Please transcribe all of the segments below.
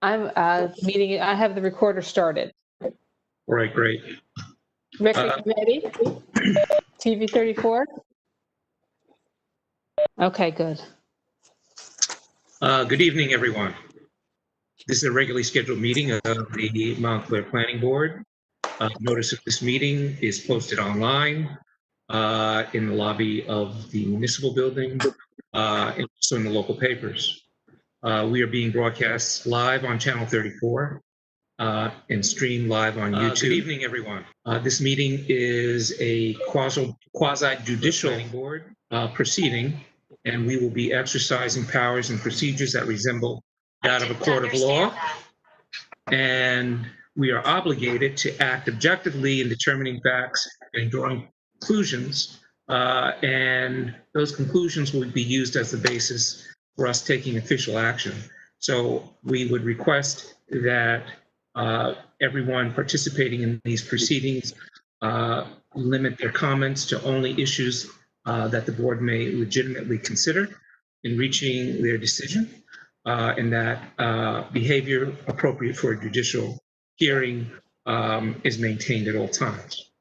I'm meeting. I have the recorder started. All right, great. Rick, are you ready? TV 34? Okay, good. Good evening, everyone. This is a regularly scheduled meeting of the Montclair Planning Board. Notice of this meeting is posted online in the lobby of the municipal building and also in the local papers. We are being broadcast live on Channel 34 and streamed live on YouTube. Good evening, everyone. This meeting is a quasi-judicial board proceeding, and we will be exercising powers and procedures that resemble that of a court of law. And we are obligated to act objectively in determining facts and drawing conclusions. And those conclusions will be used as the basis for us taking official action. So we would request that everyone participating in these proceedings limit their comments to only issues that the board may legitimately consider in reaching their decision, and that behavior appropriate for a judicial hearing is maintained at all times.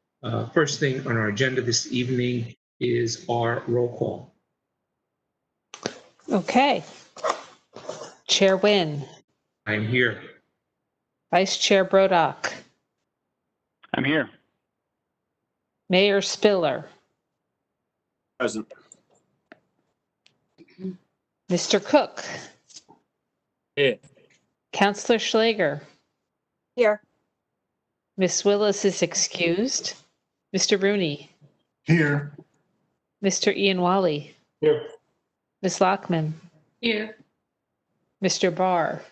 First thing on our agenda this evening is our roll call. Okay. Chair Nguyen. I am here. Vice Chair Brodock. I'm here. Mayor Spiller. Present. Mr. Cook. Here. Councillor Schlager. Here. Miss Willis is excused. Mr. Rooney. Here. Mr. Ian Wally. Here. Miss Lockman. Here. Mr. Barr.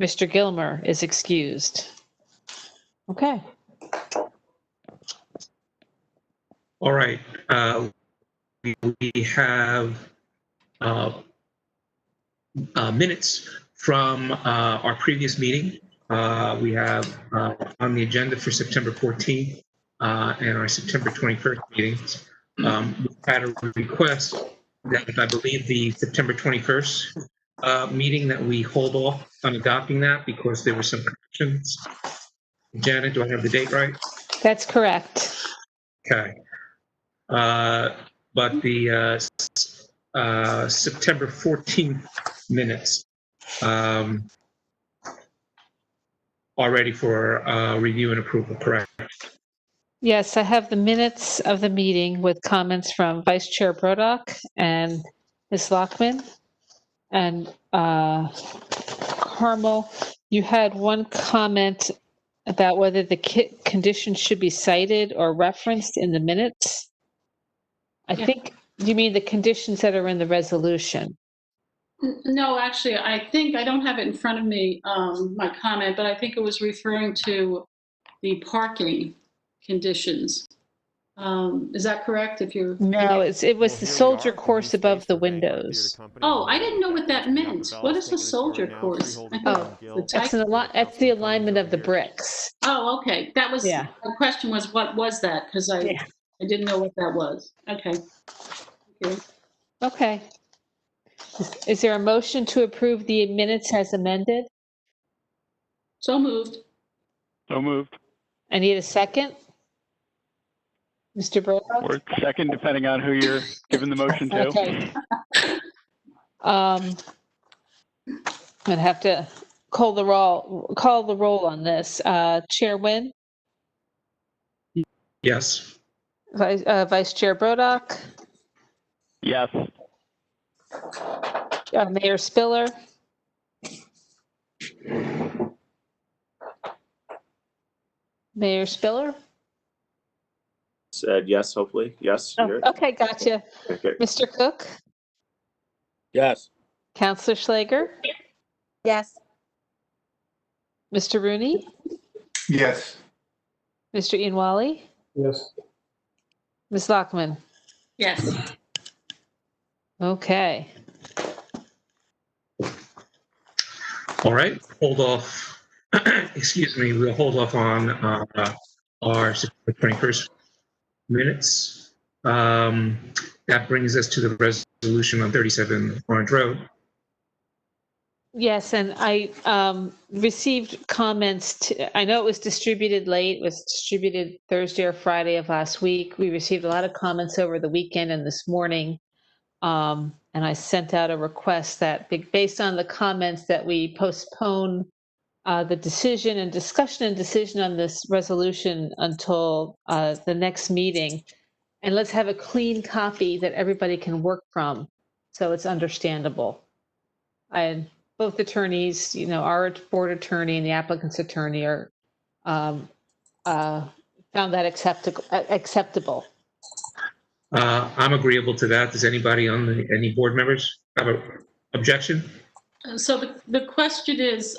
Mr. Gilmer is excused. Okay. All right. We have minutes from our previous meeting. We have on the agenda for September 14th and our September 21st meetings. We had a request that I believe the September 21st meeting that we hold off on adopting that because there were some corrections. Janet, do I have the date right? That's correct. Okay. But the September 14th minutes are ready for review and approval, correct? Yes, I have the minutes of the meeting with comments from Vice Chair Brodock and Ms. Lockman. And Carmel, you had one comment about whether the conditions should be cited or referenced in the minutes. I think you mean the conditions that are in the resolution. No, actually, I think I don't have it in front of me, my comment, but I think it was referring to the parking conditions. Is that correct? If you're No, it was the soldier course above the windows. Oh, I didn't know what that meant. What is the soldier course? Oh, that's the alignment of the bricks. Oh, okay. That was Yeah. the question was what was that? Because I didn't know what that was. Okay. Okay. Is there a motion to approve the minutes as amended? So moved. So moved. I need a second. Mr. Brodock? Or second, depending on who you're giving the motion to. Okay. I'm gonna have to call the roll on this. Chair Nguyen? Yes. Vice Chair Brodock? Yes. Mayor Spiller? Mayor Spiller? Said yes, hopefully. Yes. Oh, okay, gotcha. Okay. Mr. Cook? Yes. Councillor Schlager? Yes. Mr. Rooney? Yes. Mr. Ian Wally? Yes. Ms. Lockman? Yes. Okay. All right. Hold off. Excuse me. We'll hold off on our September 21st minutes. That brings us to the resolution on 37 Orange Road. Yes, and I received comments. I know it was distributed late. It was distributed Thursday or Friday of last week. We received a lot of comments over the weekend and this morning. And I sent out a request that, based on the comments, that we postpone the decision and decision on this resolution until the next meeting. And let's have a clean copy that everybody can work from, so it's understandable. And both attorneys, our board attorney and the applicant's attorney are found that acceptable. I'm agreeable to that. Does anybody any board members have an objection? So the question is,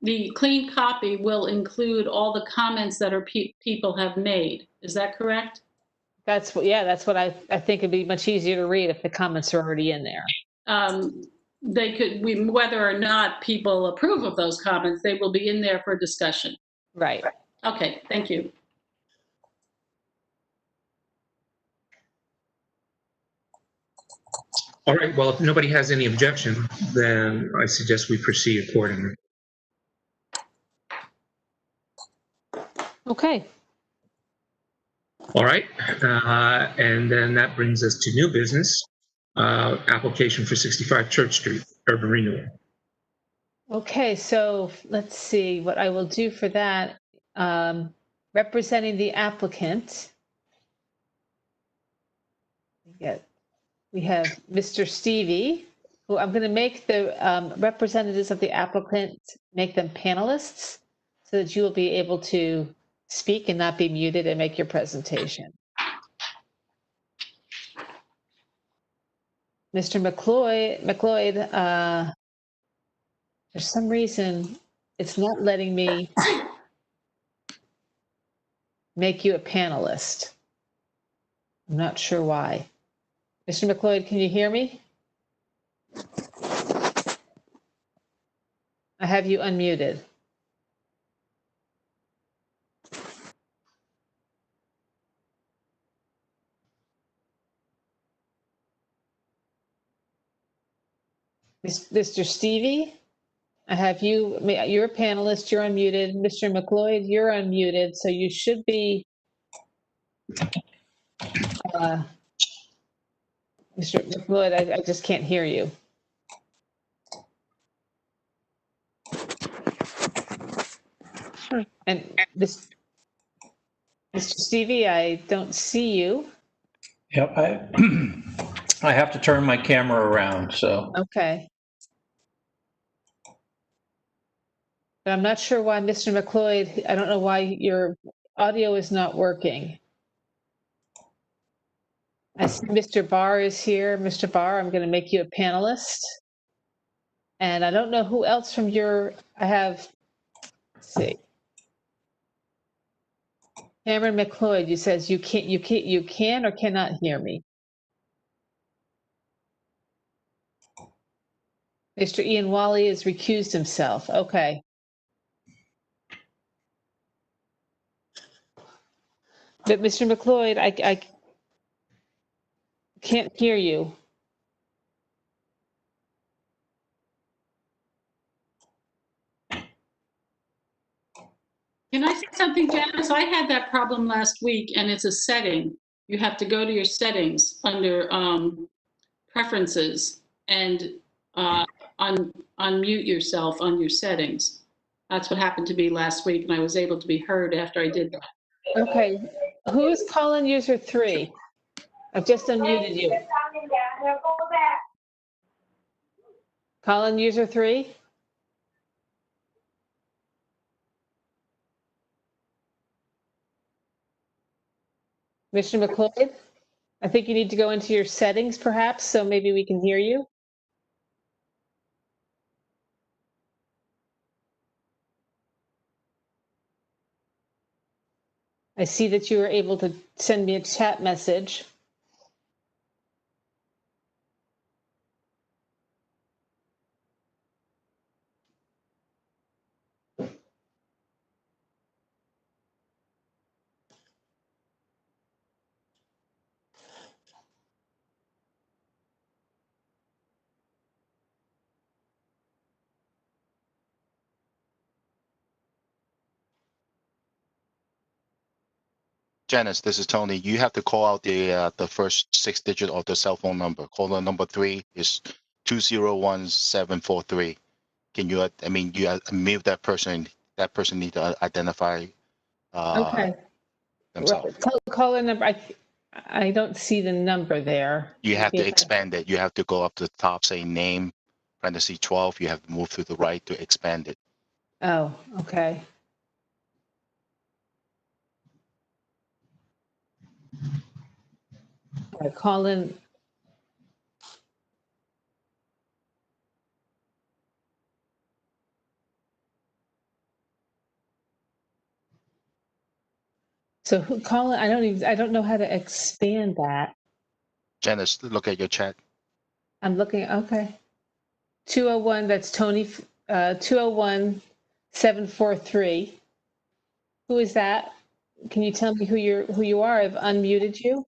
the clean copy will include all the comments that people have made. Is that correct? That's what I think it'd be much easier to read if the comments are already in there. Whether or not people approve of those comments, they will be in there for discussion. Right. Okay, thank you. All right, well, if nobody has any objection, then I suggest we proceed accordingly. Okay. All right, and then that brings us to new business, application for 65 Church Street, urban renewal. Okay, so let's see what I will do for that. Representing the applicant, we have Mr. Stevie, who I'm going to make the representatives of the applicant, make them panelists, so that you will be able to speak and not be muted and make your presentation. Mr. McLeod, for some reason, it's not letting me make you a panelist. I'm not sure why. Mr. McLeod, can you hear me? I have you unmuted. Mr. Stevie, I have you, you're a panelist, you're unmuted. Mr. McLeod, you're unmuted, so you should be, Mr. McLeod, I just can't hear you. And this, Mr. Stevie, I don't see you. Yep, I have to turn my camera around, so. Okay. But I'm not sure why, Mr. McLeod, I don't know why your audio is not working. I see Mr. Barr is here. Mr. Barr, I'm going to make you a panelist. And I don't know who else from I have, let's see. Cameron McLeod, you says you can or cannot hear me. Mr. Ian Wally has recused himself. Okay. But Mr. McLeod, I can't hear you. Can I say something, Janice? I had that problem last week, and it's a setting. You have to go to your settings under preferences and unmute yourself on your settings. That's what happened to me last week, and I was able to be heard after I did that. Okay. Who is calling user 3? I've just unmuted you. Calling user 3? Mr. McLeod, I think you need to go into your settings perhaps, so maybe we can hear you. I see that you were able to send me a chat message. Janice, this is Tony. You have to call out the first 6 digit of the cell phone number. Caller number 3 is 201743. Can you, I mean, you mute that person. That person need to identify Okay. themselves. Caller number, I don't see the number there. You have to Yeah. expand it. You have to go up to the top, say name, parenthesis 12. You have to move to the right to expand it. Oh, okay. I call in. So who call it? I don't know how to expand that. Janice, look at your chat. I'm looking, okay. 201, that's Tony, 201-743. Who is that? Can you tell me who you are? I've unmuted you.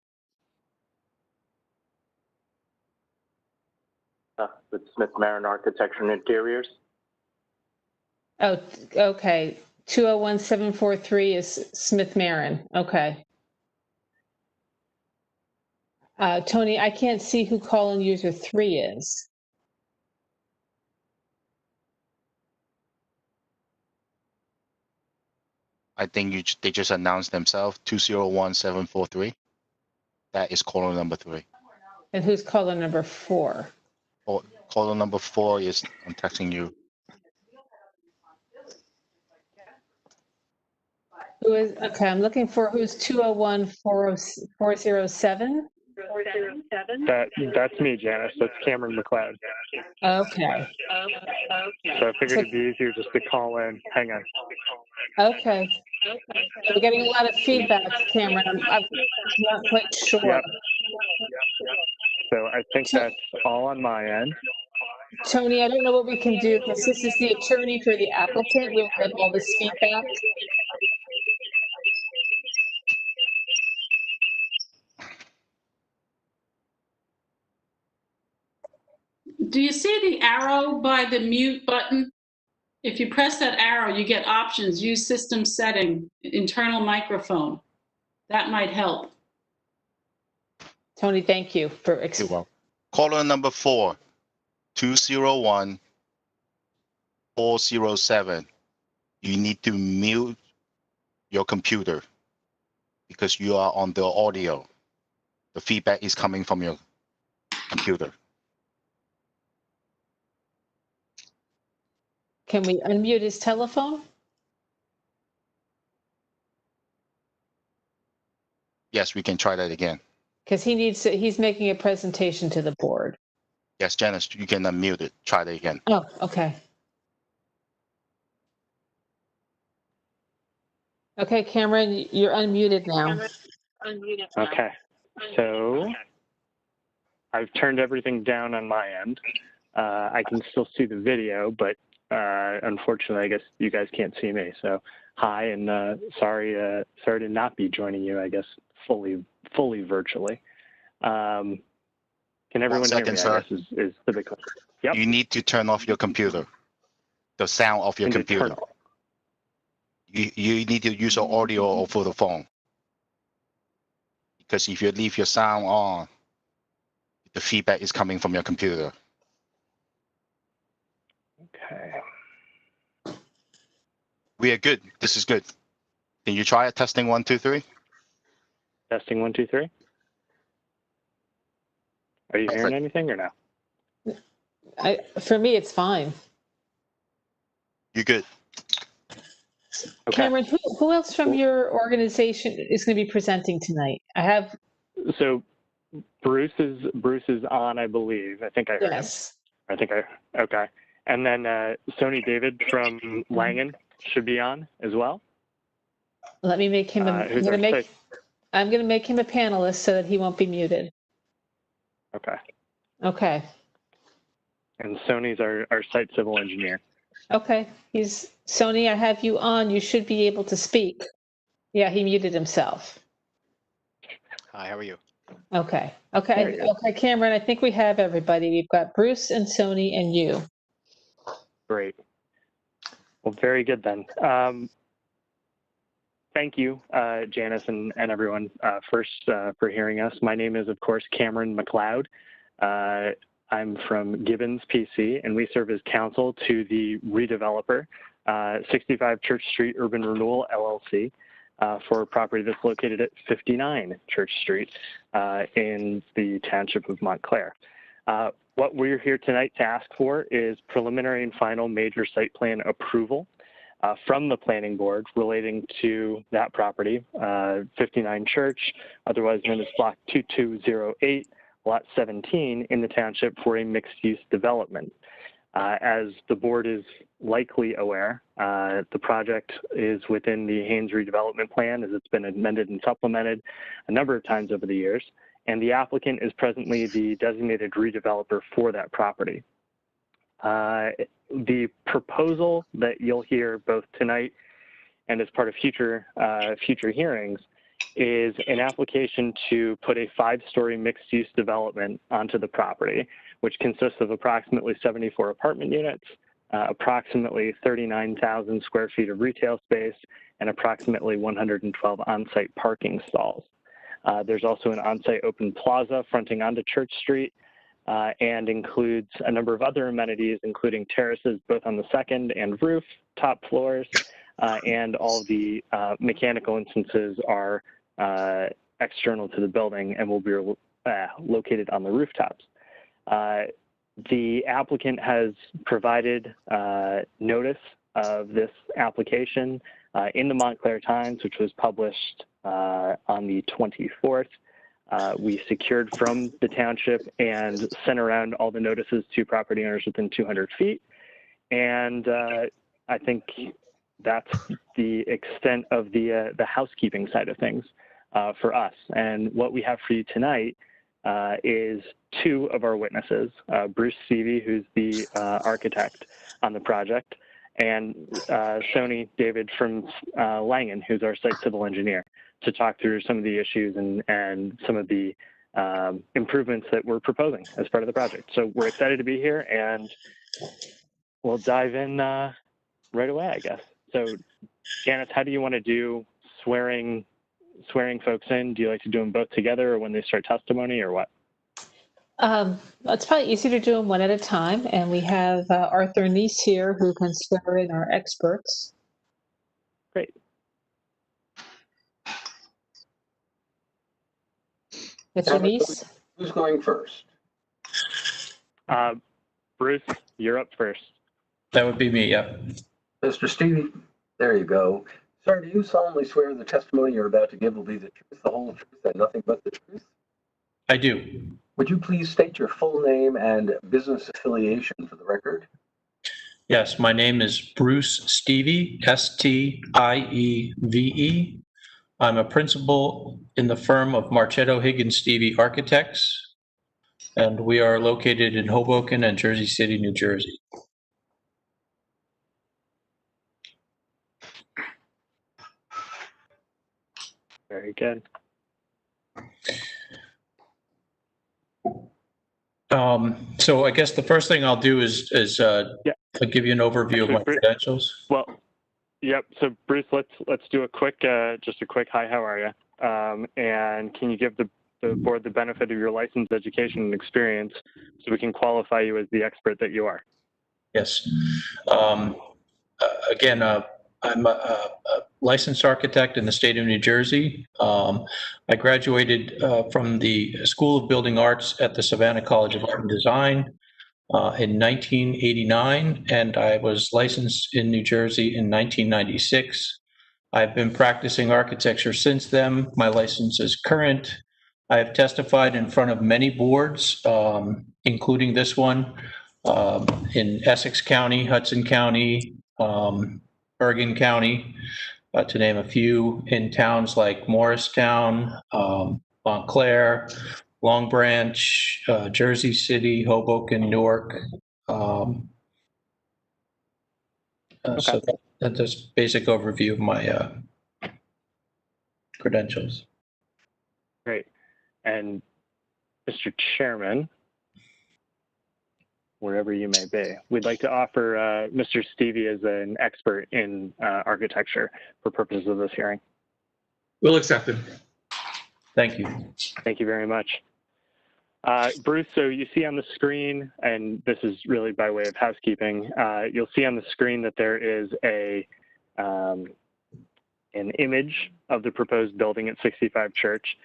With Smith Marin Architecture and Interiors. Oh, okay. 201-743 is Smith Marin. Okay. Tony, I can't see who call-in user 3 is. I think they just announced themselves, 201743. That is caller number 3. And who's caller number 4? Or caller number 4 is, I'm texting you. Who is, okay, I'm looking for who's 201-407? That's me, Janice. That's Cameron McLeod. Okay. So I figured it'd be easier just to call in. Hang on. Okay. We're getting a lot of feedback, Cameron. I'm not quite sure. Yep. So I think that's all on my end. Tony, I don't know what we can do because this is the attorney for the applicant. We'll have all this feedback. Do you see the arrow by the mute button? If you press that arrow, you get options, use system setting, internal microphone. That might help. Tony, thank you for You're welcome. Caller number 4, 201-407. You need to mute your computer because you are on the audio. The feedback is coming from your computer. Can we unmute his telephone? Yes, we can try that again. Because he's making a presentation to the board. Yes, Janice, you can unmute it. Try that again. Oh, okay. Okay, Cameron, you're unmuted now. Okay. So I've turned everything down on my end. I can still see the video, but unfortunately, I guess you guys can't see me. So hi, and sorry to not be joining you, I guess, fully virtually. Can everyone hear me? Sir. I guess is the question. Yep. You need to turn off your computer. The sound of your computer. You need to use your audio over the phone. Because if you leave your sound on, the feedback is coming from your computer. Okay. We are good. This is good. Can you try it? Testing 1, 2, 3. Testing 1, 2, 3. Are you hearing anything or no? For me, it's fine. You're good. Okay. Cameron, who else from your organization is going to be presenting tonight? I have. So Bruce is on, I believe. I think I heard him. Okay. And then Sony David from Langen should be on as well. Let me make him I'm going to make him a panelist so that he won't be muted. Okay. Okay. And Sony's our site civil engineer. Okay. Sony, I have you on. You should be able to speak. Yeah, he muted himself. Hi, how are you? Okay. Okay, Cameron, I think we have everybody. We've got Bruce and Sony and you. Great. Well, very good then. thank you, Janice and everyone, first for hearing us. My name is, of course, Cameron McLeod. I'm from Gibbons PC, and we serve as counsel to the redeveloper, 65 Church Street Urban Renewal LLC, for a property that's located at 59 Church Street in the township of Montclair. What we're here tonight to ask for is preliminary and final major site plan approval from the planning board relating to that property, 59 Church, otherwise known as Block 2208, Lot 17 in the township for a mixed-use development. As the board is likely aware, the project is within the Haynes redevelopment plan as it's been amended and supplemented a number of times over the years, and the applicant is presently the designated redeveloper for that property. The proposal that you'll hear both tonight and as part of future hearings is an application to put a 5-story mixed-use development onto the property, which consists of approximately 74 apartment units, approximately 39,000 square feet of retail space, and approximately 112 on-site parking stalls. There's also an on-site open plaza fronting onto Church Street and includes a number of other amenities, including terraces both on the second and roof, top floors, and all the mechanical instances are external to the building and will be located on the rooftops. The applicant has provided notice of this application in the Montclair Times, which was published on the 24th. We secured from the township and sent around all the notices to property owners within 200 feet. And I think that's the extent of the housekeeping side of things for us. And what we have for you tonight is 2 of our witnesses, Bruce Stevie, who's the architect on the project, and Sony David from Langen, who's our site civil engineer, to talk through some of the issues and some of the improvements that we're proposing as part of the project. So we're excited to be here, and we'll dive in right away, I guess. So Janice, how do you want to do swearing folks in? Do you like to do them both together or when they start testimony, or what? It's probably easier to do them one at a time. And we have Arthur Neese here who can swear in our experts. Great. Mr. Neese? Who's going first? Bruce, you're up first. That would be me, yeah. Mr. Stevie, there you go. Sir, do you solemnly swear the testimony you're about to give will be the truth, the whole truth, and nothing but the truth? I do. Would you please state your full name and business affiliation for the record? Yes, my name is Bruce Stevie, S-T-I-E-V-E. I'm a principal in the firm of Marchetto Higgins Stevie Architects, and we are located in Hoboken and Jersey City, New Jersey. Very good. So I guess the first thing I'll do is I'll give you an overview of my credentials. Well, yep. So Bruce, let's do a quick, just a quick hi. How are you? And can you give the board the benefit of your license, education, and experience so we can qualify you as the expert that you are? Yes. Again, I'm a licensed architect in the state of New Jersey. I graduated from the School of Building Arts at the Savannah College of Art and Design in 1989, and I was licensed in New Jersey in 1996. I've been practicing architecture since then. My license is current. I have testified in front of many boards, including this one, in Essex County, Hudson County, Bergen County, to name a few, in towns like Morristown, Montclair, Long Branch, Jersey City, Hoboken, Newark. So that's a basic overview of my credentials. Great. And Mr. Chairman, wherever you may be, we'd like to offer Mr. Stevie as an expert in architecture for purposes of this hearing. We'll accept them. Thank you. Thank you very much. Bruce, so you see on the screen, and this is really by way of housekeeping, you'll see on the screen that there is an image of the proposed building at 65 Church.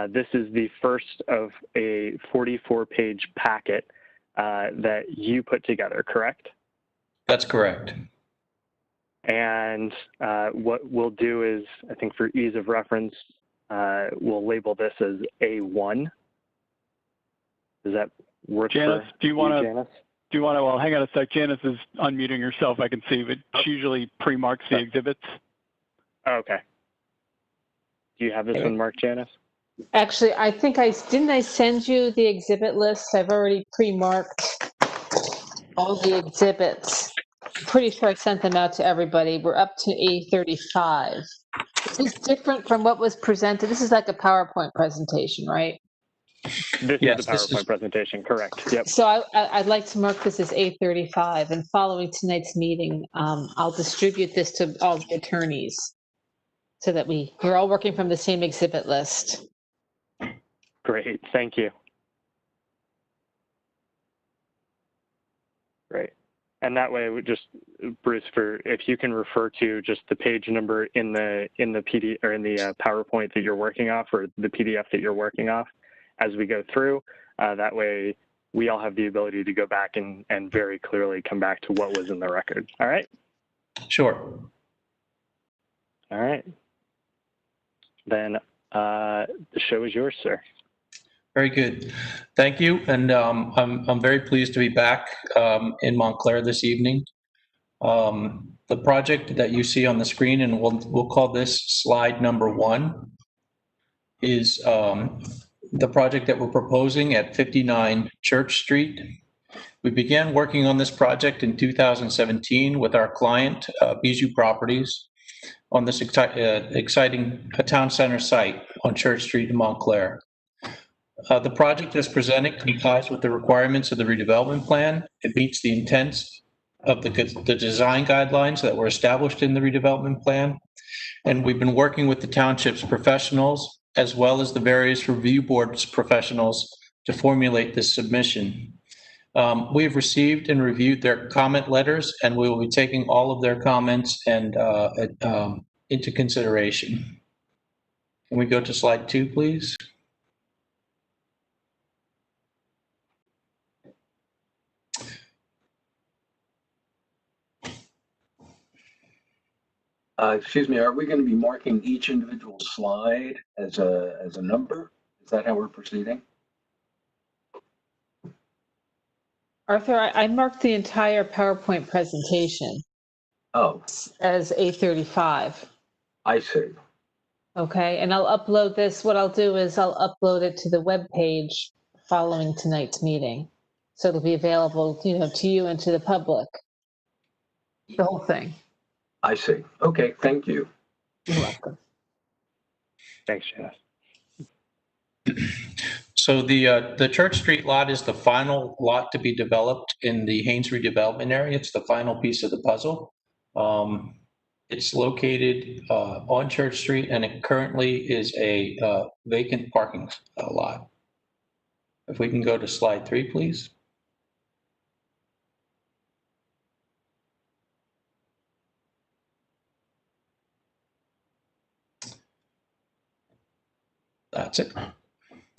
This is the first of a 44-page packet that you put together, correct? That's correct. And what we'll do is, I think for ease of reference, we'll label this as A1. Does that work? Janice, for do you want to? Janice? Do you want to? Well, hang on a sec. Janice is unmuting herself. I can see, but she usually pre-marks the exhibits. Oh, okay. Do you have this one marked, Janice? Actually, I think didn't I send you the exhibit list? I've already pre-marked all the exhibits. Pretty sure I sent them out to everybody. We're up to A35. This is different from what was presented. This is like a PowerPoint presentation, right? This Yes, is the this PowerPoint is- presentation, correct. Yep. So I'd like to mark this as A35, and following tonight's meeting, I'll distribute this to all the attorneys so that we're all working from the same exhibit list. Great, thank you. Great. And that way, we just, Bruce, if you can refer to just the page number in the PD or in the PowerPoint that you're working off, or the PDF that you're working off as we go through, that way we all have the ability to go back and very clearly come back to what was in the record. All right? Sure. All right. Then the show is yours, sir. Very good. Thank you. And I'm very pleased to be back in Montclair this evening. The project that you see on the screen, and we'll call this slide number 1, is the project that we're proposing at 59 Church Street. We began working on this project in 2017 with our client, Bijou Properties, on this exciting town center site on Church Street in Montclair. The project as presented complies with the requirements of the redevelopment plan. It meets the intents of the design guidelines that were established in the redevelopment plan. And we've been working with the township's professionals as well as the various review boards professionals to formulate this submission. We have received and reviewed their comment letters, and we will be taking all of their comments and into consideration. Can we go to slide 2, please? Excuse me, are we going to be marking each individual slide as a number? Is that how we're proceeding? Arthur, I marked the entire PowerPoint presentation Oh, as A35. I see. Okay, and I'll upload this. What I'll do is I'll upload it to the web page following tonight's meeting. So it'll be available, to you and to the public. The whole thing. I see. Okay, thank you. You're welcome. Thanks, Janice. So the Church Street lot is the final lot to be developed in the Haynes redevelopment area. It's the final piece of the puzzle. It's located on Church Street, and it currently is a vacant parking lot. If we can go to slide 3, please. That's it.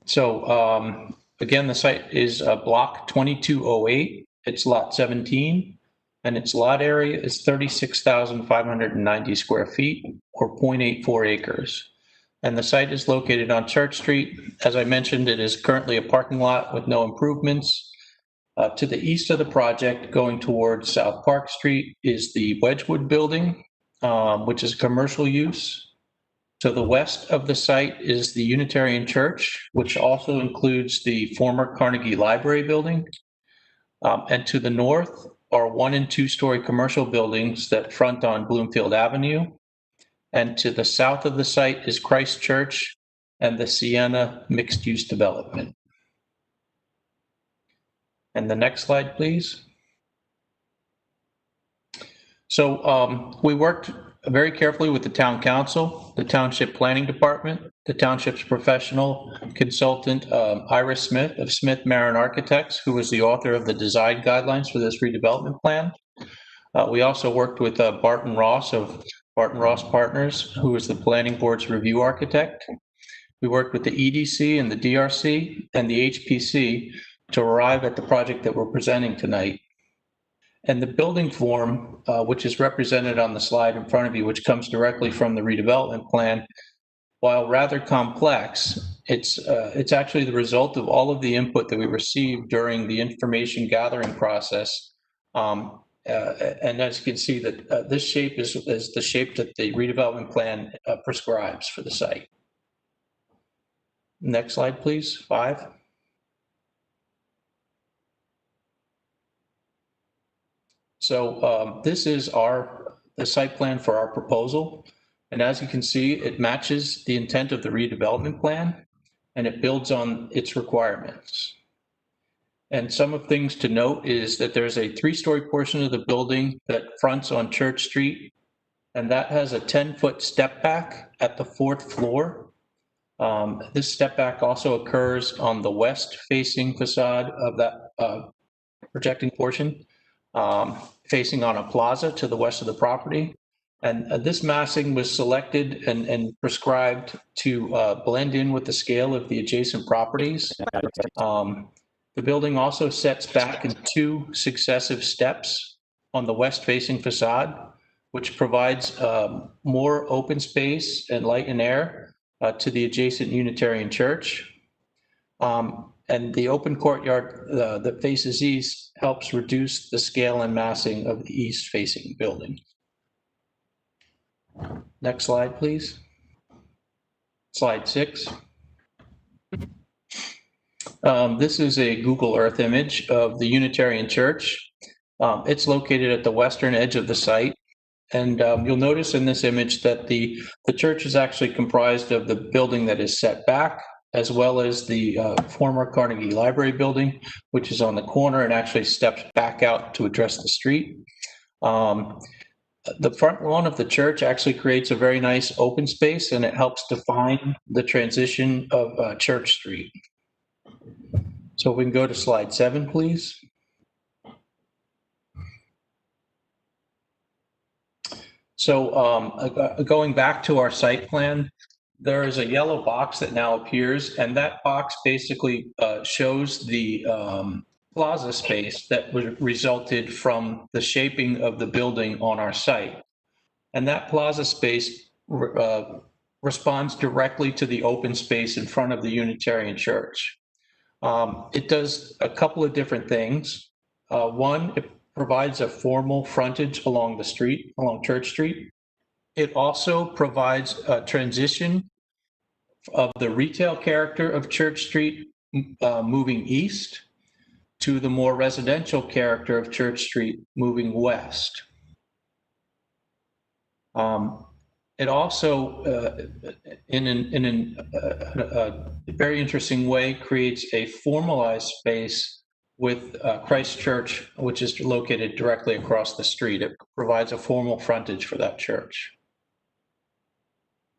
So again, the site is block 2208. It's lot 17, and its lot area is 36,590 square feet, or 0.84 acres. And the site is located on Church Street. As I mentioned, it is currently a parking lot with no improvements. To the east of the project, going towards South Park Street, is the Wedgwood building, which is commercial use. To the west of the site is the Unitarian Church, which also includes the former Carnegie Library building. And to the north are 1- and 2-story commercial buildings that front on Bloomfield Avenue. And to the south of the site is Christ Church and the Sienna mixed-use development. And the next slide, please. So we worked very carefully with the town council, the township planning department, the township's professional consultant, Iris Smith of Smith Marin Architects, who was the author of the design guidelines for this redevelopment plan. We also worked with Barton Ross of Barton Ross Partners, who was the planning board's review architect. We worked with the EDC and the DRC and the HPC to arrive at the project that we're presenting tonight. And the building form, which is represented on the slide in front of you, which comes directly from the redevelopment plan, while rather complex, it's actually the result of all of the input that we received during the information gathering process. And as you can see, that this shape is the shape that the redevelopment plan prescribes for the site. Next slide, please, 5. So this is the site plan for our proposal. And as you can see, it matches the intent of the redevelopment plan, and it builds on its requirements. And some of things to note is that there's a 3-story portion of the building that fronts on Church Street, and that has a 10-foot step back at the 4th floor. This step back also occurs on the west-facing facade of that projecting portion, facing on a plaza to the west of the property. And this massing was selected and prescribed to blend in with the scale of the adjacent properties. The building also sets back in 2 successive steps on the west-facing facade, which provides more open space and light and air to the adjacent Unitarian church. And the open courtyard that faces east helps reduce the scale and massing of the east-facing building. Next slide, please. Slide 6. This is a Google Earth image of the Unitarian church. It's located at the western edge of the site. And you'll notice in this image that the church is actually comprised of the building that is set back, as well as the former Carnegie Library building, which is on the corner and actually steps back out to address the street. The front lawn of the church actually creates a very nice open space, and it helps define the transition of Church Street. So we can go to slide 7, please. So going back to our site plan, there is a yellow box that now appears, and that box basically shows the plaza space that resulted from the shaping of the building on our site. And that plaza space responds directly to the open space in front of the Unitarian church. It does a couple of different things. One, it provides a formal frontage along the street, along Church Street. It also provides a transition of the retail character of Church Street moving east to the more residential character of Church Street moving west. It also, in a very interesting way, creates a formalized space with Christ Church, which is located directly across the street. It provides a formal frontage for that church.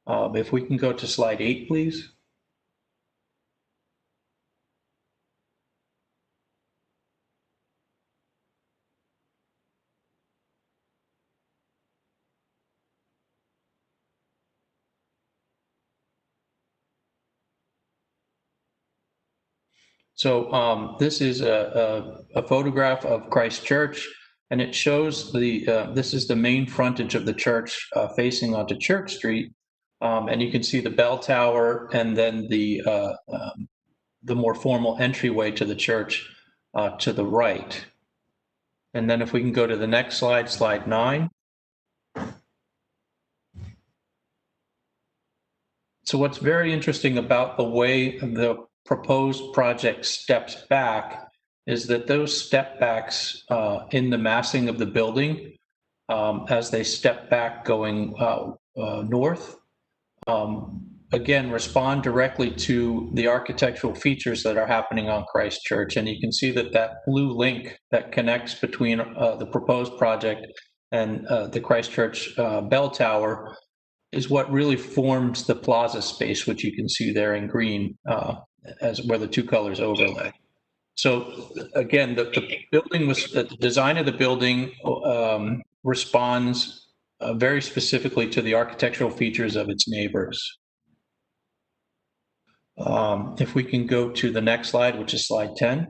If we can go to slide 8, please. So this is a photograph of Christ Church, and it shows this is the main frontage of the church facing onto Church Street. And you can see the bell tower and then the more formal entryway to the church to the right. And then if we can go to the next slide, slide 9. So what's very interesting about the way the proposed project steps back is that those step backs in the massing of the building as they step back going north, again, respond directly to the architectural features that are happening on Christ Church. And you can see that that blue link that connects between the proposed project and the Christchurch bell tower is what really forms the plaza space, which you can see there in green as where the two colors overlay. So again, the building was, the design of the building responds very specifically to the architectural features of its neighbors. If we can go to the next slide, which is slide 10.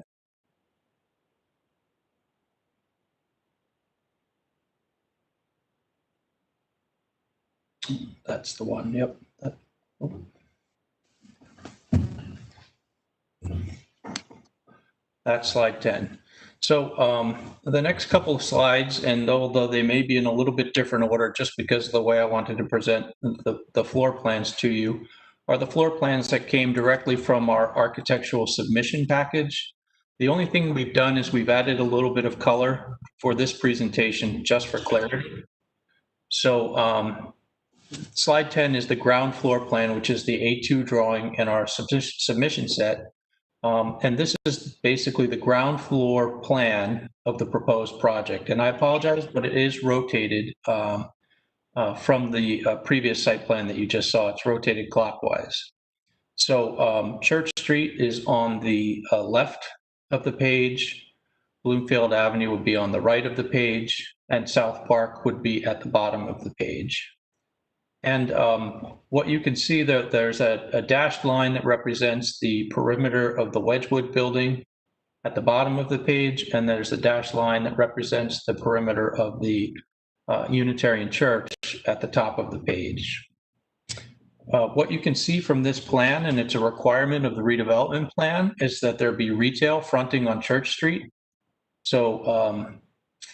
That's the one, yep. That's slide 10. So the next couple of slides, and although they may be in a little bit different order just because of the way I wanted to present the floor plans to you, are the floor plans that came directly from our architectural submission package. The only thing we've done is we've added a little bit of color for this presentation just for clarity. So slide 10 is the ground floor plan, which is the A2 drawing in our submission set. And this is basically the ground floor plan of the proposed project. And I apologize, but it is rotated from the previous site plan that you just saw. It's rotated clockwise. So Church Street is on the left of the page. Bloomfield Avenue would be on the right of the page, and South Park would be at the bottom of the page. And what you can see that there's a dashed line that represents the perimeter of the Wedgwood building at the bottom of the page, and there's a dashed line that represents the perimeter of the Unitarian Church at the top of the page. What you can see from this plan, and it's a requirement of the redevelopment plan, is that there be retail fronting on Church Street. So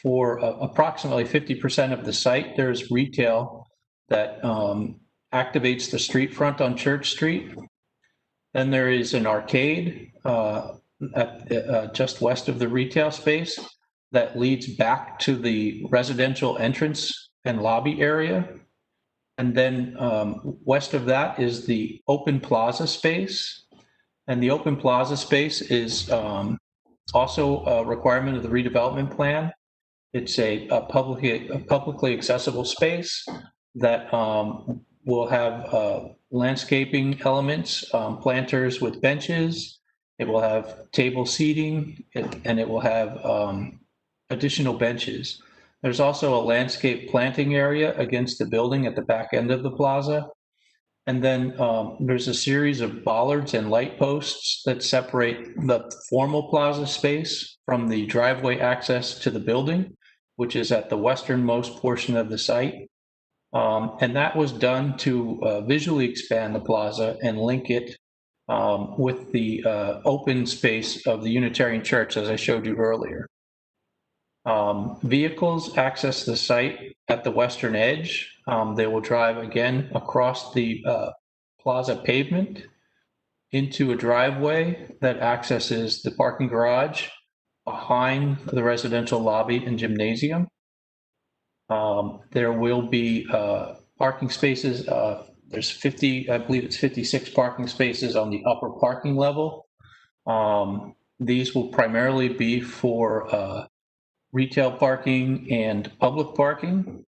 for approximately 50% of the site, there's retail that activates the street front on Church Street. Then there is an arcade just west of the retail space that leads back to the residential entrance and lobby area. And then west of that is the open plaza space. And the open plaza space is also a requirement of the redevelopment plan. It's a publicly accessible space that will have landscaping elements, planters with benches. It will have table seating, and it will have additional benches. There's also a landscape planting area against the building at the back end of the plaza. And then there's a series of bollards and light posts that separate the formal plaza space from the driveway access to the building, which is at the westernmost portion of the site. And that was done to visually expand the plaza and link it with the open space of the Unitarian Church, as I showed you earlier. Vehicles access the site at the western edge. They will drive again across the plaza pavement into a driveway that accesses the parking garage behind the residential lobby and gymnasium. There will be parking spaces. There's 50, I believe it's 56 parking spaces on the upper parking level. These will primarily be for retail parking and public parking.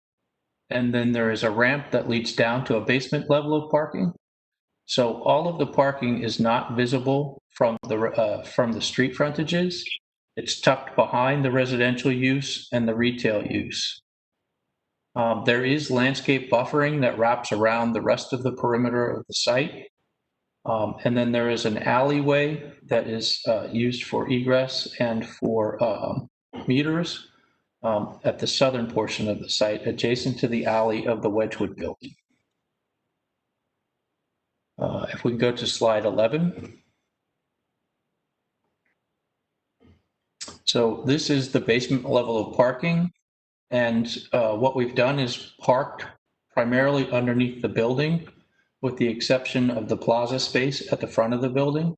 And then there is a ramp that leads down to a basement level of parking. So all of the parking is not visible from the street frontages. It's tucked behind the residential use and the retail use. There is landscape buffering that wraps around the rest of the perimeter of the site. And then there is an alleyway that is used for egress and for meters at the southern portion of the site, adjacent to the alley of the Wedgwood building. If we can go to slide 11. So this is the basement level of parking. And what we've done is parked primarily underneath the building, with the exception of the plaza space at the front of the building.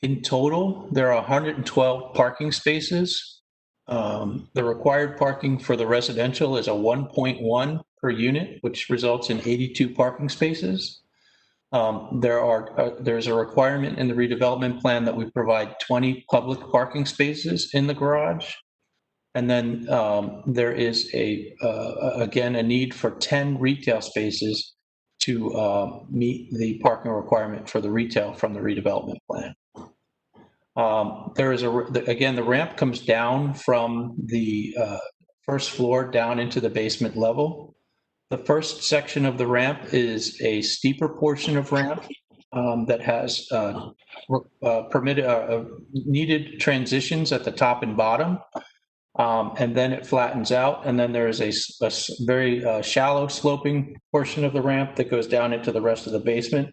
In total, there are 112 parking spaces. The required parking for the residential is a 1.1 per unit, which results in 82 parking spaces. There's a requirement in the redevelopment plan that we provide 20 public parking spaces in the garage. And then there is again, a need for 10 retail spaces to meet the parking requirement for the retail from the redevelopment plan. There is again, the ramp comes down from the first floor down into the basement level. The first section of the ramp is a steeper portion of ramp that has needed transitions at the top and bottom. And then it flattens out, and then there is a very shallow sloping portion of the ramp that goes down into the rest of the basement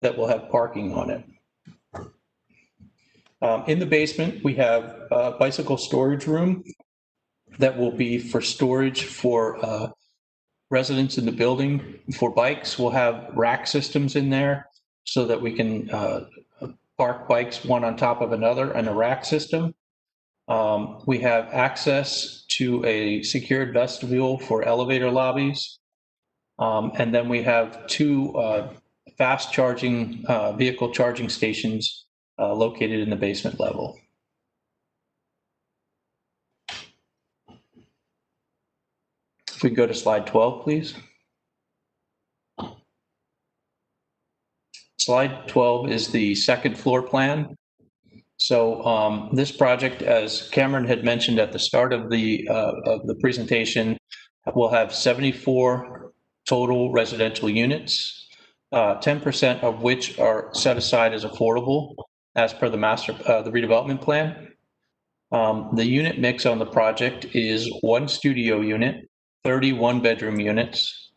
that will have parking on it. In the basement, we have a bicycle storage room that will be for storage for residents in the building. For bikes, we'll have rack systems in there so that we can park bikes one on top of another in a rack system. We have access to a secured vestibule for elevator lobbies. And then we have 2 fast charging vehicle charging stations located in the basement level. If we go to slide 12, please. Slide 12 is the second floor plan. So this project, as Cameron had mentioned at the start of the presentation, will have 74 total residential units, 10% of which are set aside as affordable as per the the redevelopment plan. The unit mix on the project is 1 studio unit, 30 one-bedroom units.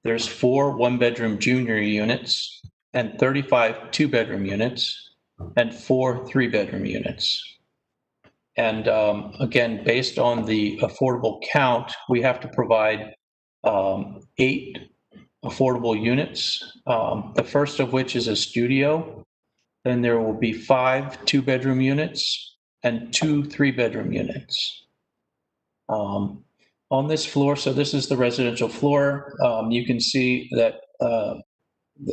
There's 4 one-bedroom junior units and 35 two-bedroom units and 4 three-bedroom units. And again, based on the affordable count, we have to provide 8 affordable units, the first of which is a studio. Then there will be 5 two-bedroom units and 2 three-bedroom units. On this floor, so this is the residential floor, you can see that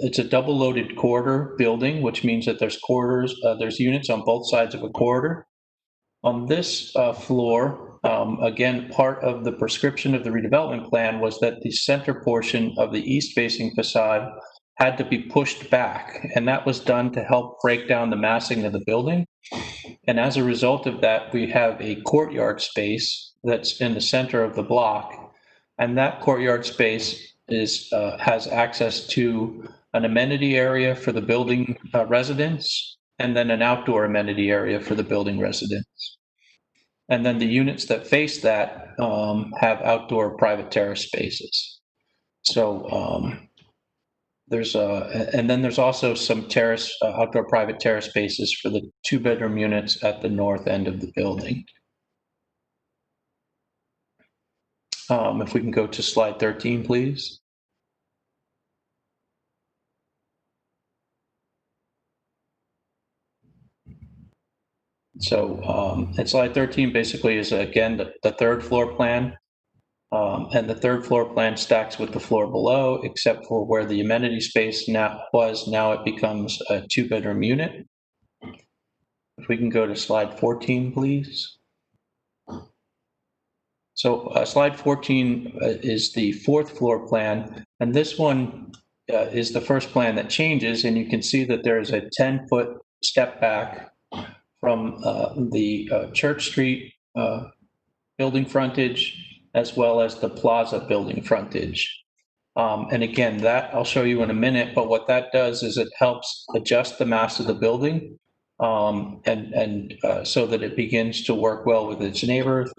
it's a double-loaded corridor building, which means that there's corridors, there's units on both sides of a corridor. On this floor, again, part of the prescription of the redevelopment plan was that the center portion of the east-facing facade had to be pushed back, and that was done to help break down the massing of the building. And as a result of that, we have a courtyard space that's in the center of the block, and that courtyard space has access to an amenity area for the building residents, and then an outdoor amenity area for the building residents. And then the units that face that have outdoor private terrace spaces. So and then there's also some terrace, outdoor private terrace spaces for the 2-bedroom units at the north end of the building. If we can go to slide 13, please. So at slide 13 basically is, again, the third floor plan. And the third floor plan stacks with the floor below, except for where the amenity space now it becomes a 2-bedroom unit. If we can go to slide 14, please. So slide 14 is the 4th floor plan, and this one is the first plan that changes, and you can see that there's a 10-foot step back from the Church Street building frontage, as well as the Plaza building frontage. And again, that I'll show you in a minute, but what that does is it helps adjust the mass of the building so that it begins to work well with its neighbors,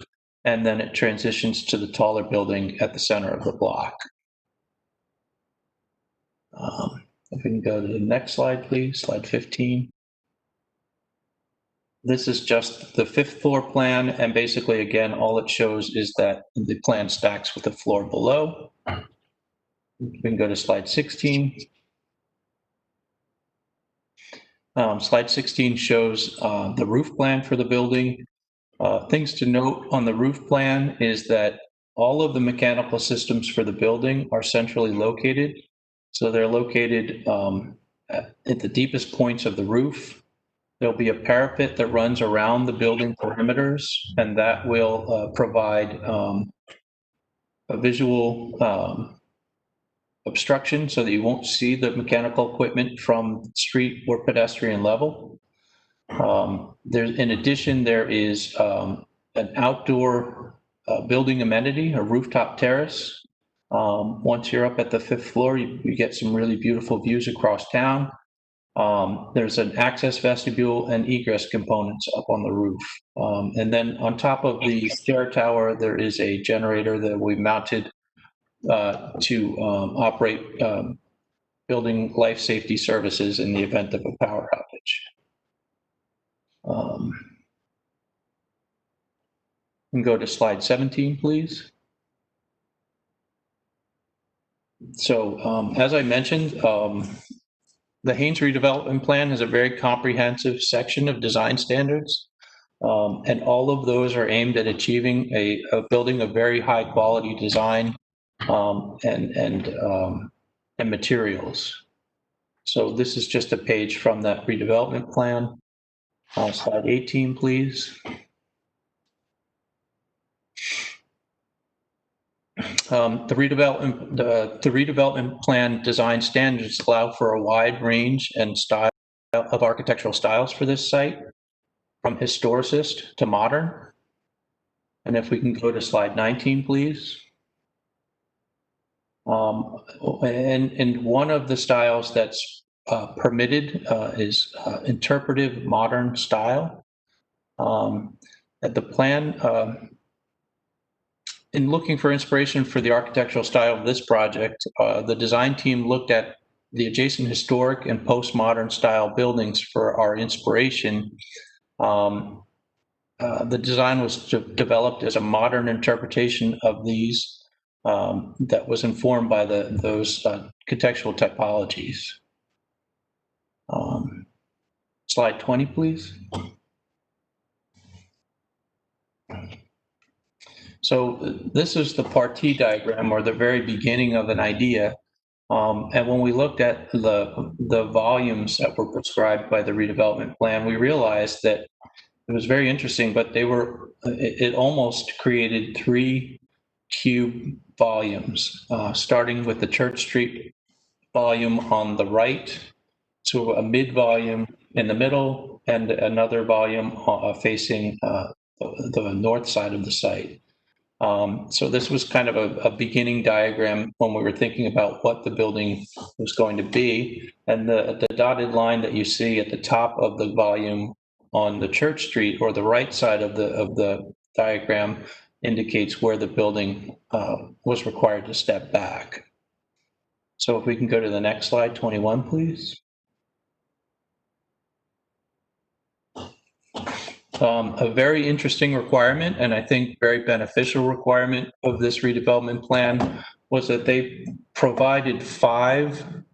and then it transitions to the taller building at the center of the block. If we can go to the next slide, please, slide 15. This is just the 5th floor plan, and basically, again, all it shows is that the plan stacks with the floor below. We can go to slide 16. Slide 16 shows the roof plan for the building. Things to note on the roof plan is that all of the mechanical systems for the building are centrally located. So they're located at the deepest points of the roof. There'll be a parapet that runs around the building perimeters, and that will provide a visual obstruction so that you won't see the mechanical equipment from street or pedestrian level. In addition, there is an outdoor building amenity, a rooftop terrace. Once you're up at the 5th floor, you get some really beautiful views across town. There's an access vestibule and egress components up on the roof. And then on top of the stair tower, there is a generator that we mounted to operate building life safety services in the event of a power outage. And go to slide 17, please. So as I mentioned, the Haynes redevelopment plan has a very comprehensive section of design standards. And all of those are aimed at achieving building a very high quality design and materials. So this is just a page from that redevelopment plan. Slide 18, please. The redevelopment plan design standards allow for a wide range and style of architectural styles for this site, from historicist to modern. And if we can go to slide 19, please. And one of the styles that's permitted is interpretive modern style. At the plan, in looking for inspiration for the architectural style of this project, the design team looked at the adjacent historic and postmodern style buildings for our inspiration. The design was developed as a modern interpretation of these that was informed by those contextual typologies. Slide 20, please. So this is the partie diagram, or the very beginning of an idea. And when we looked at the volumes that were prescribed by the redevelopment plan, we realized that it was very interesting, but it almost created 3 cube volumes, starting with the Church Street volume on the right, to a mid volume in the middle, and another volume facing the north side of the site. So this was kind of a beginning diagram when we were thinking about what the building was going to be. And the dotted line that you see at the top of the volume on the Church Street, or the right side of the diagram, indicates where the building was required to step back. So if we can go to the next slide, 21, please. A very interesting requirement, and I think very beneficial requirement of this redevelopment plan, was that they provided 5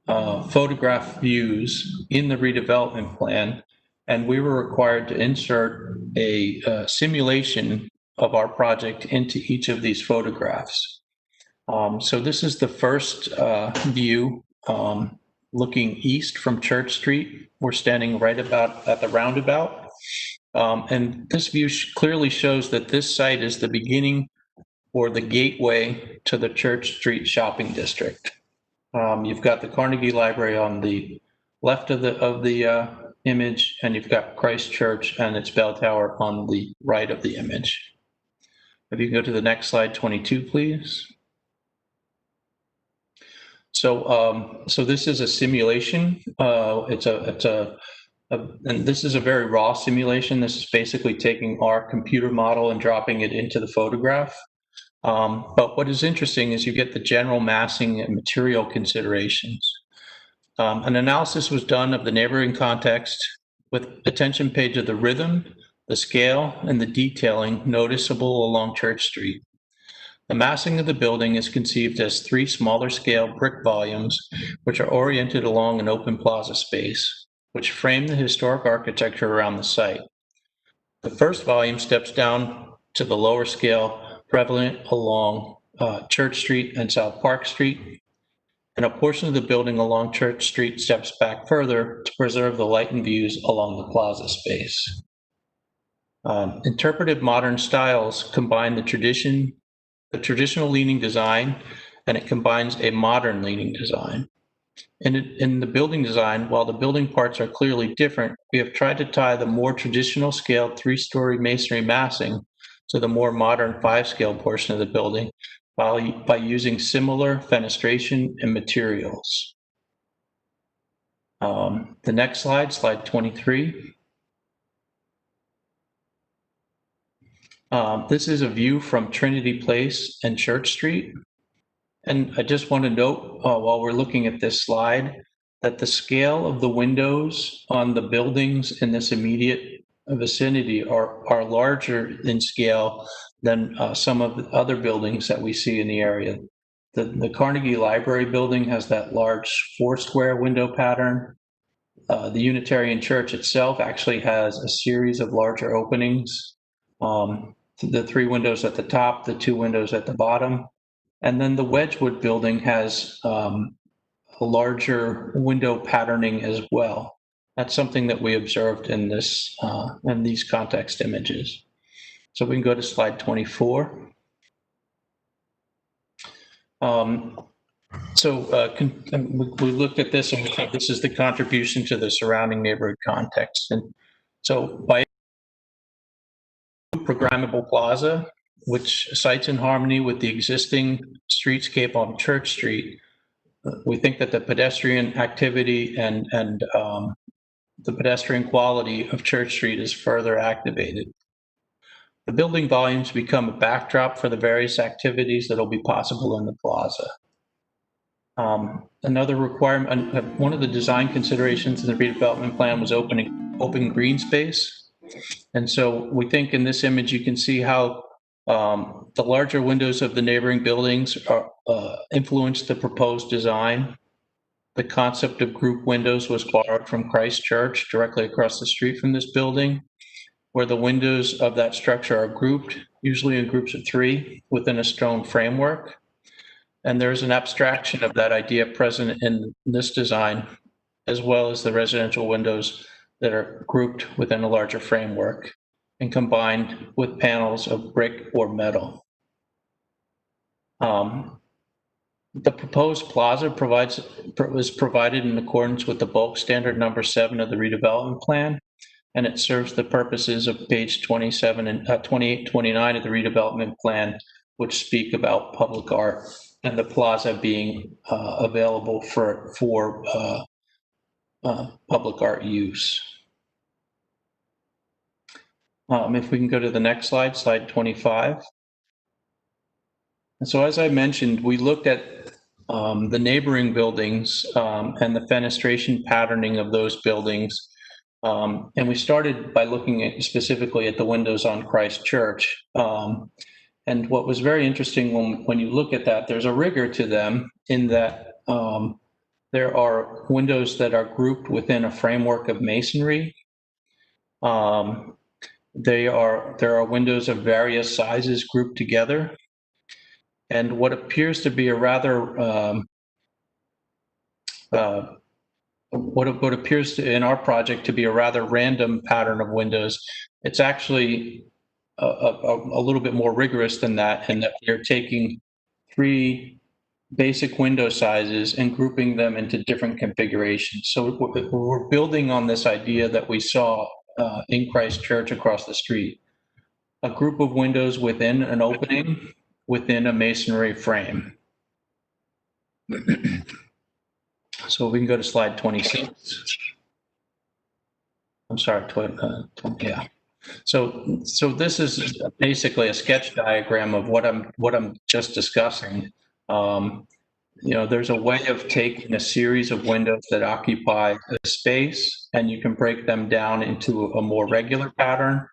photograph views in the redevelopment plan, and we were required to insert a simulation of our project into each of these photographs. So this is the first view looking east from Church Street. We're standing right about at the roundabout. And this view clearly shows that this site is the beginning or the gateway to the Church Street shopping district. You've got the Carnegie Library on the left of the image, and you've got Christ Church and its bell tower on the right of the image. If you go to the next slide, 22, please. So this is a simulation. And this is a very raw simulation. This is basically taking our computer model and dropping it into the photograph. But what is interesting is you get the general massing and material considerations. An analysis was done of the neighboring context with attention paid to the rhythm, the scale, and the detailing noticeable along Church Street. The massing of the building is conceived as 3 smaller scale brick volumes, which are oriented along an open plaza space, which frame the historic architecture around the site. The first volume steps down to the lower scale prevalent along Church Street and South Park Street. and a portion of the building along Church Street steps back further to preserve the light and views along the plaza space. Interpretive modern styles combine the traditional leaning design, and it combines a modern leaning design. In the building design, while the building parts are clearly different, we have tried to tie the more traditional scaled 3-story masonry massing to the more modern 5-scale portion of the building by using similar fenestration and materials. The next slide, slide 23. This is a view from Trinity Place and Church Street. And I just want to note, while we're looking at this slide, that the scale of the windows on the buildings in this immediate vicinity are larger in scale than some of the other buildings that we see in the area. The Carnegie Library building has that large 4-square window pattern. The Unitarian Church itself actually has a series of larger openings. The 3 windows at the top, the 2 windows at the bottom. And then the Wedgwood building has a larger window patterning as well. That's something that we observed in this in these context images. So we can go to slide 24. We looked at this and we think this is the contribution to the surrounding neighborhood context. And so by programmable plaza, which sites in harmony with the existing streetscape on Church Street, we think that the pedestrian activity and the pedestrian quality of Church Street is further activated. The building volumes become a backdrop for the various activities that will be possible in the plaza. Another requirement, one of the design considerations in the redevelopment plan was open green space. And so we think in this image, you can see how the larger windows of the neighboring buildings influenced the proposed design. The concept of group windows was borrowed from Christ Church directly across the street from this building, where the windows of that structure are grouped, usually in groups of 3 within a stone framework. And there's an abstraction of that idea present in this design, as well as the residential windows that are grouped within a larger framework and combined with panels of brick or metal. The proposed plaza was provided in accordance with the bulk standard number 7 of the redevelopment plan, and it serves the purposes of page 27 and 28, 29 of the redevelopment plan, which speak about public art and the plaza being available for public art use. If we can go to the next slide, slide 25. And so as I mentioned, we looked at the neighboring buildings and the fenestration patterning of those buildings. And we started by looking at specifically at the windows on Christ Church. And what was very interesting when you look at that, there's a rigor to them in that there are windows that are grouped within a framework of masonry. There are windows of various sizes grouped together. And what appears to be a rather, what appears to, in our project to be a rather random pattern of windows, it's actually a little bit more rigorous than that, in that we're taking 3 basic window sizes and grouping them into different configurations. So we're building on this idea that we saw in Christ Church across the street, a group of windows within an opening within a masonry frame. So we can go to slide 26. I'm sorry, yeah. So this is basically a sketch diagram of what I'm just discussing. You know, there's a way of taking a series of windows that occupy a space, and you can break them down into a more regular pattern,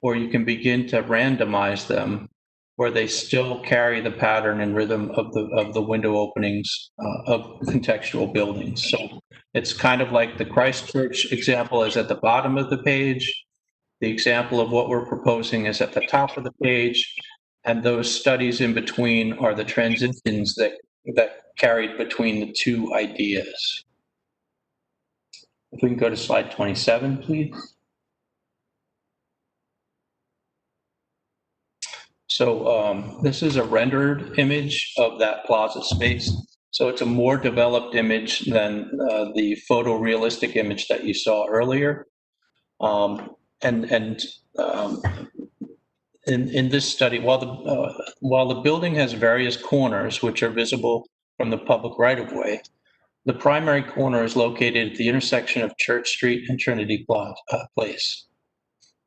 or you can begin to randomize them where they still carry the pattern and rhythm of the window openings of contextual buildings. So it's kind of like the Christ Church example is at the bottom of the page. The example of what we're proposing is at the top of the page, and those studies in between are the transitions that that carried between the two ideas. If we can go to slide 27, please. So this is a rendered image of that plaza space. So it's a more developed image than the photorealistic image that you saw earlier. In this study, while the building has various corners which are visible from the public right-of-way, the primary corner is located at the intersection of Church Street and Trinity Place.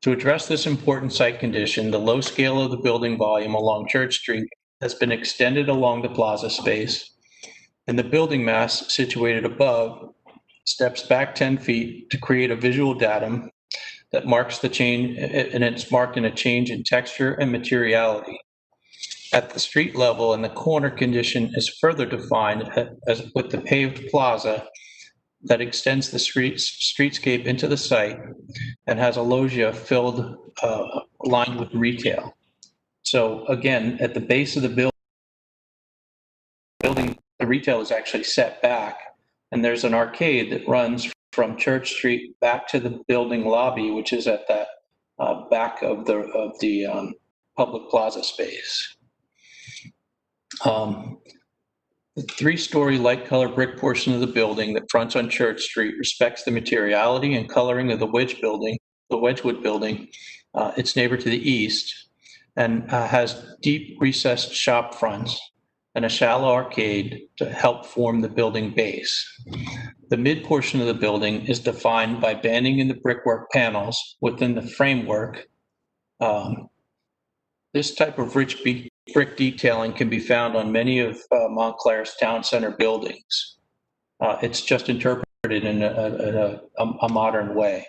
To address this important site condition, the low scale of the building volume along Church Street has been extended along the plaza space, and the building mass situated above steps back 10 feet to create a visual datum that marks the change, and it's marked in a change in texture and materiality. At the street level, and the corner condition is further defined as with the paved plaza that extends the streetscape into the site and has a loggia filled, lined with retail. So again, at the base of the building, the retail is actually set back, and there's an arcade that runs from Church Street back to the building lobby, which is at that back of the public plaza space. The three-story light-colored brick portion of the building that fronts on Church Street respects the materiality and coloring of the Wedgwood building, its neighbor to the east, and has deep recessed shop fronts and a shallow arcade to help form the building base. The mid portion of the building is defined by banding in the brickwork panels within the framework. This type of rich brick detailing can be found on many of Montclair's town center buildings. It's just interpreted in a modern way.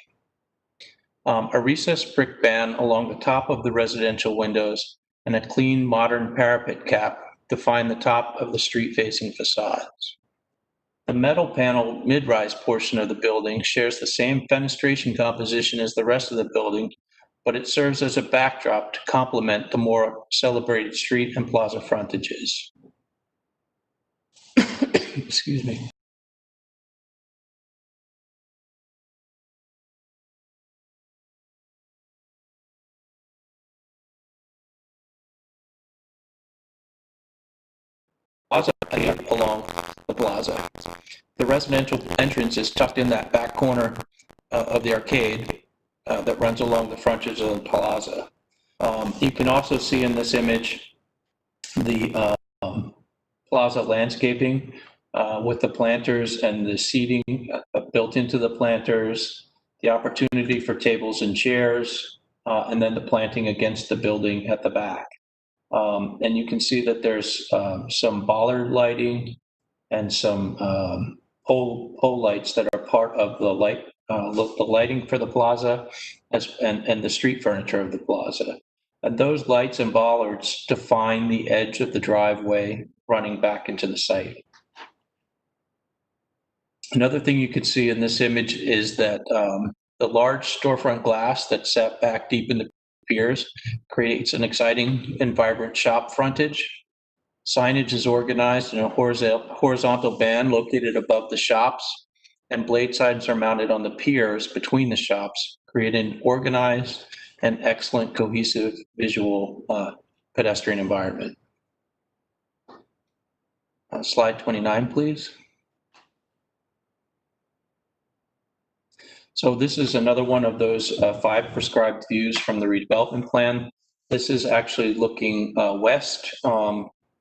A recessed brick band along the top of the residential windows and a clean modern parapet cap define the top of the street-facing facades. The metal panel mid-rise portion of the building shares the same fenestration composition as the rest of the building, but it serves as a backdrop to complement the more celebrated street and plaza frontages. Excuse me. Plaza along the plaza. The residential entrance is tucked in that back corner of the arcade that runs along the frontage of the plaza. You can also see in this image the plaza landscaping with the planters and the seating built into the planters, the opportunity for tables and chairs, and then the planting against the building at the back. And you can see that there's some bollard lighting and some pole lights that are part of the lighting for the plaza and the street furniture of the plaza. And those lights and bollards define the edge of the driveway running back into the site. Another thing you can see in this image is that the large storefront glass that's set back deep in the piers creates an exciting and vibrant shop frontage. Signage is organized in a horizontal band located above the shops, and blade signs are mounted on the piers between the shops, creating an organized and excellent cohesive visual pedestrian environment. Slide 29, please. So this is another one of those 5 prescribed views from the redevelopment plan. This is actually looking west.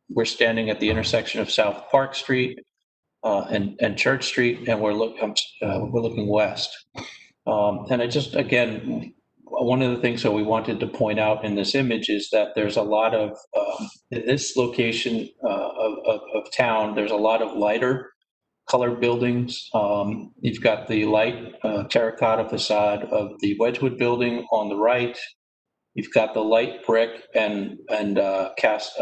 We're standing at the intersection of South Park Street and Church Street, and we're looking west. And I just, again, one of the things that we wanted to point out in this image is that there's a lot of, in this location of town, there's a lot of lighter colored buildings. You've got the light terracotta facade of the Wedgwood building on the right. You've got the light brick and cast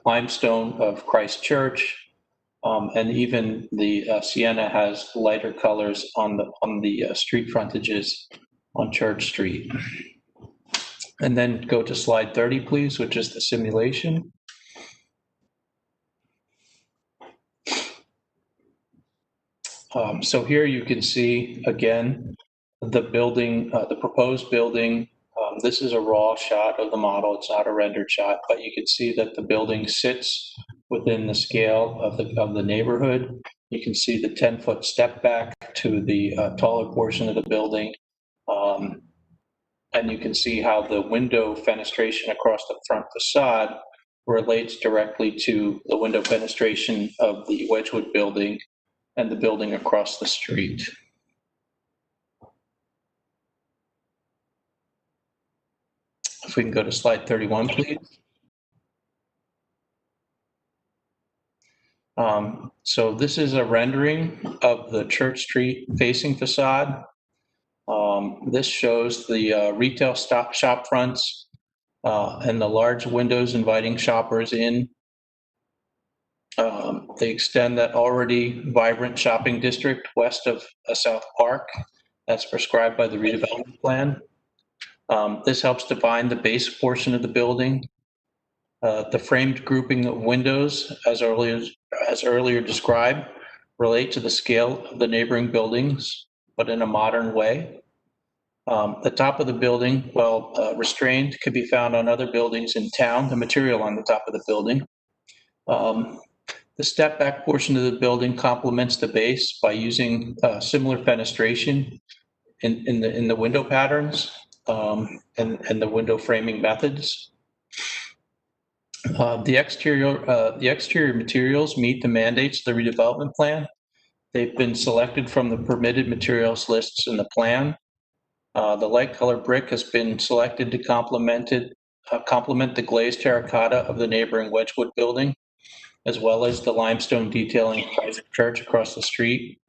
limestone of Christ Church, and even the sienna has lighter colors on the street frontages on Church Street. And then go to slide 30, please, which is the simulation. So here you can see, again, the building, the proposed building. This is a raw shot of the model. It's not a rendered shot, but you can see that the building sits within the scale of the neighborhood. You can see the 10-foot step back to the taller portion of the building. And you can see how the window fenestration across the front facade relates directly to the window fenestration of the Wedgwood building and the building across the street. If we can go to slide 31, please. So this is a rendering of the Church Street facing facade. This shows the retail shop fronts and the large windows inviting shoppers in. They extend that already vibrant shopping district west of South Park that's prescribed by the redevelopment plan. This helps define the base portion of the building. The framed grouping of windows, as earlier described, relate to the scale of the neighboring buildings, but in a modern way. The top of the building, while restrained, could be found on other buildings in town, the material on the top of the building. The step back portion of the building complements the base by using similar fenestration in the window patterns and the window framing methods. The exterior materials meet the mandates of the redevelopment plan. They've been selected from the permitted materials lists in the plan. The light color brick has been selected to complement the glazed terracotta of the neighboring Wedgwood building, as well as the limestone detailing of the church across the street.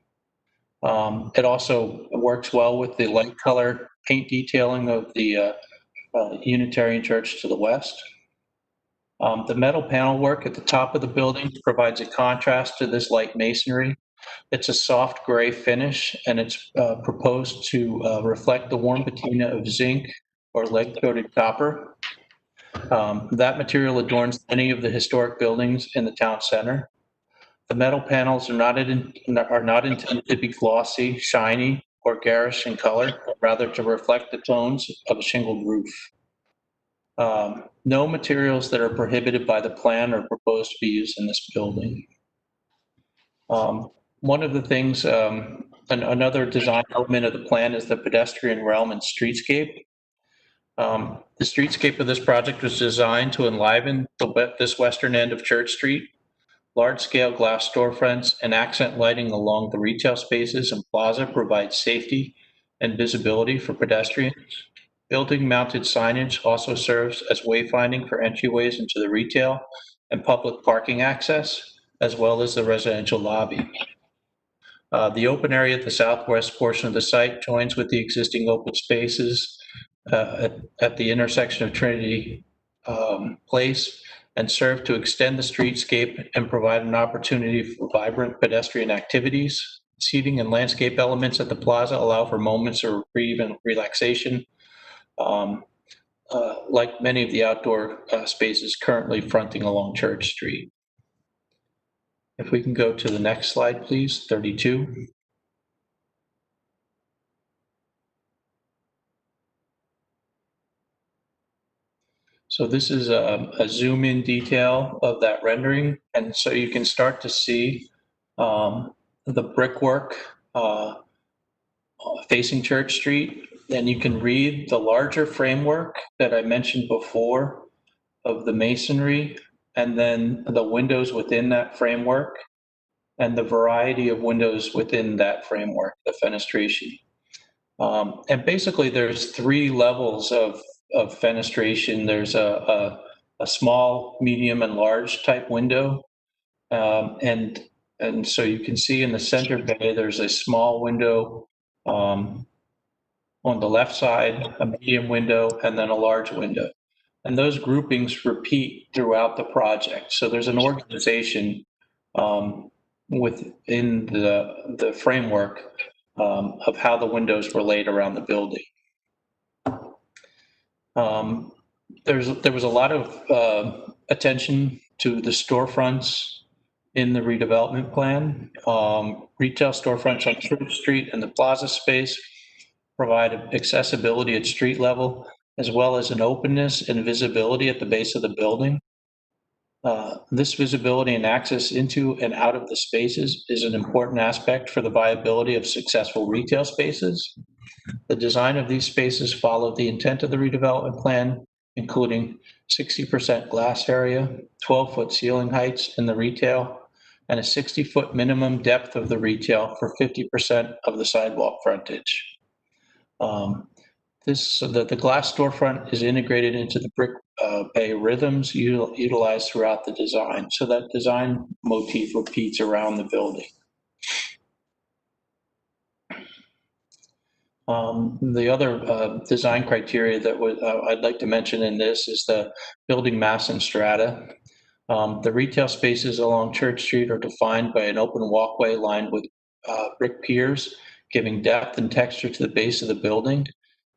It also works well with the light color paint detailing of the Unitarian church to the west. The metal panel work at the top of the building provides a contrast to this light masonry. It's a soft gray finish, and it's proposed to reflect the warm patina of zinc or lead-coated copper. That material adorns many of the historic buildings in the town center. The metal panels are not intended to be glossy, shiny, or garish in color, but rather to reflect the tones of a shingled roof. No materials that are prohibited by the plan are proposed to be used in this building. One of the things, another design element of the plan is the pedestrian realm and streetscape. The streetscape of this project was designed to enliven this western end of Church Street. Large-scale glass storefronts and accent lighting along the retail spaces and plaza provide safety and visibility for pedestrians. Building-mounted signage also serves as wayfinding for entryways into the retail and public parking access, as well as the residential lobby. The open area at the southwest portion of the site joins with the existing open spaces at the intersection of Trinity Place and serve to extend the streetscape and provide an opportunity for vibrant pedestrian activities. Seating and landscape elements at the plaza allow for moments of reprieve and relaxation, like many of the outdoor spaces currently fronting along Church Street. If we can go to the next slide, please, 32. So this is a zoom in detail of that rendering. And so you can start to see the brickwork facing Church Street. And you can read the larger framework that I mentioned before of the masonry, and then the windows within that framework, and the variety of windows within that framework, the fenestration. And basically there's 3 levels of fenestration. There's a small, medium, and large type window. And so you can see in the center bay, there's a small window on the left side, a medium window, and then a large window. And those groupings repeat throughout the project. So there's an organization within the framework of how the windows were laid around the building. There was a lot of attention to the storefronts in the redevelopment plan. Retail storefronts on Church Street and the Plaza space provide accessibility at street level, as well as an openness and visibility at the base of the building. This visibility and access into and out of the spaces is an important aspect for the viability of successful retail spaces. The design of these spaces followed the intent of the redevelopment plan, including 60% glass area, 12-foot ceiling heights in the retail, and a 60-foot minimum depth of the retail for 50% of the sidewalk frontage. The glass storefront is integrated into the brick bay rhythms utilized throughout the design. So that design motif repeats around the building. The other design criteria that I'd like to mention in this is the building mass and strata. The retail spaces along Church Street are defined by an open walkway lined with brick piers, giving depth and texture to the base of the building.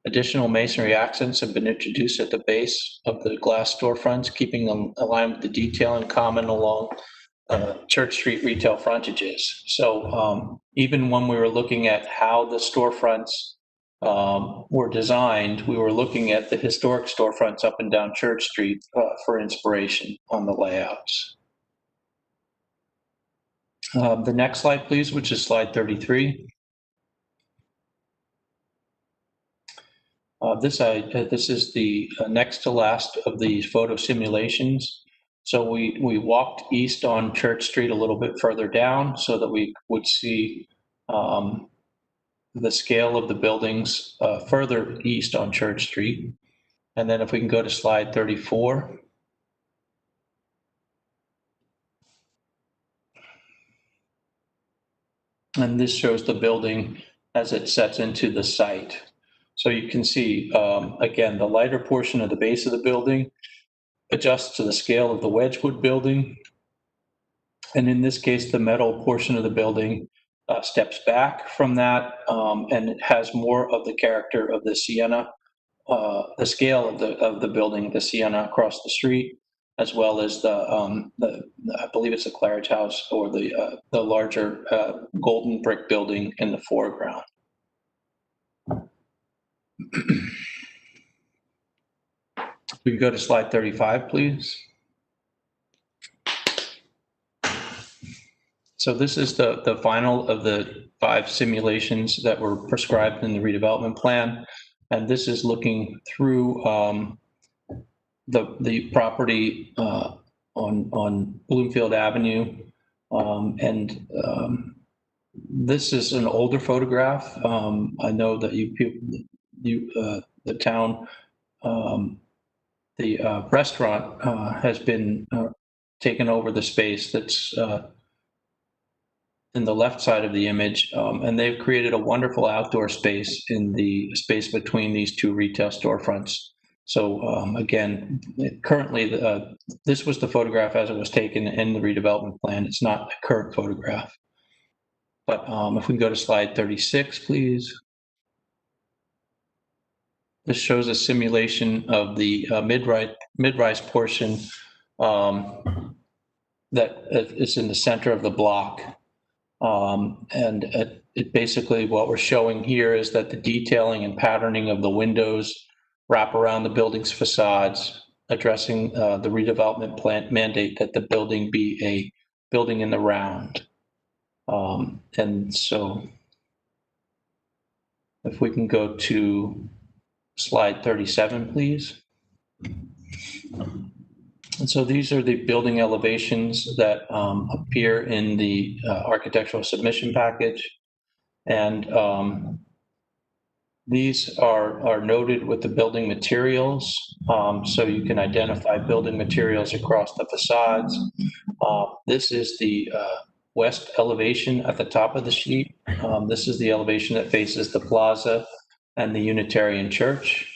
Additional masonry accents have been introduced at the base of the glass storefronts, keeping them aligned with the detail in common along Church Street retail frontages. So even when we were looking at how the storefronts were designed, we were looking at the historic storefronts up and down Church Street for inspiration on the layouts. The next slide, please, which is slide 33. This is the next to last of these photo simulations. So we walked east on Church Street a little bit further down so that we would see the scale of the buildings further east on Church Street. And then if we can go to slide 34. And this shows the building as it sets into the site. So you can see, again, the lighter portion of the base of the building adjusts to the scale of the Wedgwood building. And in this case, the metal portion of the building steps back from that, and it has more of the character of the sienna, the scale of the building, the sienna across the street, as well as the I believe it's the Claridge House or the larger golden brick building in the foreground. We can go to slide 35, please. So this is the final of the 5 simulations that were prescribed in the redevelopment plan. And this is looking through the property on Bloomfield Avenue. This is an older photograph. I know that the town, the restaurant has been taken over the space that's in the left side of the image, and they've created a wonderful outdoor space in the space between these 2 retail storefronts. So again, currently, this was the photograph as it was taken in the redevelopment plan. It's not a current photograph. But if we can go to slide 36, please. This shows a simulation of the mid-rise portion that is in the center of the block. And it basically, what we're showing here is that the detailing and patterning of the windows wrap around the building's facades, addressing the redevelopment plan mandate that the building be a building in the round. And so if we can go to slide 37, please. And so these are the building elevations that appear in the architectural submission package. And these are noted with the building materials. So you can identify building materials across the facades. This is the west elevation at the top of the sheet. This is the elevation that faces the Plaza and the Unitarian Church.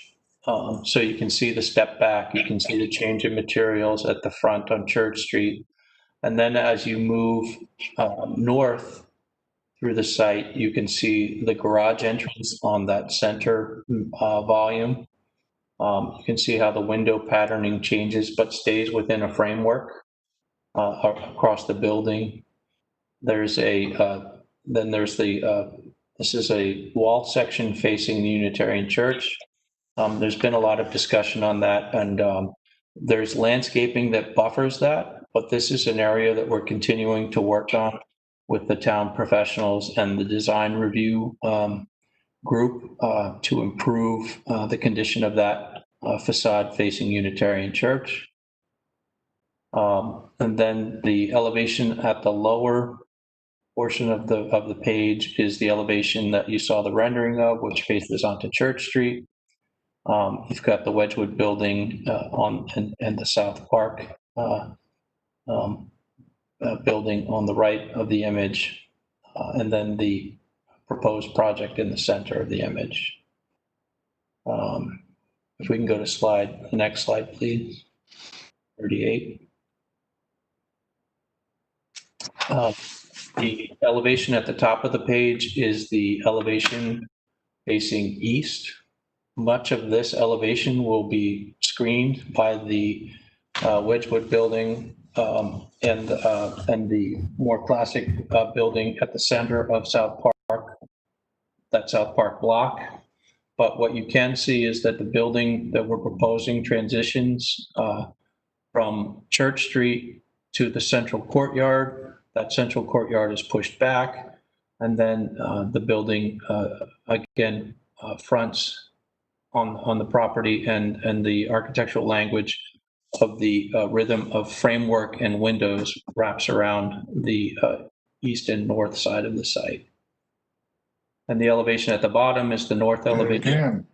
So you can see the step back, you can see the change in materials at the front on Church Street. And then as you move north through the site, you can see the garage entrance on that center volume. You can see how the window patterning changes but stays within a framework. across the building. There's then there's this is a wall section facing the Unitarian Church. There's been a lot of discussion on that, and there's landscaping that buffers that, but this is an area that we're continuing to work on with the town professionals and the design review group to improve the condition of that facade facing Unitarian Church. And then the elevation at the lower portion of the page is the elevation that you saw the rendering of, which faces onto Church Street. You've got the Wedgwood building and the South Park building on the right of the image, and then the proposed project in the center of the image. If we can go to the next slide, please, 38. The elevation at the top of the page is the elevation facing east. Much of this elevation will be screened by the Wedgwood building and the more classic building at the center of South Park, that South Park block. But what you can see is that the building that we're proposing transitions from Church Street to the central courtyard. That central courtyard is pushed back, and then the building again fronts on the property, and the architectural language of the rhythm of framework and windows wraps around the east and north side of the site. And the elevation at the bottom is the north elevation.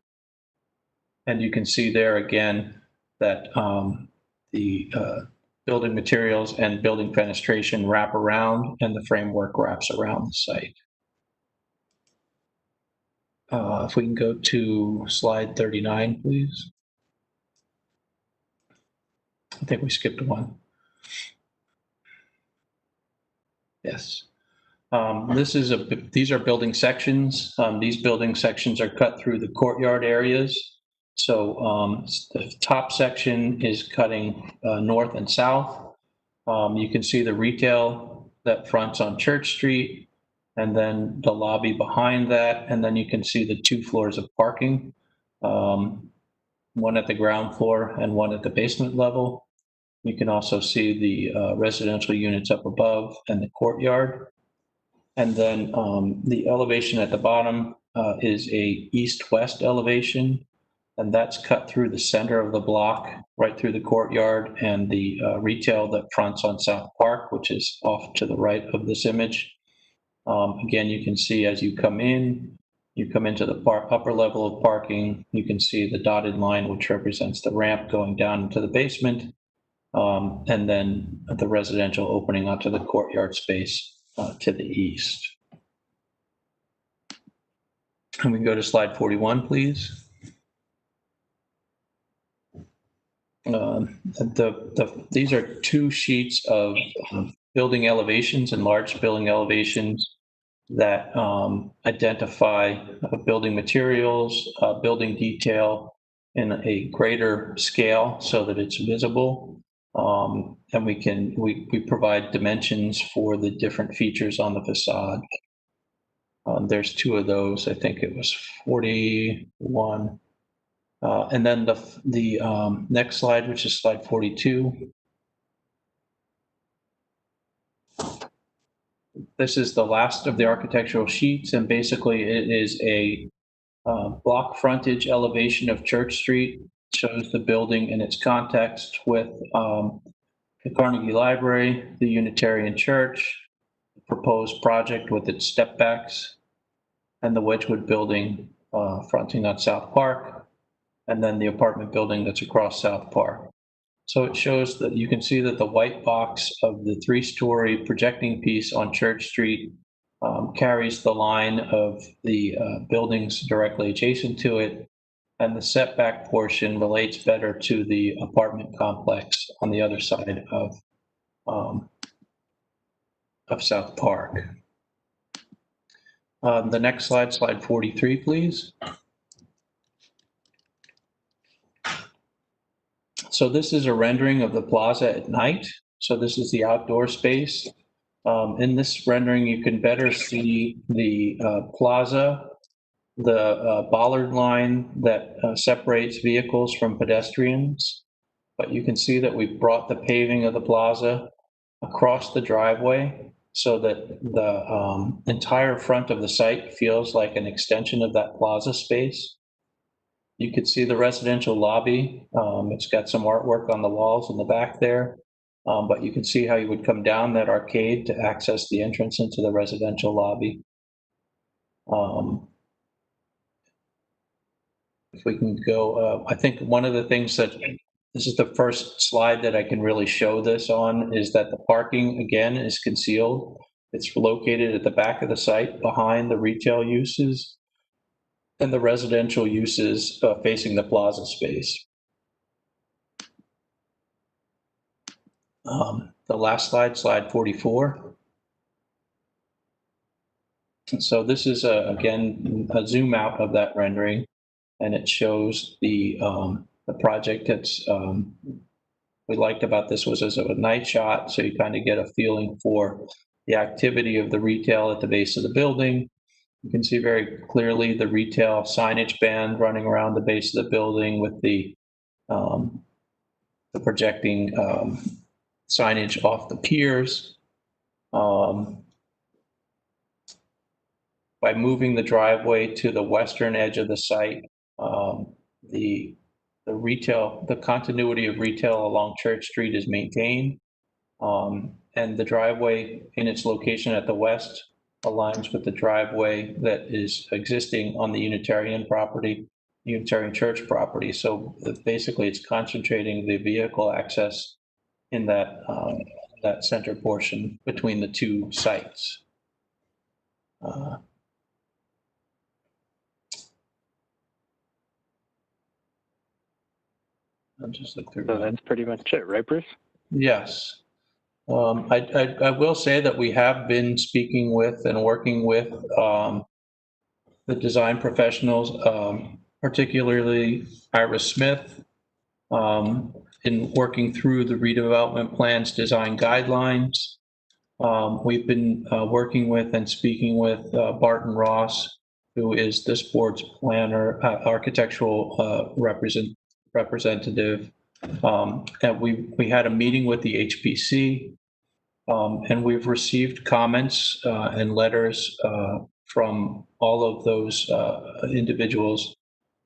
And you can see there again that the building materials and building fenestration wrap around, and the framework wraps around the site. If we can go to slide 39, please. I think we skipped one. Yes. These are building sections. These building sections are cut through the courtyard areas. So the top section is cutting north and south. You can see the retail that fronts on Church Street, and then the lobby behind that, and then you can see the 2 floors of parking, one at the ground floor and one at the basement level. You can also see the residential units up above and the courtyard. And then the elevation at the bottom is a east-west elevation, and that's cut through the center of the block, right through the courtyard and the retail that fronts on South Park, which is off to the right of this image. Again, you can see as you come into the upper level of parking, you can see the dotted line, which represents the ramp going down into the basement, and then the residential opening onto the courtyard space to the east. And we can go to slide 41, please. These are 2 sheets of building elevations and large building elevations that identify building materials, building detail in a greater scale so that it's visible. And we provide dimensions for the different features on the facade. There's 2 of those. I think it was 41. And then the next slide, which is slide 42. This is the last of the architectural sheets, and basically it is a block frontage elevation of Church Street. Shows the building in its context with the Carnegie Library, the Unitarian Church, the proposed project with its step backs, and the Wedgwood building fronting on South Park, and then the apartment building that's across South Park. So it shows that you can see that the white box of the 3-story projecting piece on Church Street carries the line of the buildings directly adjacent to it, and the setback portion relates better to the apartment complex on the other side of South Park. The next slide, slide 43, please. So this is a rendering of the plaza at night. So this is the outdoor space. In this rendering, you can better see the plaza, the bollard line that separates vehicles from pedestrians. But you can see that we've brought the paving of the plaza across the driveway so that the entire front of the site feels like an extension of that plaza space. You could see the residential lobby. It's got some artwork on the walls in the back there, but you can see how you would come down that arcade to access the entrance into the residential lobby. If we can go, I think one of the things that, this is the first slide that I can really show this on, is that the parking, again, is concealed. It's located at the back of the site behind the retail uses and the residential uses facing the plaza space. The last slide, slide 44. And so this is, again, a zoom out of that rendering, and it shows the project that's, we liked about this was as a night shot, so you kind of get a feeling for the activity of the retail at the base of the building. You can see very clearly the retail signage band running around the base of the building with the projecting signage off the piers. By moving the driveway to the western edge of the site, the continuity of retail along Church Street is maintained, and the driveway in its location at the west aligns with the driveway that is existing on the Unitarian property, Unitarian Church property. So basically, it's concentrating the vehicle access in that that center portion between the two sites. I'll just look through. So that's pretty much it, right, Bruce? Yes. I will say that we have been speaking with and working with the design professionals, particularly Ira Smith, in working through the redevelopment plans design guidelines. We've been working with and speaking with Barton Ross, who is this board's planner, architectural representative. And we had a meeting with the HPC, and we've received comments and letters from all of those individuals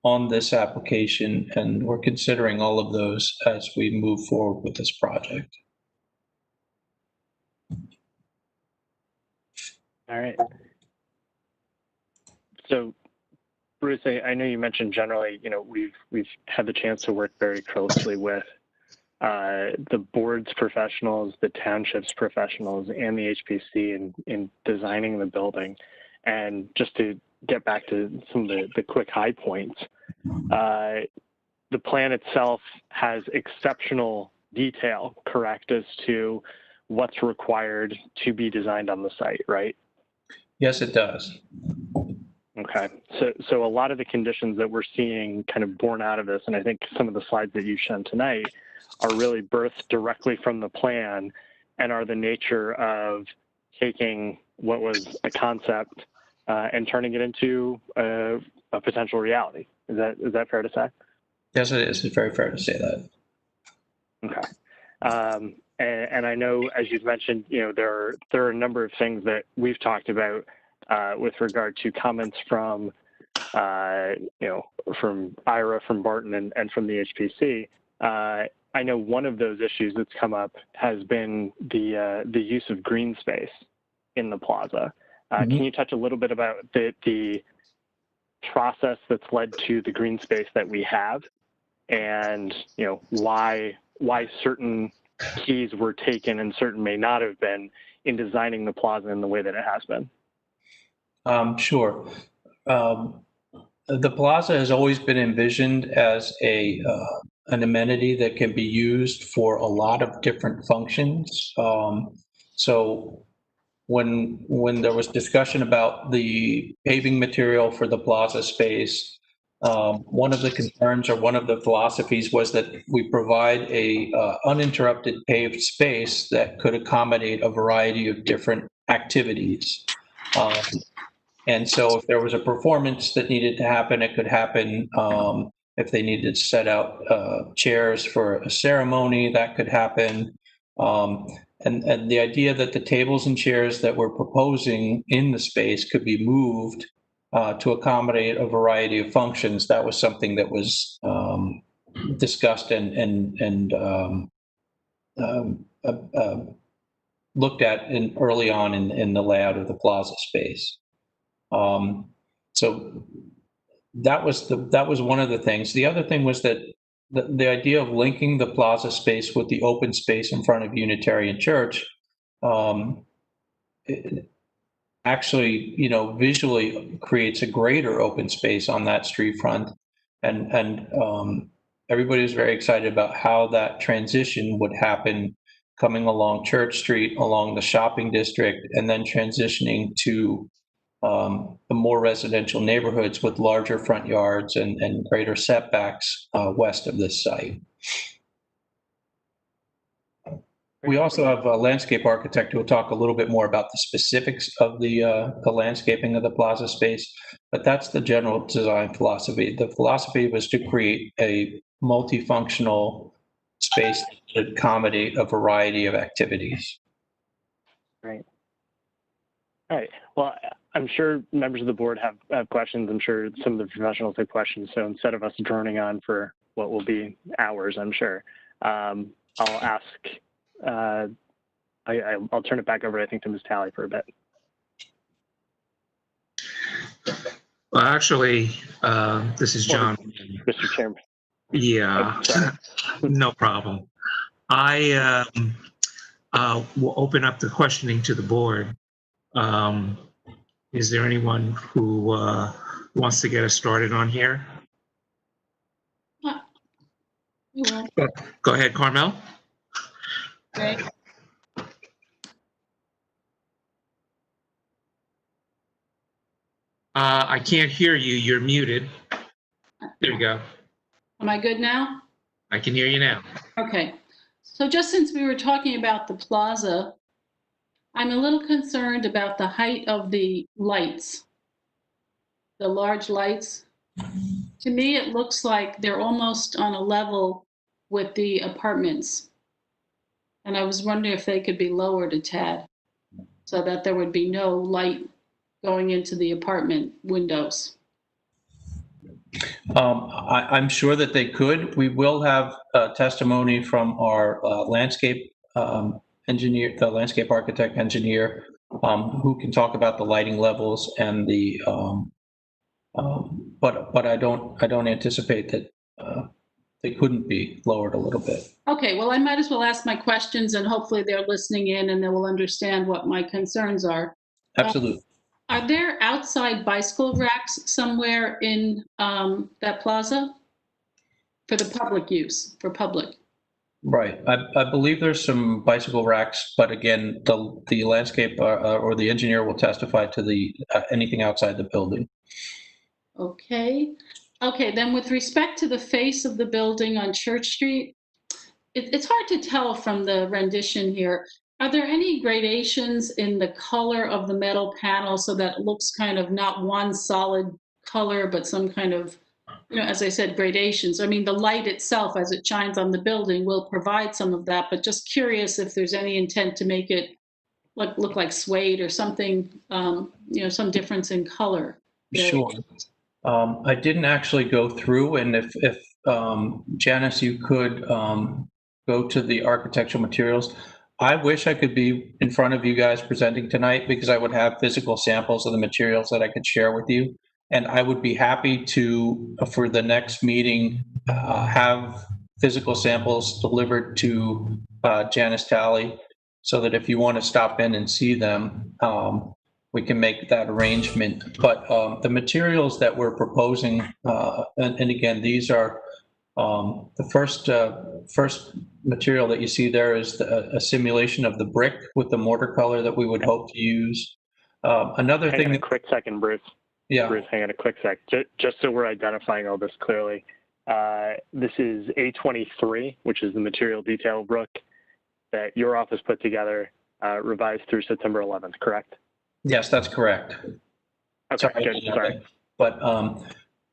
on this application, and we're considering all of those as we move forward with this project. All right. So, Bruce, I know you mentioned generally, you know, we've had the chance to work very closely with the board's professionals, the township's professionals, and the HPC in designing the building. And just to get back to some of the quick high points, the plan itself has exceptional detail, correct, as to what's required to be designed on the site, right? Yes, it does. Okay, so a lot of the conditions that we're seeing kind of born out of this, and I think some of the slides that you've shown tonight are really birthed directly from the plan and are the nature of taking what was a concept and turning it into a potential reality. Is that fair to say? Yes, it is. It's very fair to say that. Okay. And I know, as you've mentioned, you know, there are a number of things that we've talked about with regard to comments from, you know, from Ira, from Barton, and from the HPC. I know one of those issues that's come up has been the use of green space in the plaza. Can you touch a little bit about the process that's led to the green space that we have, and you know why certain keys were taken and certain may not have been in designing the plaza in the way that it has been? Sure. The plaza has always been envisioned as an amenity that can be used for a lot of different functions. So when there was discussion about the paving material for the plaza space, one of the concerns or one of the philosophies was that we provide a uninterrupted paved space that could accommodate a variety of different activities. And so if there was a performance that needed to happen, it could happen. If they needed to set out chairs for a ceremony, that could happen. And the idea that the tables and chairs that we're proposing in the space could be moved to accommodate a variety of functions, that was something that was discussed and looked at early on in the layout of the plaza space. So that was one of the things. The other thing was that the idea of linking the plaza space with the open space in front of Unitarian Church actually, visually creates a greater open space on that street front. And everybody was very excited about how that transition would happen coming along Church Street, along the shopping district, and then transitioning to the more residential neighborhoods with larger front yards and greater setbacks west of this site. We also have a landscape architect who will talk a little bit more about the specifics of the landscaping of the plaza space, but that's the general design philosophy. The philosophy was to create a multifunctional space that would accommodate a variety of activities. Right. All right. Well, I'm sure members of the board have questions. I'm sure some of the professionals have questions. So instead of us droning on for what will be hours, I'm sure, I'll ask. I'll turn it back over, I think, to Ms. Talley for a bit. Well, actually, this is John. Mr. Chairman. Yeah, no problem. I will open up the questioning to the board. Is there anyone who wants to get us started on here? Go ahead, Carmel. Okay. I can't hear you. You're muted. There you go. Am I good now? I can hear you now. Okay. So just since we were talking about the plaza, I'm a little concerned about the height of the lights, the large lights. To me, it looks like they're almost on a level with the apartments. And I was wondering if they could be lowered a tad so that there would be no light going into the apartment windows. I'm sure that they could. We will have testimony from our landscape engineer, the landscape architect engineer, who can talk about the lighting levels and the. But I don't anticipate that they couldn't be lowered a little bit. Okay, well, I might as well ask my questions and hopefully they're listening in and they will understand what my concerns are. Absolutely. Are there outside bicycle racks somewhere in that plaza for the public use, for public? Right. I believe there's some bicycle racks, but again, the landscape or the engineer will testify to the anything outside the building. Okay. Okay, then with respect to the face of the building on Church Street, it's hard to tell from the rendition here. Are there any gradations in the color of the metal panel so that it looks kind of not one solid color, but some kind of, as I said, gradations? I mean, the light itself, as it shines on the building, will provide some of that, but just curious if there's any intent to make it look like suede or something, some difference in color. Sure. I didn't actually go through, and if Janice, you could go to the architectural materials. I wish I could be in front of you guys presenting tonight because I would have physical samples of the materials that I could share with you. And I would be happy to, for the next meeting, have physical samples delivered to Janice Talley so that if you want to stop in and see them, we can make that arrangement. But the materials that we're proposing, and again, these are the first material that you see there is a simulation of the brick with the mortar color that we would hope to use. Another thing. A quick second, Bruce. Yeah. Bruce, hang on a quick sec. Just so we're identifying all this clearly. This is A23, which is the material detail book that your office put together, revised through September 11th, correct? Yes, that's correct. Okay, good. Sorry. But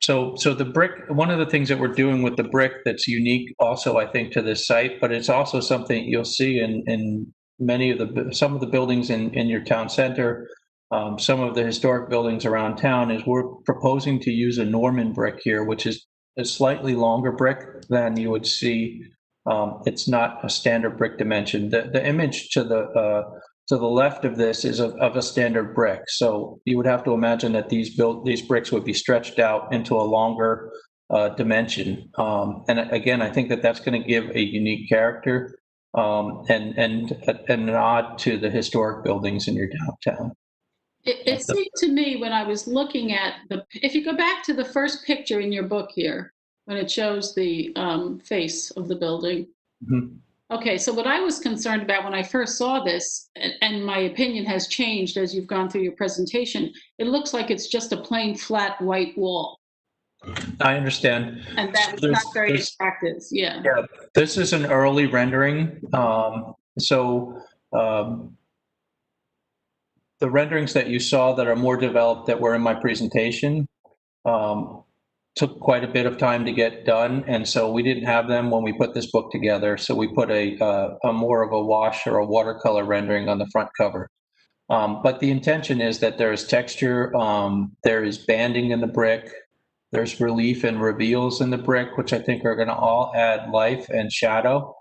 so the brick, one of the things that we're doing with the brick that's unique also, I think, to this site, but it's also something you'll see in many of some of the buildings in your town center, some of the historic buildings around town, is we're proposing to use a Norman brick here, which is a slightly longer brick than you would see. It's not a standard brick dimension. The image to the left of this is of a standard brick. So you would have to imagine that these bricks would be stretched out into a longer dimension. And again, I think that that's going to give a unique character and a nod to the historic buildings in your downtown. It seemed to me when I was looking at if you go back to the first picture in your book here, when it shows the face of the building. Mm-hmm. Okay, so what I was concerned about when I first saw this, and my opinion has changed as you've gone through your presentation, it looks like it's just a plain flat white wall. I understand. And that's not very attractive, yeah. Yeah, this is an early rendering. The renderings that you saw that are more developed that were in my presentation took quite a bit of time to get done, and so we didn't have them when we put this book together. So we put a more of a wash or a watercolor rendering on the front cover. But the intention is that there is texture, there is banding in the brick, there's relief and reveals in the brick, which I think are going to all add life and shadow.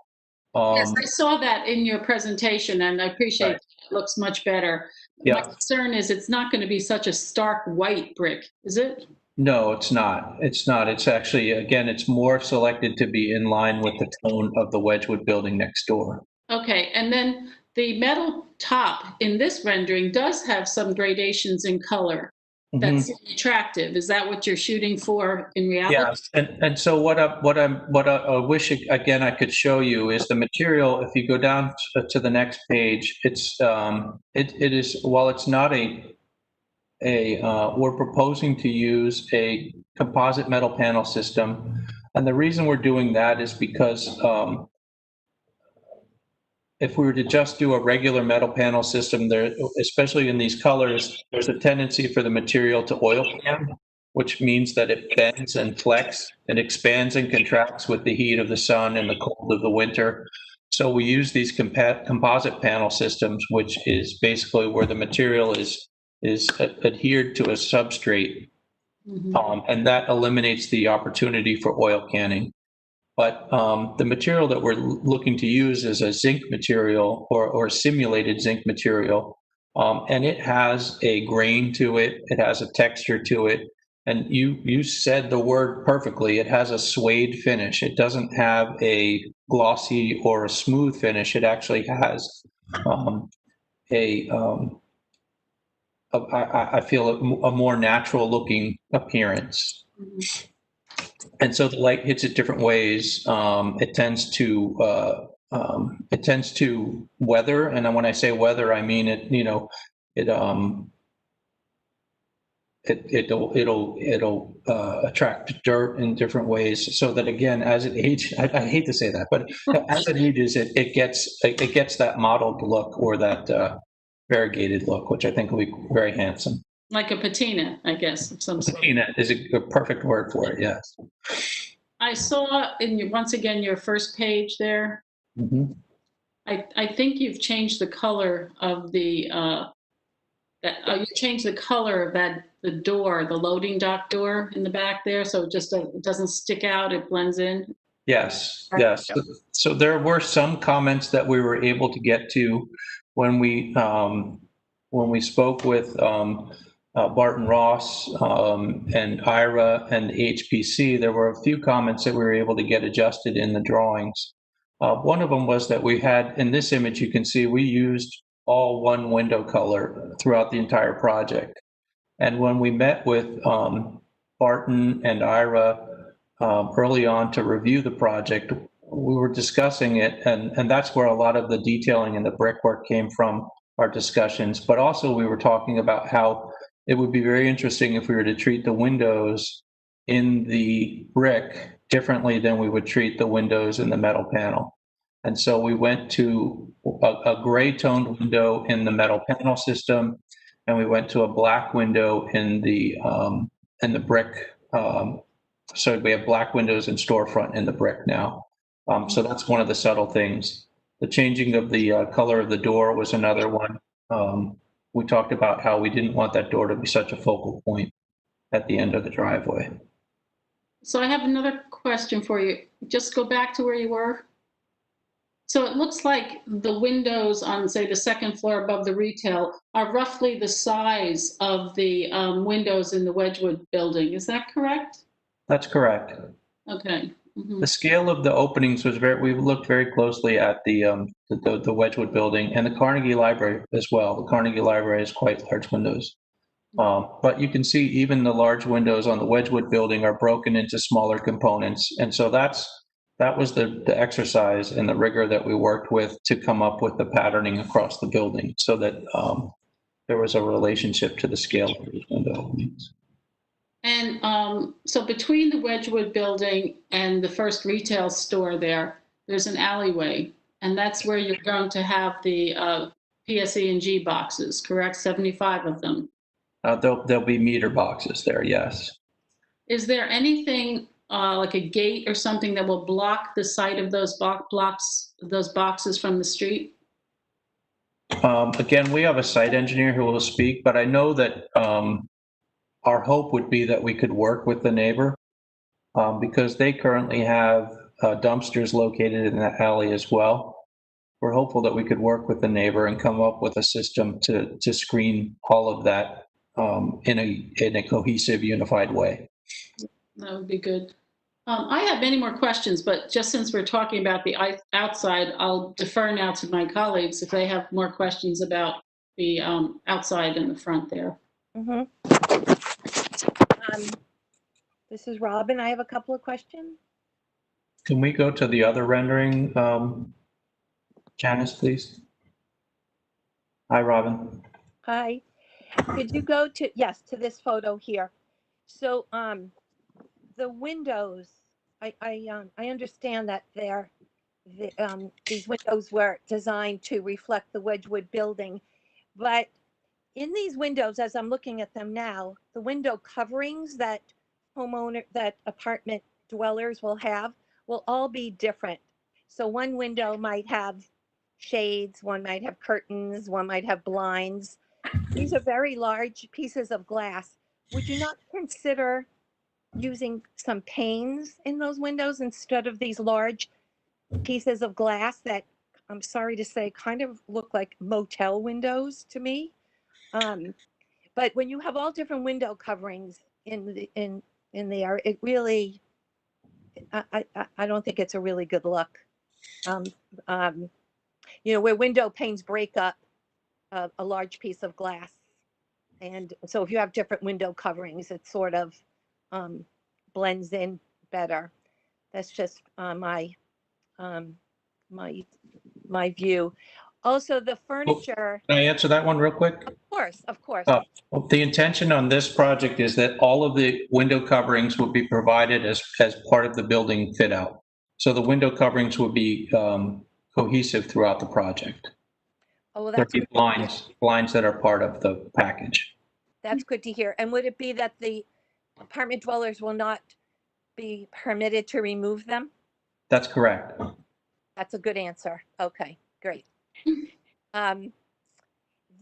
Yes, I saw that in your presentation, and I appreciate it. It looks much better. Yeah. My concern is it's not going to be such a stark white brick, is it? No, it's not. It's not. It's actually, again, it's more selected to be in line with the tone of the Wedgwood building next door. Okay, and then the metal top in this rendering does have some gradations in color. That's attractive. Is that what you're shooting for in reality? Yes, and so what I wish again I could show you is the material. If you go down to the next page, it's it is, while it's not we're proposing to use a composite metal panel system, and the reason we're doing that is because if we were to just do a regular metal panel system, there, especially in these colors, there's a tendency for the material to oil pan, which means that it bends and flex and expands and contracts with the heat of the sun and the cold of the winter. So we use these composite panel systems, which is basically where the material is adhered to a substrate, and that eliminates the opportunity for oil canning. But the material that we're looking to use is a zinc material or simulated zinc material. And it has a grain to it. It has a texture to it. And you said the word perfectly. It has a suede finish. It doesn't have a glossy or a smooth finish. It actually has I feel a more natural looking appearance. And so the light hits it different ways. It tends to weather, and when I say weather, I mean it. You know, it'll attract dirt in different ways. So that again, as it ages, I hate to say that, but as it ages, it gets that mottled look or that variegated look, which I think will be very handsome. Like a patina, I guess, of some sort. Patina is a perfect word for it, yes. I saw once again, your first page there. I think you've changed the color of the, you changed the color of the door, the loading dock door in the back there, so it just it doesn't stick out, it blends in. Yes, yes. Yep. So there were some comments that we were able to get to when we spoke with Barton Ross and Ira and HPC. There were a few comments that we were able to get adjusted in the drawings. One of them was that we had, in this image, you can see we used all one window color throughout the entire project. And when we met with Barton and Ira early on to review the project, we were discussing it, and that's where a lot of the detailing and the brickwork came from, our discussions. But also we were talking about how it would be very interesting if we were to treat the windows in the brick differently than we would treat the windows in the metal panel. And so we went to a gray toned window in the metal panel system, and we went to a black window in the brick. So we have black windows and storefront in the brick now. So that's one of the subtle things. The changing of the color of the door was another one. We talked about how we didn't want that door to be such a focal point at the end of the driveway. So I have another question for you. Just go back to where you were. So it looks like the windows on, say, the second floor above the retail are roughly the size of the windows in the Wedgwood building. Is that correct? That's correct. Okay. Mhm. The scale of the openings was we looked very closely at the Wedgwood building and the Carnegie Library as well. The Carnegie Library has quite large windows. But you can see even the large windows on the Wedgwood building are broken into smaller components. And so that was the exercise and the rigor that we worked with to come up with the patterning across the building so that there was a relationship to the scale of these window openings. And so between the Wedgwood building and the first retail store there's an alleyway, and that's where you're going to have the PSE&G boxes, correct? 75 of them. There'll be meter boxes there, yes. Is there anything like a gate or something that will block the sight of those boxes from the street? Again, we have a site engineer who will speak, but I know that our hope would be that we could work with the neighbor because they currently have dumpsters located in that alley as well. We're hopeful that we could work with the neighbor and come up with a system to screen all of that in a cohesive, unified way. That would be good. I have many more questions, but just since we're talking about the outside, I'll defer now to my colleagues if they have more questions about the outside and the front there. Mm-hmm. This is Robin. I have a couple of questions. Can we go to the other rendering, Janice, please? Hi, Robin. Hi. Could you go to, yes, to this photo here? So the windows, I understand that these windows were designed to reflect the Wedgwood building, but in these windows, as I'm looking at them now, the window coverings that apartment dwellers will have will all be different. So one window might have shades, one might have curtains, one might have blinds. These are very large pieces of glass. Would you not consider using some panes in those windows instead of these large pieces of glass that, I'm sorry to say, kind of look like motel windows to me? But when you have all different window coverings in there, it really, I don't think it's a really good look. Where window panes break up a large piece of glass. And so if you have different window coverings, it sort of blends in better. That's just my view. Also, the furniture. Can I answer that one real quick? Of course. The intention on this project is that all of the window coverings will be provided as part of the building fit out. So the window coverings will be cohesive throughout the project. Oh, well, There'll that's be blinds that are part of the package. That's good to hear. And would it be that the apartment dwellers will not be permitted to remove them? That's correct. That's a good answer. Okay, great.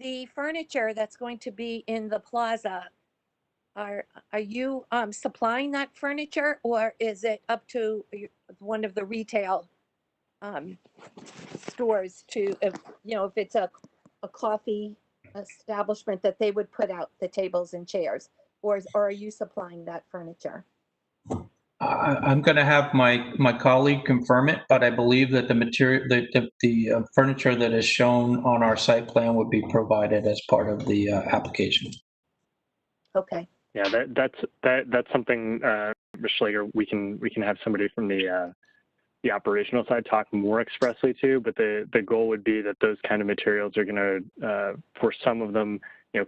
The furniture that's going to be in the plaza, are you supplying that furniture, or is it up to one of the retail stores to, if it's a coffee establishment, that they would put out the tables and chairs, or are you supplying that furniture? I'm going to have my colleague confirm it, but I believe that the material, the furniture that is shown on our site plan would be provided as part of the application. Okay. Yeah, that's something, Mr. Schlager, we can have somebody from the operational side talk more expressly to, but the goal would be that those kind of materials are going to, for some of them,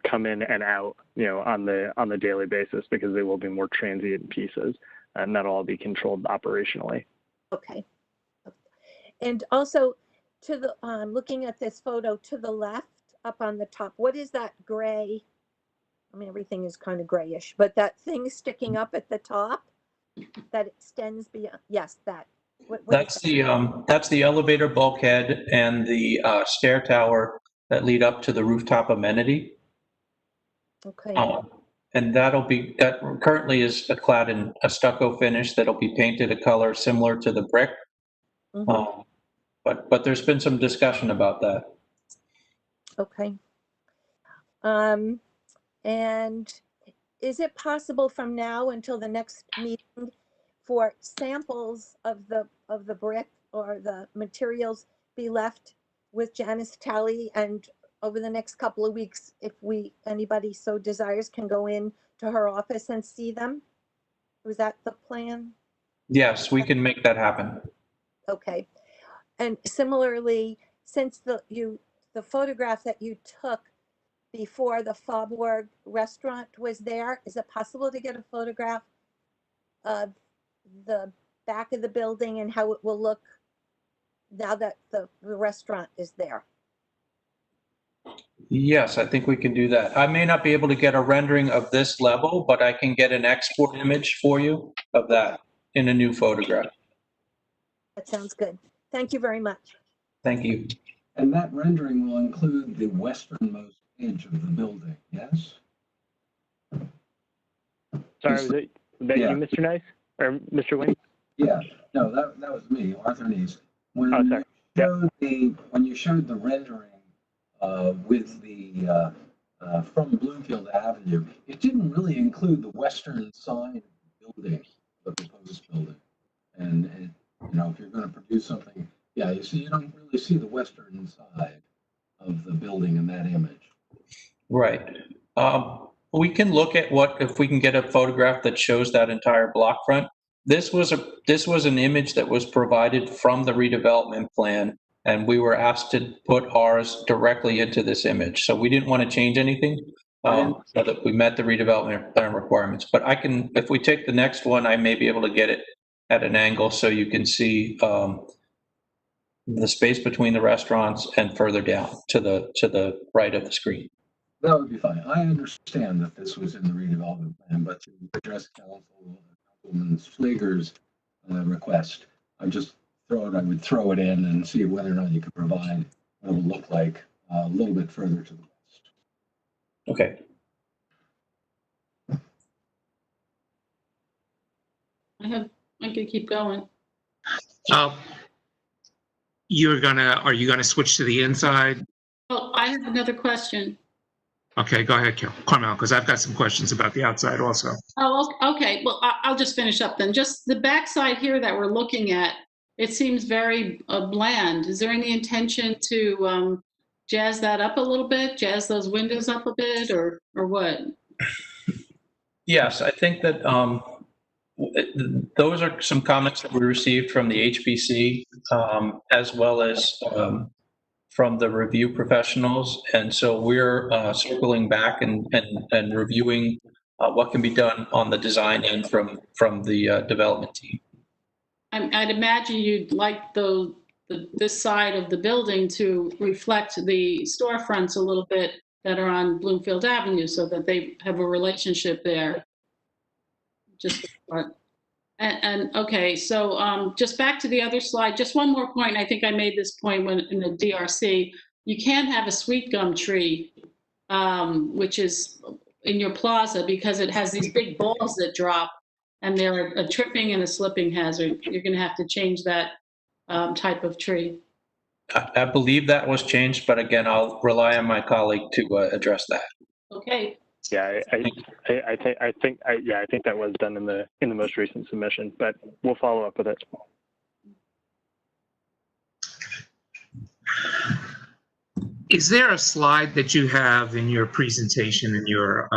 come in and out, on the daily basis, because they will be more transient pieces, and that'll all be controlled operationally. Okay. And also, to the looking at this photo to the left, up on the top, what is that gray? I mean, everything is kind of grayish, but that thing sticking up at the top that extends beyond. Yes, that. What That's the elevator bulkhead and the stair tower that lead up to the rooftop amenity. Okay. And that currently is clad in a stucco finish that'll be painted a color similar to the brick. Mm-hmm. But there's been some discussion about that. Okay. And is it possible from now until the next meeting for samples of the brick or the materials be left with Janice Talley, and over the next couple of weeks, if anybody so desires, can go in to her office and see them? Was that the plan? Yes, we can make that happen. Okay. And similarly, since the photograph that you took before the Faubourg restaurant was there, is it possible to get a photograph of the back of the building and how it will look now that the restaurant is there? Yes, I think we can do that. I may not be able to get a rendering of this level, but I can get an export image for you of that in a new photograph. That sounds good. Thank you very much. Thank you. And that rendering will include the westernmost edge of the building, yes? Sorry, was that Yeah. you, Mr. Nice? Or Mr. Wayne? Yeah, no, that was me, Arthur Neese. When sorry. when you showed the rendering with the from Bloomfield Avenue, it didn't really include the western side of the building, the proposed building. And if you're going to produce something, yeah, you don't really see the western side of the building in that image. Right. We can look at if we can get a photograph that shows that entire block front. This was an image that was provided from the redevelopment plan, and we were asked to put ours directly into this image. So we didn't want to change anything, so that we met the redevelopment plan requirements. But if we take the next one, I may be able to get it at an angle so you can see the space between the restaurants and further down to the right of the screen. That would be fine. I understand that this was in the redevelopment plan, but to address Councilwoman Slager's request, I would throw it in and see whether or not you could provide what it would look like a little bit further to the west. Okay. I could keep going. Are you gonna switch to the inside? Oh, I have another question. Okay, go ahead, Carmel, because I've got some questions about the outside also. Oh, okay. Well, I'll just finish up then. Just the backside here that we're looking at, it seems very bland. Is there any intention to jazz that up a little bit, jazz those windows up a bit, or what? Yes, I think that those are some comments that we received from the HBC, as well as from the review professionals. And so we're circling back and reviewing what can be done on the design end from the development team. I'd imagine you'd like this side of the building to reflect the storefronts a little bit that are on Bloomfield Avenue, so that they have a relationship there. And okay, so just back to the other slide, just one more point. I think I made this point when in the DRC, you can't have a sweet gum tree, which is in your plaza, because it has these big balls that drop, and they're a tripping and a slipping hazard. You're going to have to change that type of tree. I believe that was changed, but again, I'll rely on my colleague to address that. Okay. Yeah, I think that was done in the most recent submission, but we'll follow up with it. Is there a slide that you have in your presentation, in your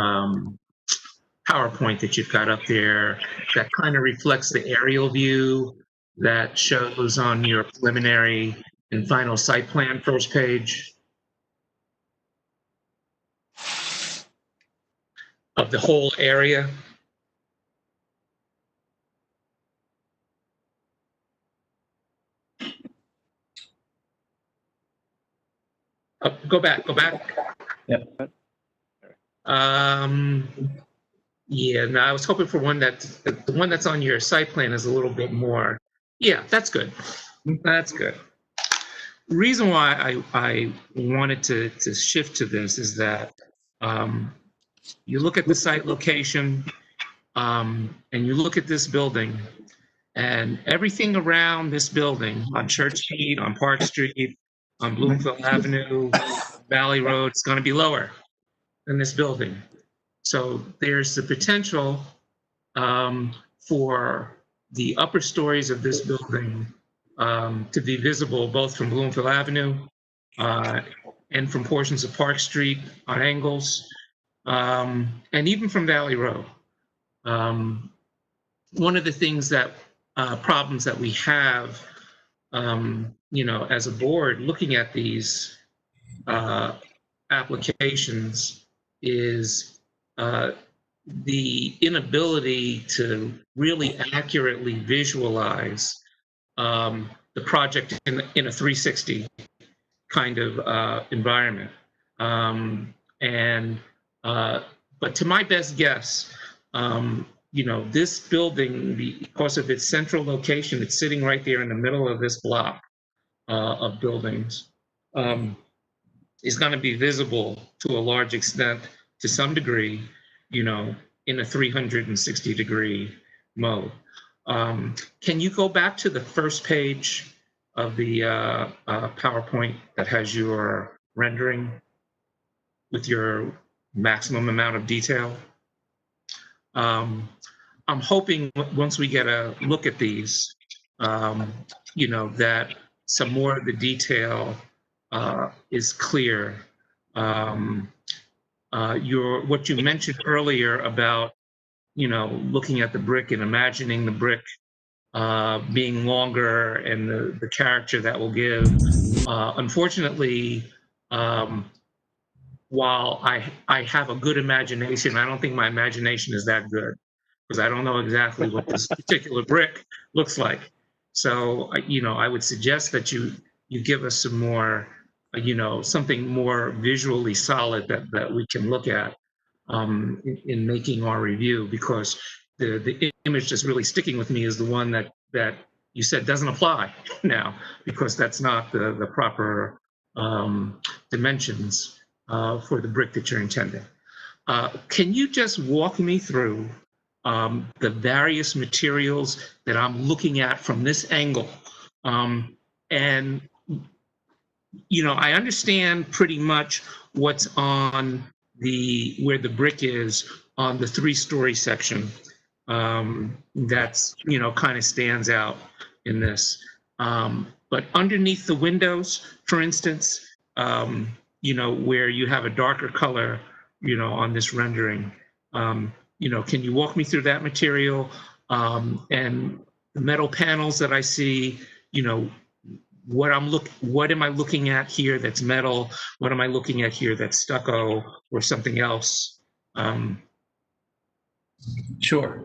PowerPoint that you've got up there, that kind of reflects the aerial view that shows on your preliminary and final site plan first page? of the whole area. Go back. Yeah. Yeah, no, I was hoping for one the one that's on your site plan is a little bit more. Yeah, that's good. That's good. Reason why I wanted to shift to this is that you look at the site location and you look at this building, and everything around this building on Church Street, on Park Street, on Bloomfield Avenue, Valley Road, it's going to be lower than this building. So there's the potential for the upper stories of this building to be visible both from Bloomfield Avenue and from portions of Park Street on angles, and even from Valley Road. One of the things that problems that we have, as a board looking at these applications is the inability to really accurately visualize the project in a 360 kind of environment. But to my best guess, this building, because of its central location, it's sitting right there in the middle of this block of buildings, is going to be visible to a large extent, to some degree, in a 360-degree mode. Can you go back to the first page of the PowerPoint that has your rendering with your maximum amount of detail? I'm hoping once we get a look at these, that some more of the detail is clear. What you mentioned earlier about, looking at the brick and imagining the brick being longer and the character that will give. Unfortunately, while I have a good imagination, I don't think my imagination is that good, because I don't know exactly what this particular brick looks like. So, I would suggest that you give us some more, something more visually solid that we can look at in making our review, because the image that's really sticking with me is the one that you said doesn't apply now, because that's not the proper dimensions for the brick that you're intending. Can you just walk me through the various materials that I'm looking at from this angle? And, I understand pretty much what's on where the brick is on the 3-story section. That's, kind of stands out in this. But underneath the windows, for instance, where you have a darker color, on this rendering, can you walk me through that material? And the metal panels that I see, what am I looking at here that's metal? What am I looking at here that's stucco or something else? Sure.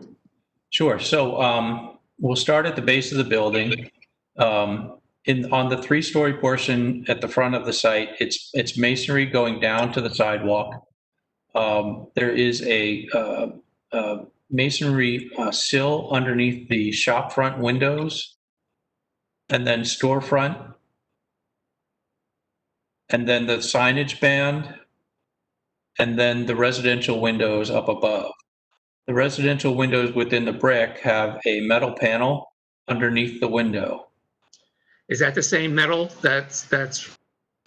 So we'll start at the base of the building. On the 3-story portion at the front of the site, it's masonry going down to the sidewalk. There is a masonry sill underneath the shop front windows, and then storefront, and then the signage band, and then the residential windows up above. The residential windows within the brick have a metal panel underneath the window. Is that the same metal that's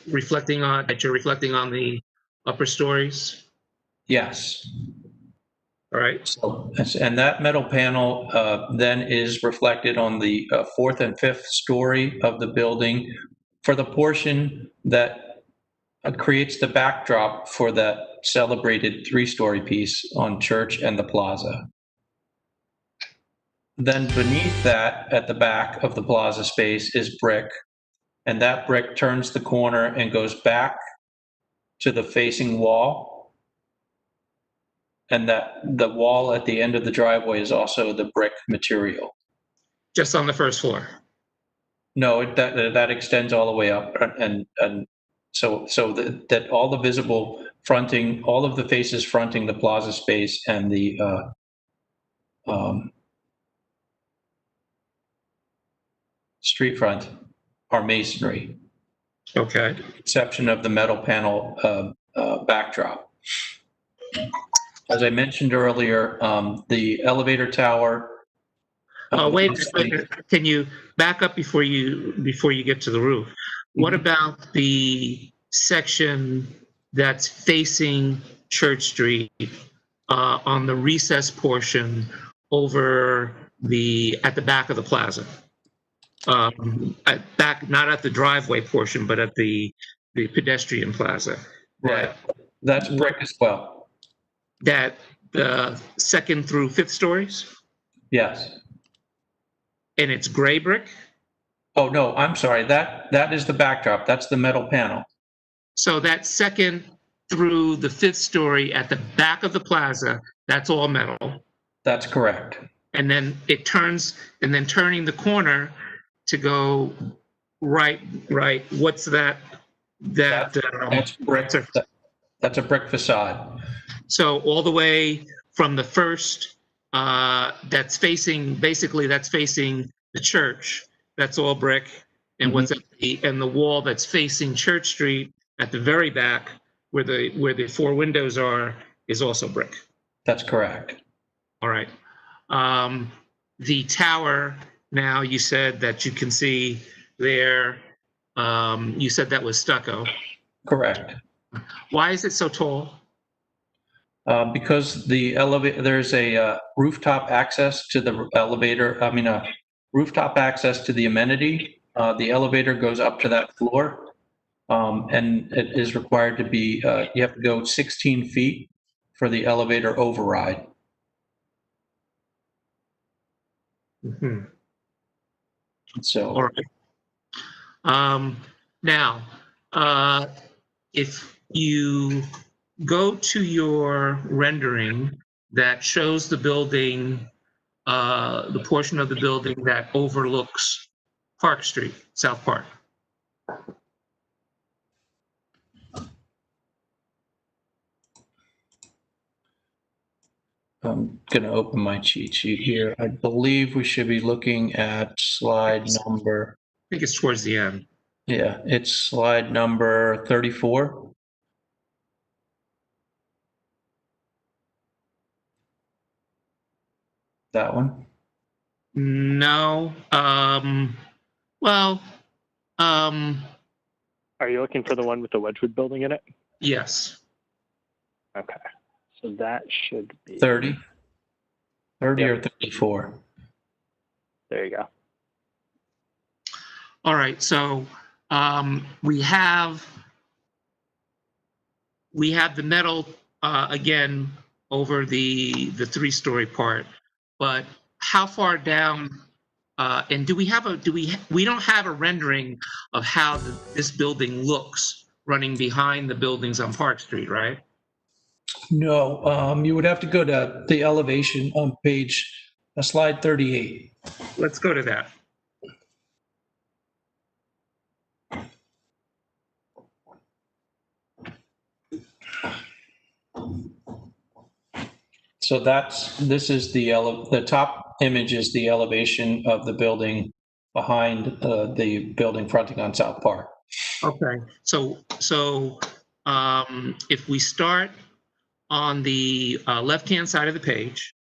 reflecting on the upper stories? Yes. All right. So, and that metal panel then is reflected on the 4th and 5th story of the building for the portion that creates the backdrop for that celebrated 3-story piece on Church and the Plaza. Then beneath that, at the back of the Plaza space, is brick, and that brick turns the corner and goes back to the facing wall. And that the wall at the end of the driveway is also the brick material. Just on the first floor? No, that extends all the way up, and so that all the visible fronting, all of the faces fronting the plaza space and the street front are masonry. Okay. Exception of the metal panel backdrop. As I mentioned earlier, the elevator tower. Wait, can you back up before you get to the roof? What about the section that's facing Church Street on the recess portion over at the back of the plaza? Not at the driveway portion, but at the pedestrian plaza. Right. That's brick as well. That the second through fifth stories? Yes. And it's gray brick? Oh, no, I'm sorry. That is the backdrop. That's the metal panel. So that second through the fifth story at the back of the plaza, that's all metal. That's correct. And then it turns, and then turning the corner to go right. What's that? That's brick. That's a brick facade. So all the way from the first, that's facing the church. That's all brick. And what's at the wall that's facing Church Street at the very back, where the four windows are, is also brick. That's correct. All right. The tower, now you said that you can see there, you said that was stucco. Correct. Why is it so tall? Because the elevator, there's a rooftop access to the elevator, rooftop access to the amenity. The elevator goes up to that floor, and it is required to be, you have to go 16 feet for the elevator override. So. All right. Now, if you go to your rendering that shows the building, the portion of the building that overlooks Park Street, South Park. I'm going to open my cheat sheet here. I believe we should be looking at slide number. I think it's towards the end. Yeah, it's slide number 34. That one? No. Well. Are you looking for the one with the Wedgwood building in it? Yes. Okay. So that should be 30 or 34. There you go. All right. So we have the metal again over the 3-story part, but how far down? And we don't have a rendering of how this building looks running behind the buildings on Park Street, right? No, you would have to go to the elevation on page, slide 38. Let's go to that. So this is the top image is the elevation of the building behind the building fronting on South Park. Okay. So if we start on the left-hand side of the page,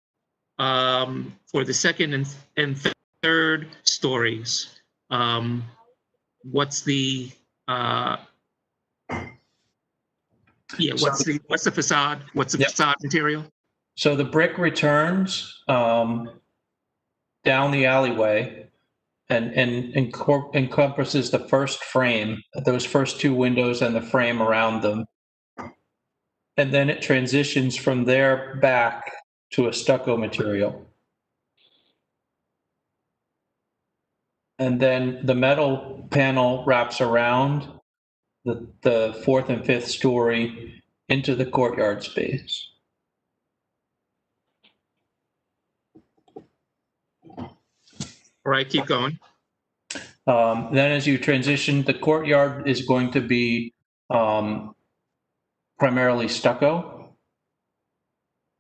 for the second and third stories, what's the what's the facade? What's the facade material? So the brick returns down the alleyway and encompasses the first frame, those first two windows and the frame around them. And then it transitions from there back to a stucco material. And then the metal panel wraps around the fourth and fifth story into the courtyard space. All right, keep going. Then as you transition, the courtyard is going to be primarily stucco.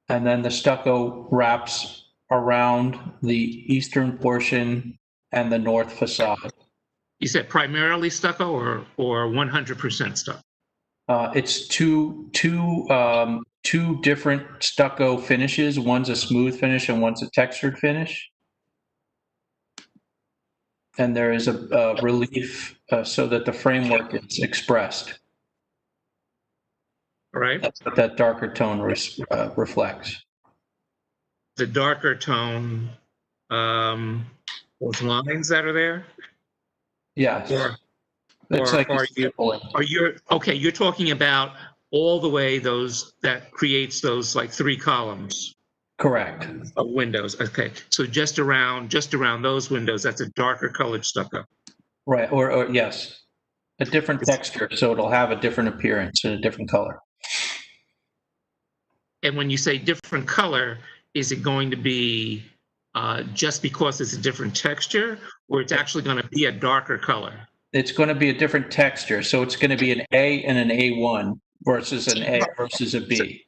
And then the stucco wraps around the eastern portion and the north facade. You said primarily stucco or 100% stucco? It's two different stucco finishes. One's a smooth finish and one's a textured finish. And there is a relief so that the framework is expressed. All right. That's what that darker tone reflects. The darker tone, those lines that are there? Yes. Or you're talking about all the way that creates those like 3 columns? Correct. Of windows. Okay. So just around those windows, that's a darker colored stucco. Right. Or yes, a different texture. So it'll have a different appearance and a different color. And when you say different color, is it going to be just because it's a different texture, or it's actually going to be a darker color? It's going to be a different texture. So it's going to be an A and an A1 versus an A versus a B.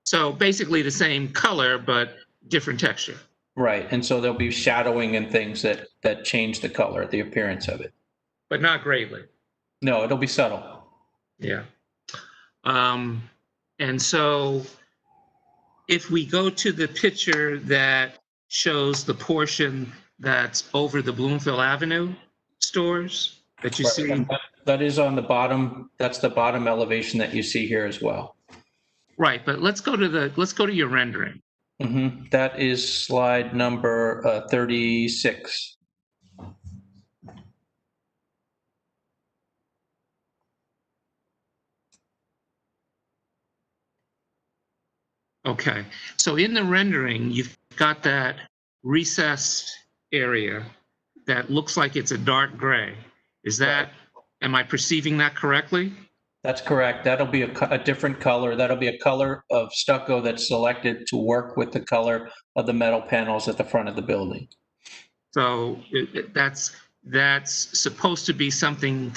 So basically the same color, but different texture. Right. And so there'll be shadowing and things that change the color, the appearance of it. But not greatly. No, it'll be subtle. Yeah. And so if we go to the picture that shows the portion that's over the Bloomfield Avenue stores that you see. That is on the bottom. That's the bottom elevation that you see here as well. Right, but let's go to your rendering. Mm-hmm. That is slide number 36. Okay, so in the rendering, you've got that recessed area that looks like it's a dark gray. Am I perceiving that correctly? That's correct. That'll be a different color. That'll be a color of stucco that's selected to work with the color of the metal panels at the front of the building. So that's supposed to be something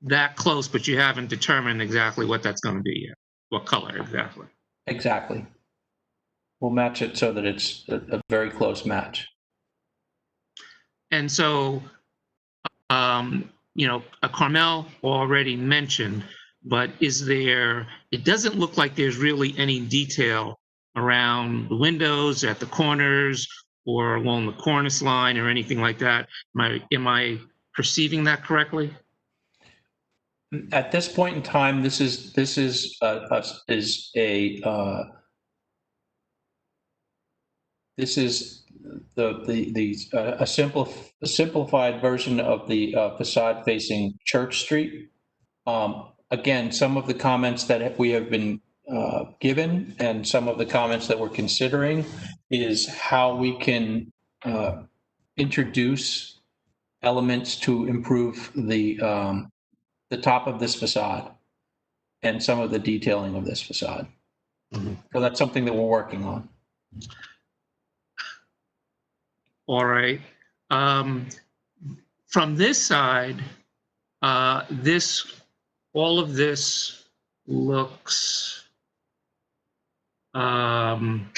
that close, but you haven't determined exactly what that's going to be yet. What color exactly? Exactly. We'll match it so that it's a very close match. And so, Carmel already mentioned, but it doesn't look like there's really any detail around the windows at the corners or along the cornice line or anything like that. Am I perceiving that correctly? At this point in time, this is a simplified version of the facade facing Church Street. Again, some of the comments that we have been given and some of the comments that we're considering is how we can introduce elements to improve the top of this facade and some of the detailing of this facade. Mm-hmm. So that's something that we're working on. All right. From this side, all of this looks from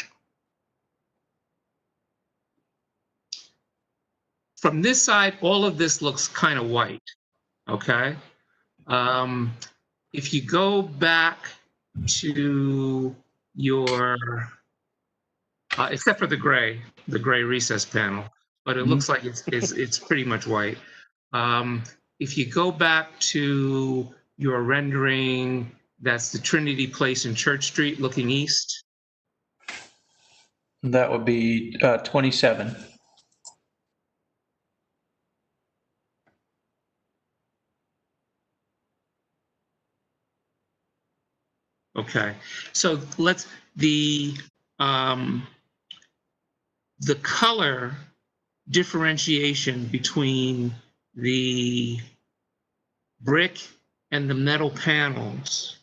this side, all of this looks kind of white. Okay. If you go back to your except for the gray recess panel, but it looks like it's pretty much white. If you go back to your rendering, that's the Trinity Place and Church Street looking east. That would be 27. Okay, so the color differentiation between the brick and the metal panels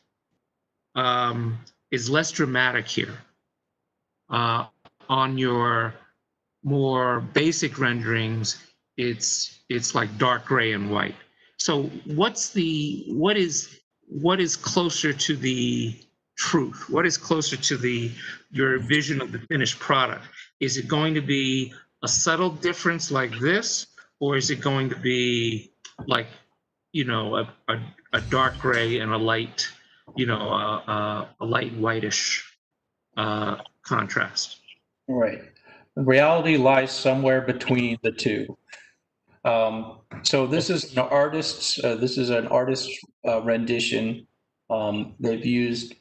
is less dramatic here. On your more basic renderings, it's like dark gray and white. So what is closer to the truth? What is closer to your vision of the finished product? Is it going to be a subtle difference like this, or is it going to be like, you know, a dark gray and a light, you know, a light whitish contrast? Right. The reality lies somewhere between the two. So this is an artist's rendition. They've used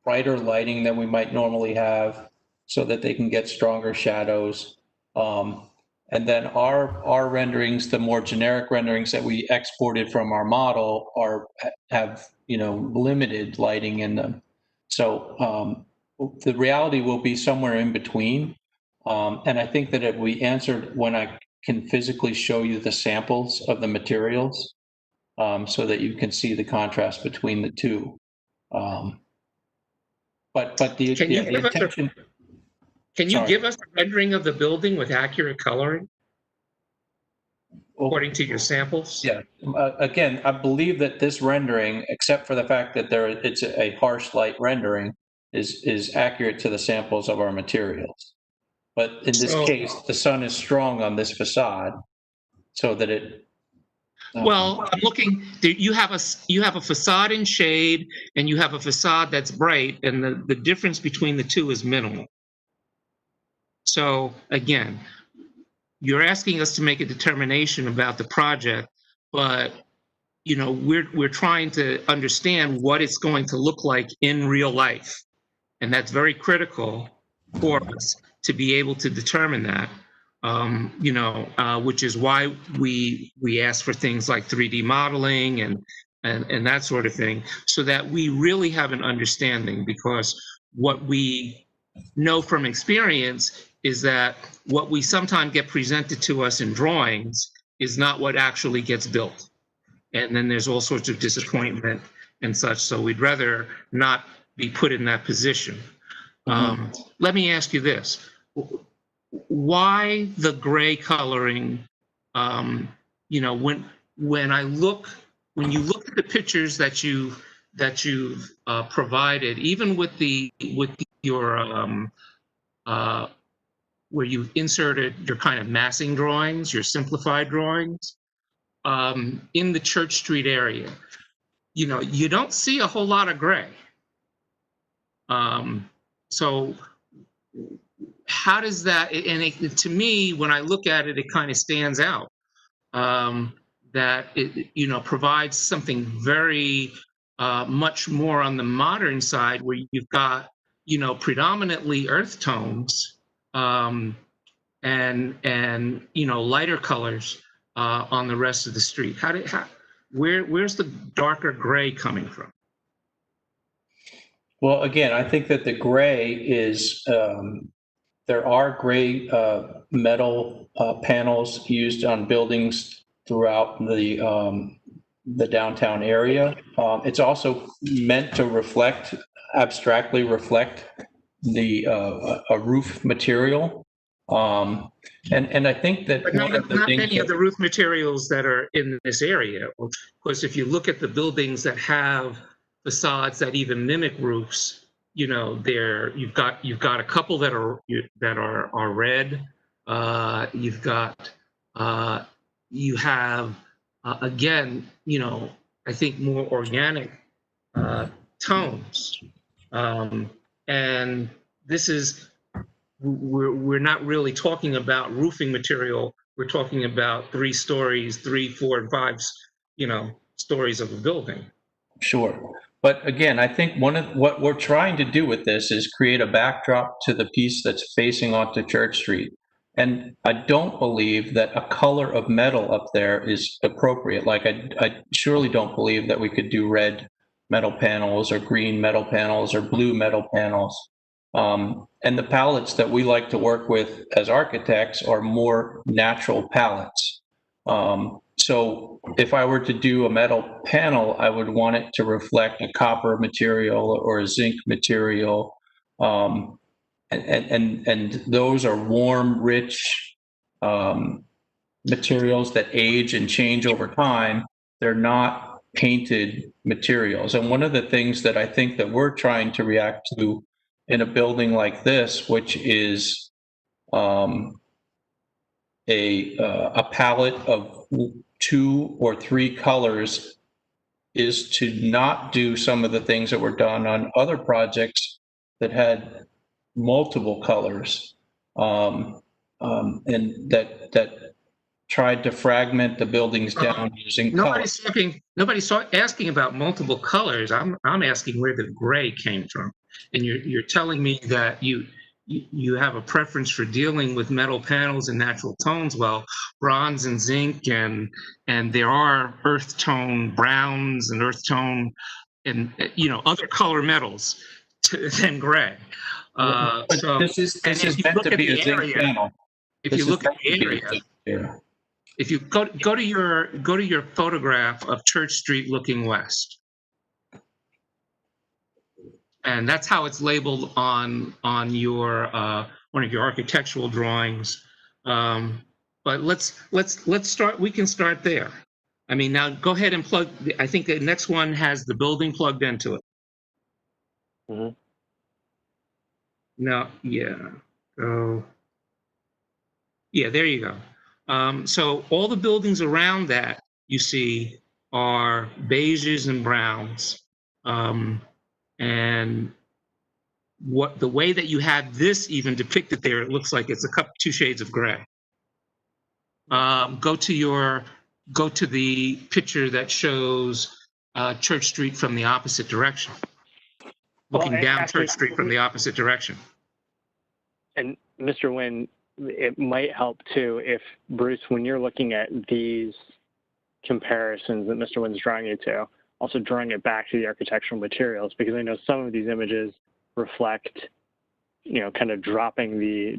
brighter lighting than we might normally have so that they can get stronger shadows. And then our renderings, the more generic renderings that we exported from our model, have, you know, limited lighting in them. So the reality will be somewhere in between. And I think that if we answered when I can physically show you the samples of the materials, so that you can see the contrast between the two. But the intention. Can you give us a rendering of the building with accurate coloring, according to your samples? Yeah. Again, I believe that this rendering, except for the fact that it's a harsh light rendering, is accurate to the samples of our materials. But in this case, the sun is strong on this facade, so that it. Well, I'm looking. You have a facade in shade, and you have a facade that's bright, and the difference between the two is minimal. So again, you're asking us to make a determination about the project, but you know, we're trying to understand what it's going to look like in real life, and that's very critical for us to be able to determine that. You know, which is why we ask for things like 3D modeling and that sort of thing, so that we really have an understanding. Because what we know from experience is that what we sometimes get presented to us in drawings is not what actually gets built. And then there's all sorts of disappointment and such. So we'd rather not be put in that position. Let me ask you this. Why the gray coloring? You know, when you look at the pictures that you've provided, even with your where you've inserted your kind of massing drawings, your simplified drawings, in the Church Street area, you know, you don't see a whole lot of gray. So how does that, and to me, when I look at it, it kind of stands out, that it, you know, provides something very much more on the modern side, where you've got, you know, predominantly earth tones, and you know, lighter colors on the rest of the street. Where's the darker gray coming from? Well, again, I think that the gray is, there are gray metal panels used on buildings throughout the downtown area. It's also meant to abstractly reflect a roof material. And I think that but not many of the roof materials that are in this area. Of course, if you look at the buildings that have facades that even mimic roofs, you know, you've got a couple that are red. You have again, you know, I think more organic tones, and this is. We're not really talking about roofing material. We're talking about 3 stories, 3, 4, and 5, you know, stories of a building. Sure. But again, I think what we're trying to do with this is create a backdrop to the piece that's facing onto Church Street. And I don't believe that a color of metal up there is appropriate. Like I surely don't believe that we could do red metal panels or green metal panels or blue metal panels. And the palettes that we like to work with as architects are more natural palettes. So if I were to do a metal panel, I would want it to reflect a copper material or a zinc material. And those are warm, rich, materials that age and change over time. They're not painted materials. And one of the things that I think that we're trying to react to in a building like this, which is a palette of 2 or 3 colors, is to not do some of the things that were done on other projects that had multiple colors, and that tried to fragment the buildings down using color. Nobody's asking about multiple colors. I'm asking where the gray came from, and you're telling me that you have a preference for dealing with metal panels and natural tones. Well, bronze and zinc and there are earth tone browns and earth tone and other color metals than gray. So this is meant to be a zinc panel. If you look at the area, if you go to your photograph of Church Street looking west, and that's how it's labeled on your one of your architectural drawings. But let's start. We can start there. I mean, now go ahead and plug. I think the next one has the building plugged into it. Mm-hmm. No, yeah. So yeah, there you go. So all the buildings around that you see are beiges and browns. And the way that you have this even depicted there, it looks like it's 2 shades of gray. Go to the picture that shows Church Street from the opposite direction. Looking down Church Street from the opposite direction. And Mr. Nguyen, it might help too if, Bruce, when you're looking at these comparisons that Mr. Nguyen's drawing you to, also drawing it back to the architectural materials, because I know some of these images reflect, kind of dropping the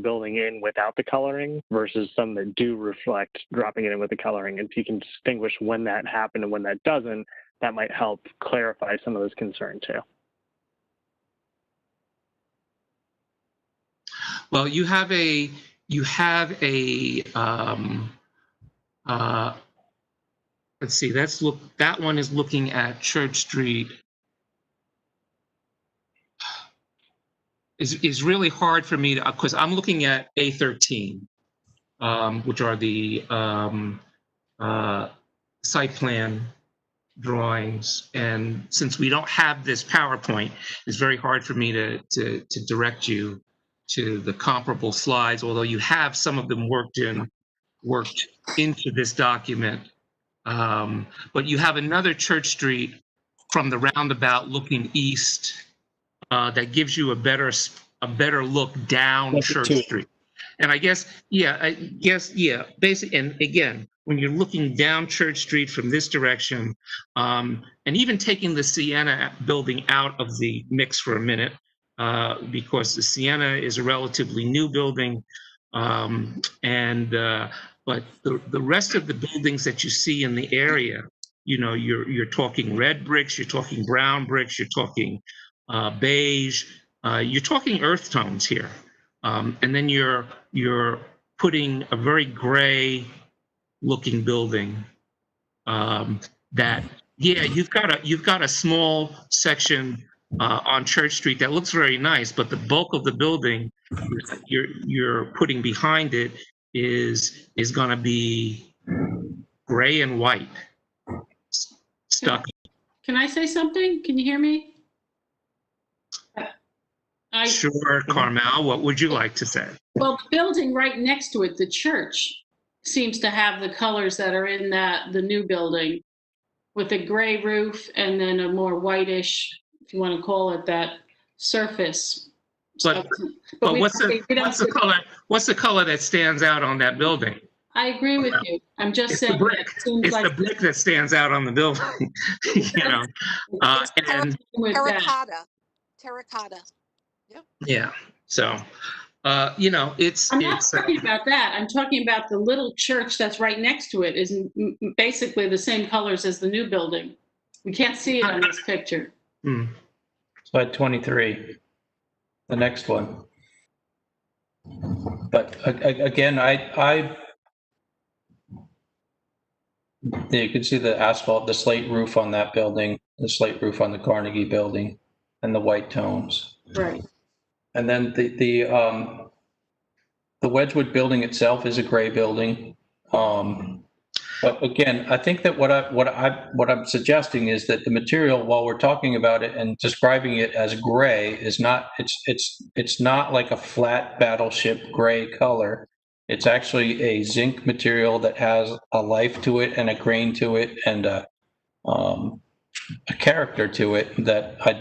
building in without the coloring versus some that do reflect dropping it in with the coloring. And if you can distinguish when that happened and when that doesn't, that might help clarify some of those concerns too. Well, you have a let's see, that one is looking at Church Street. Is really hard for me to, because I'm looking at A13, which are the site plan drawings. And since we don't have this PowerPoint, it's very hard for me to direct you to the comparable slides, although you have some of them worked into this document. But you have another Church Street from the roundabout looking east that gives you a better look down Church Street. And I guess, basically, and again, when you're looking down Church Street from this direction, and even taking the Sienna building out of the mix for a minute, because the Sienna is a relatively new building, but the rest of the buildings that you see in the area, you're talking red bricks, you're talking brown bricks, you're talking beige, you're talking earth tones here, and then you're putting a very gray looking building that you've got a small section on Church Street that looks very nice, but the bulk of the building you're putting behind it is going to be gray and white stuck. Can I say something? Can you hear me? Sure, Carmel, what would you like to say? Well, the building right next to it, the church, seems to have the colors that are in the new building, with a gray roof and then a more whitish, if you want to call it that, surface. But what's the color that stands out on that building? I agree with you. I'm just saying the brick that stands out on the building. Terracotta. Yep. Yeah. So, it's. I'm not talking about that. I'm talking about the little church that's right next to it is basically the same colors as the new building. We can't see it on this picture. Slide 23, the next one. But again, You can see the asphalt, the slate roof on that building, the slate roof on the Carnegie building, and the white tones. Right. And then the Wedgwood building itself is a gray building. But again, I think that what I'm suggesting is that the material, while we're talking about it and describing it as gray, is not, it's not like a flat battleship gray color. It's actually a zinc material that has a life to it and a grain to it and a character to it that I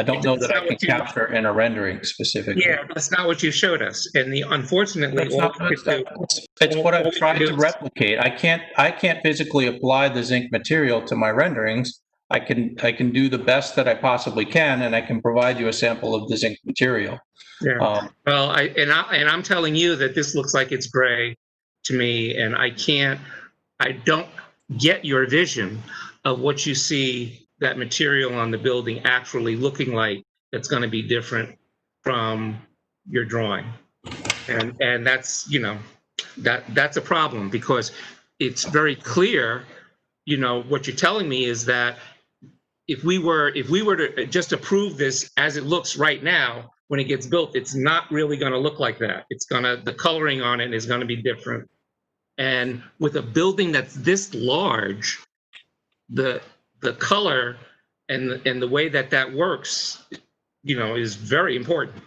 don't know that I can capture in a rendering specifically. Yeah, that's not what you showed us. And unfortunately, it's what I've tried to replicate. I can't physically apply the zinc material to my renderings. I can do the best that I possibly can, and I can provide you a sample of the zinc material. Yeah. Well, I'm telling you that this looks like it's gray to me, and I don't get your vision of what you see that material on the building actually looking like that's going to be different from your drawing. And that's, that's a problem, because it's very clear, what you're telling me is that if we were to just approve this as it looks right now, when it gets built, it's not really going to look like that. The coloring on it is going to be different. And with a building that's this large, the color and the way that works, is very important.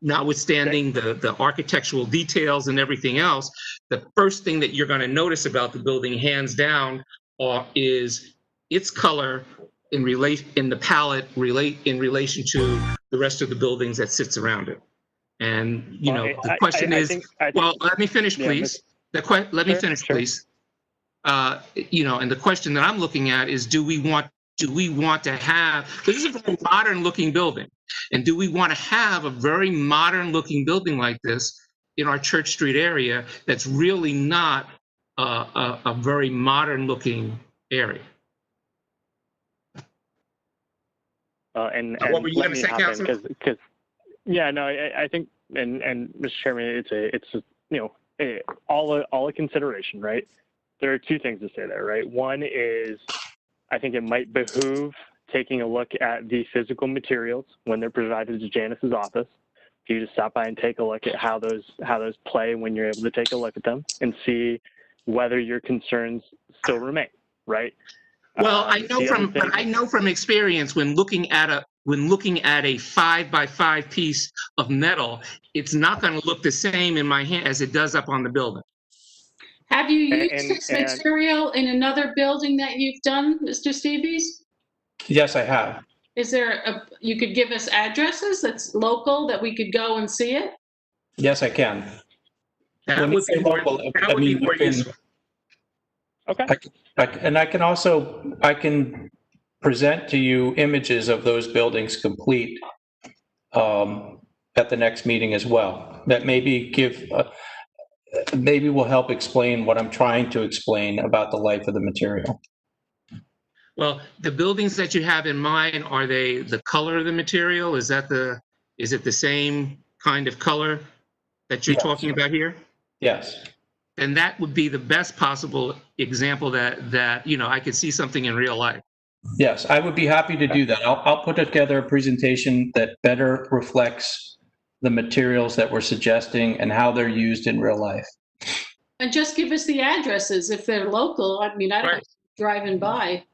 Notwithstanding the architectural details and everything else, the first thing that you're going to notice about the building, hands down, is its color in the palette in relation to the rest of the buildings that sits around it. And the question is, let me finish, please. Let me finish, please. And the question that I'm looking at is, do we want to have, this is a very modern looking building, and do we want to have a very modern looking building like this in our Church Street area that's really not a very modern looking area? And what were you going to say, Councilman? Because I think, and Mr. Chairman, it's all a consideration, right? There are two things to say there, right? One is, I think it might behoove taking a look at the physical materials when they're provided to Janice's office, for you to stop by and take a look at how those play when you're able to take a look at them and see whether your concerns still remain, right? Well, I know from experience, when looking at a 5x5 piece of metal, it's not going to look the same in my hand as it does up on the building. Have you used this material in another building that you've done, Mr. Stevies? Yes, I have. Is there you could give us addresses that's local that we could go and see it? Yes, I can. That would be more useful. Okay. I can present to you images of those buildings complete at the next meeting as well. That maybe will help explain what I'm trying to explain about the life of the material. Well, the buildings that you have in mind, are they the color of the material? Is it the same kind of color that you're talking about here? Yes. And that would be the best possible example that I could see something in real life. Yes, I would be happy to do that. I'll put together a presentation that better reflects the materials that we're suggesting and how they're used in real life. And just give us the addresses if they're local. I mean, I don't driving by.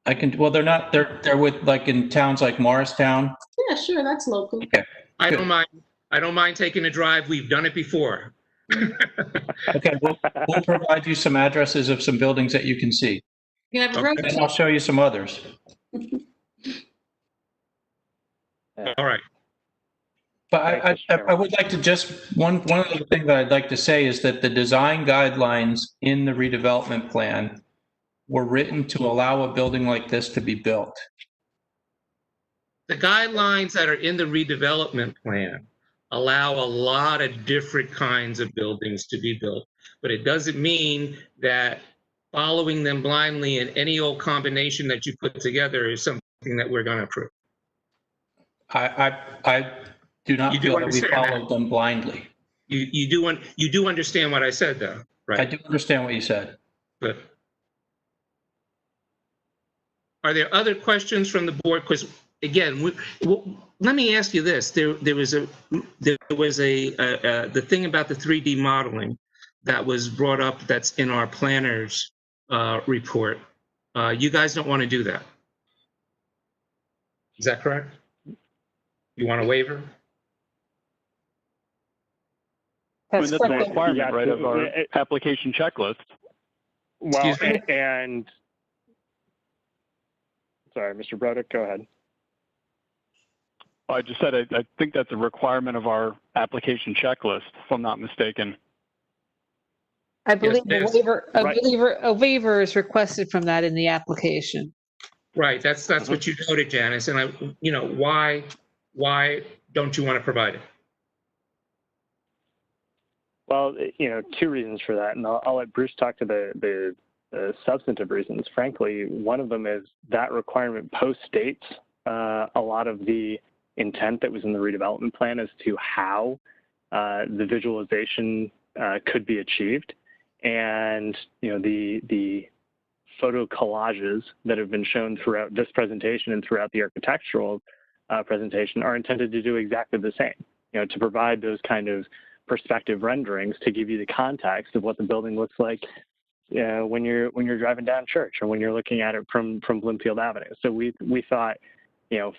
I can. Well, they're not. They're with, like, in towns like Morristown. Yeah, sure, that's local. Okay. I don't mind taking a drive. We've done it before. Okay, we'll provide you some addresses of some buildings that you can see. You have a road. And I'll show you some others. All right. But I would like to just, one other thing that I'd like to say is that the design guidelines in the redevelopment plan were written to allow a building like this to be built. The guidelines that are in the redevelopment plan allow a lot of different kinds of buildings to be built, but it doesn't mean that following them blindly in any old combination that you put together is something that we're going to approve. I do not feel that we followed them blindly. You do understand what I said, though? I do understand what you said. Good. Are there other questions from the board? Because again, let me ask you this: there was the thing about the 3D modeling that was brought up. That's in our planners report. You guys don't want to do that. Is that correct? You want a waiver? That's a correct. requirement, right, of our application checklist. Well, and sorry, Mr. Brodick, go ahead. I just said I think that's a requirement of our application checklist, if I'm not mistaken. I believe Yes, a waiver is requested from that in the application. Right. That's what you noted, Janice. And why don't you want to provide it? Well, two reasons for that, and I'll let Bruce talk to the substantive reasons. Frankly, one of them is that requirement post-states a lot of the intent that was in the redevelopment plan as to how the visualization could be achieved. And, the photo collages that have been shown throughout this presentation and throughout the architectural presentation are intended to do exactly the same, to provide those kind of perspective renderings to give you the context of what the building looks like when you're driving down Church or when you're looking at it from Bloomfield Avenue. So we thought,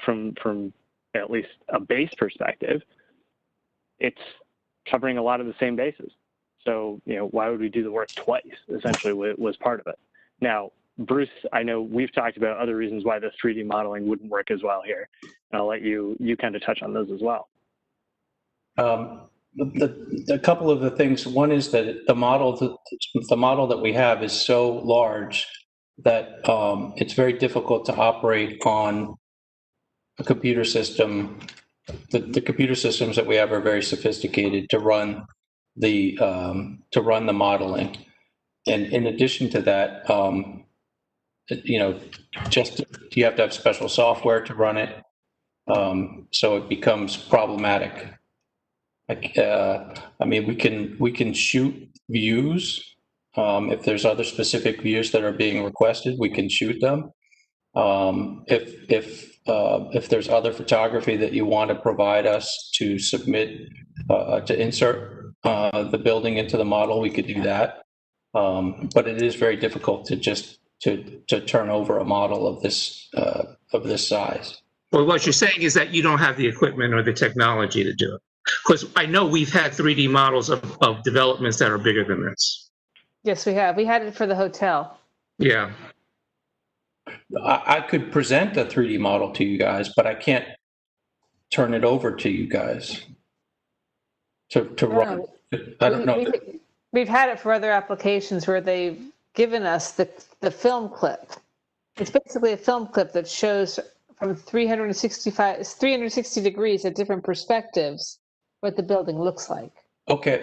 from at least a base perspective, it's covering a lot of the same bases. So, why would we do the work twice? Essentially was part of it. Now, Bruce, I know we've talked about other reasons why the 3D modeling wouldn't work as well here. And I'll let you kind of touch on those as well. A couple of the things, one is that the model that we have is so large that it's very difficult to operate on a computer system. The computer systems that we have are very sophisticated to run the modeling. And in addition to that, you have to have special software to run it. So it becomes problematic. We can shoot views. If there's other specific views that are being requested, we can shoot them. If there's other photography that you want to provide us to submit, to insert the building into the model, we could do that. But it is very difficult to turn over a model of this size. Well, what you're saying is that you don't have the equipment or the technology to do it. Because I know we've had 3D models of developments that are bigger than this. Yes, we have. We had it for the hotel. Yeah. I could present a 3D model to you guys, but I can't turn it over to you guys to run. I don't know. We've had it for other applications where they've given us the film clip. It's basically a film clip that shows from 360 degrees at different perspectives what the building looks like. Okay,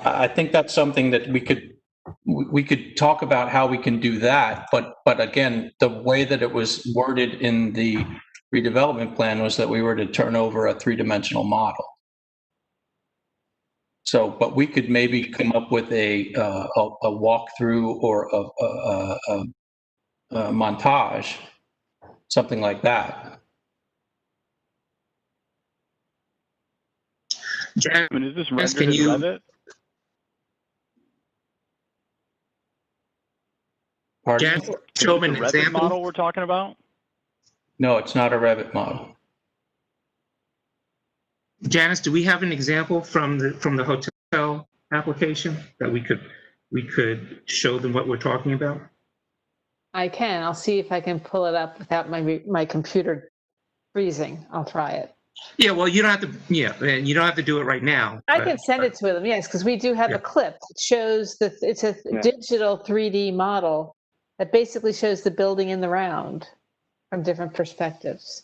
I think that's something that we could talk about how we can do that, but again, the way that it was worded in the redevelopment plan was that we were to turn over a three-dimensional model. So, but we could maybe come up with a walkthrough or a montage, something like that. Jan, is this rendered can in you? Revit? Jan, show me an Revit example. model we're talking about? No, it's not a Revit model. Janice, do we have an example from the hotel application that we could show them what we're talking about? I can. I'll see if I can pull it up without my computer freezing. I'll try it. Yeah, well, you don't have to. Yeah, and you don't have to do it right now. I can send it to them. Yes, because we do have a clip that shows that it's a digital 3D model that basically shows the building in the round from different perspectives.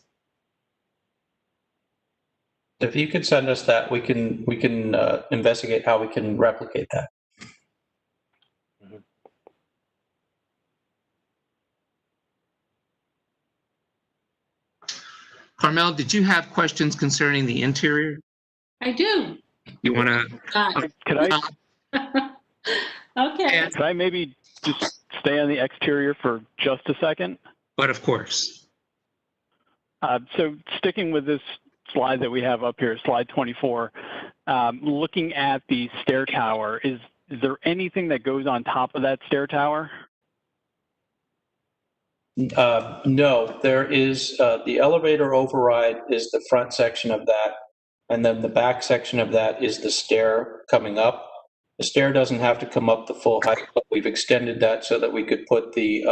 If you could send us that, we can investigate how we can replicate that. Carmel, did you have questions concerning the interior? I do. You want to? Could I? Okay. Could I maybe just stay on the exterior for just a second? But of course, So sticking with this slide that we have up here, slide 24, looking at the stair tower, is there anything that goes on top of that stair tower? No, there is, the elevator override is the front section of that. And then the back section of that is the stair coming up. The stair doesn't have to come up the full height, but we've extended that so that we could put the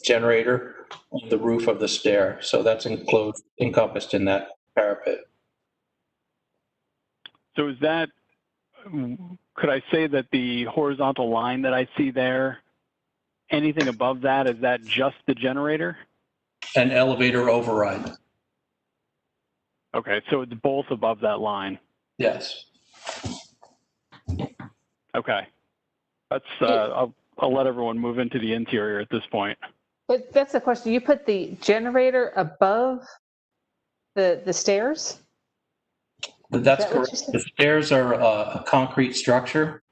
generator on the roof of the stair. So that's encompassed in that parapet. So is that, could I say that the horizontal line that I see there, anything above that, is that just the generator? An elevator override. Okay, so it's both above that line. Yes. Okay. That's, I'll let everyone move into the interior at this point. But that's the question. You put the generator above the stairs? That's Is that what correct. you said? The stairs are a concrete structure.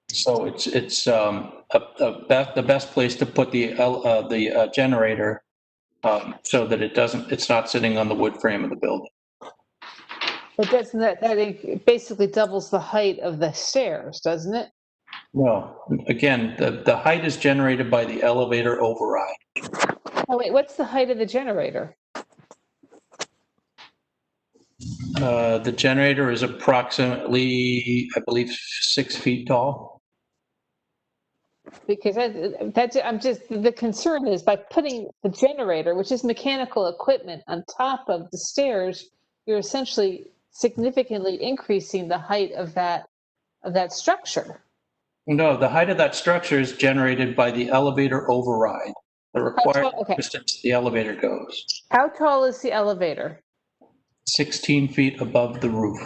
So it's the best place to put the generator so that it's not sitting on the wood frame of the building. But doesn't that basically doubles the height of the stairs, doesn't it? No, again, the height is generated by the elevator override. Oh, wait, what's the height of the generator? The generator is approximately, I believe, 6 feet tall. Because the concern is by putting the generator, which is mechanical equipment, on top of the stairs, you're essentially significantly increasing the height of that structure. No, the height of that structure is generated by the elevator override. The required distance the elevator goes. How tall is the elevator? 16 feet above the roof.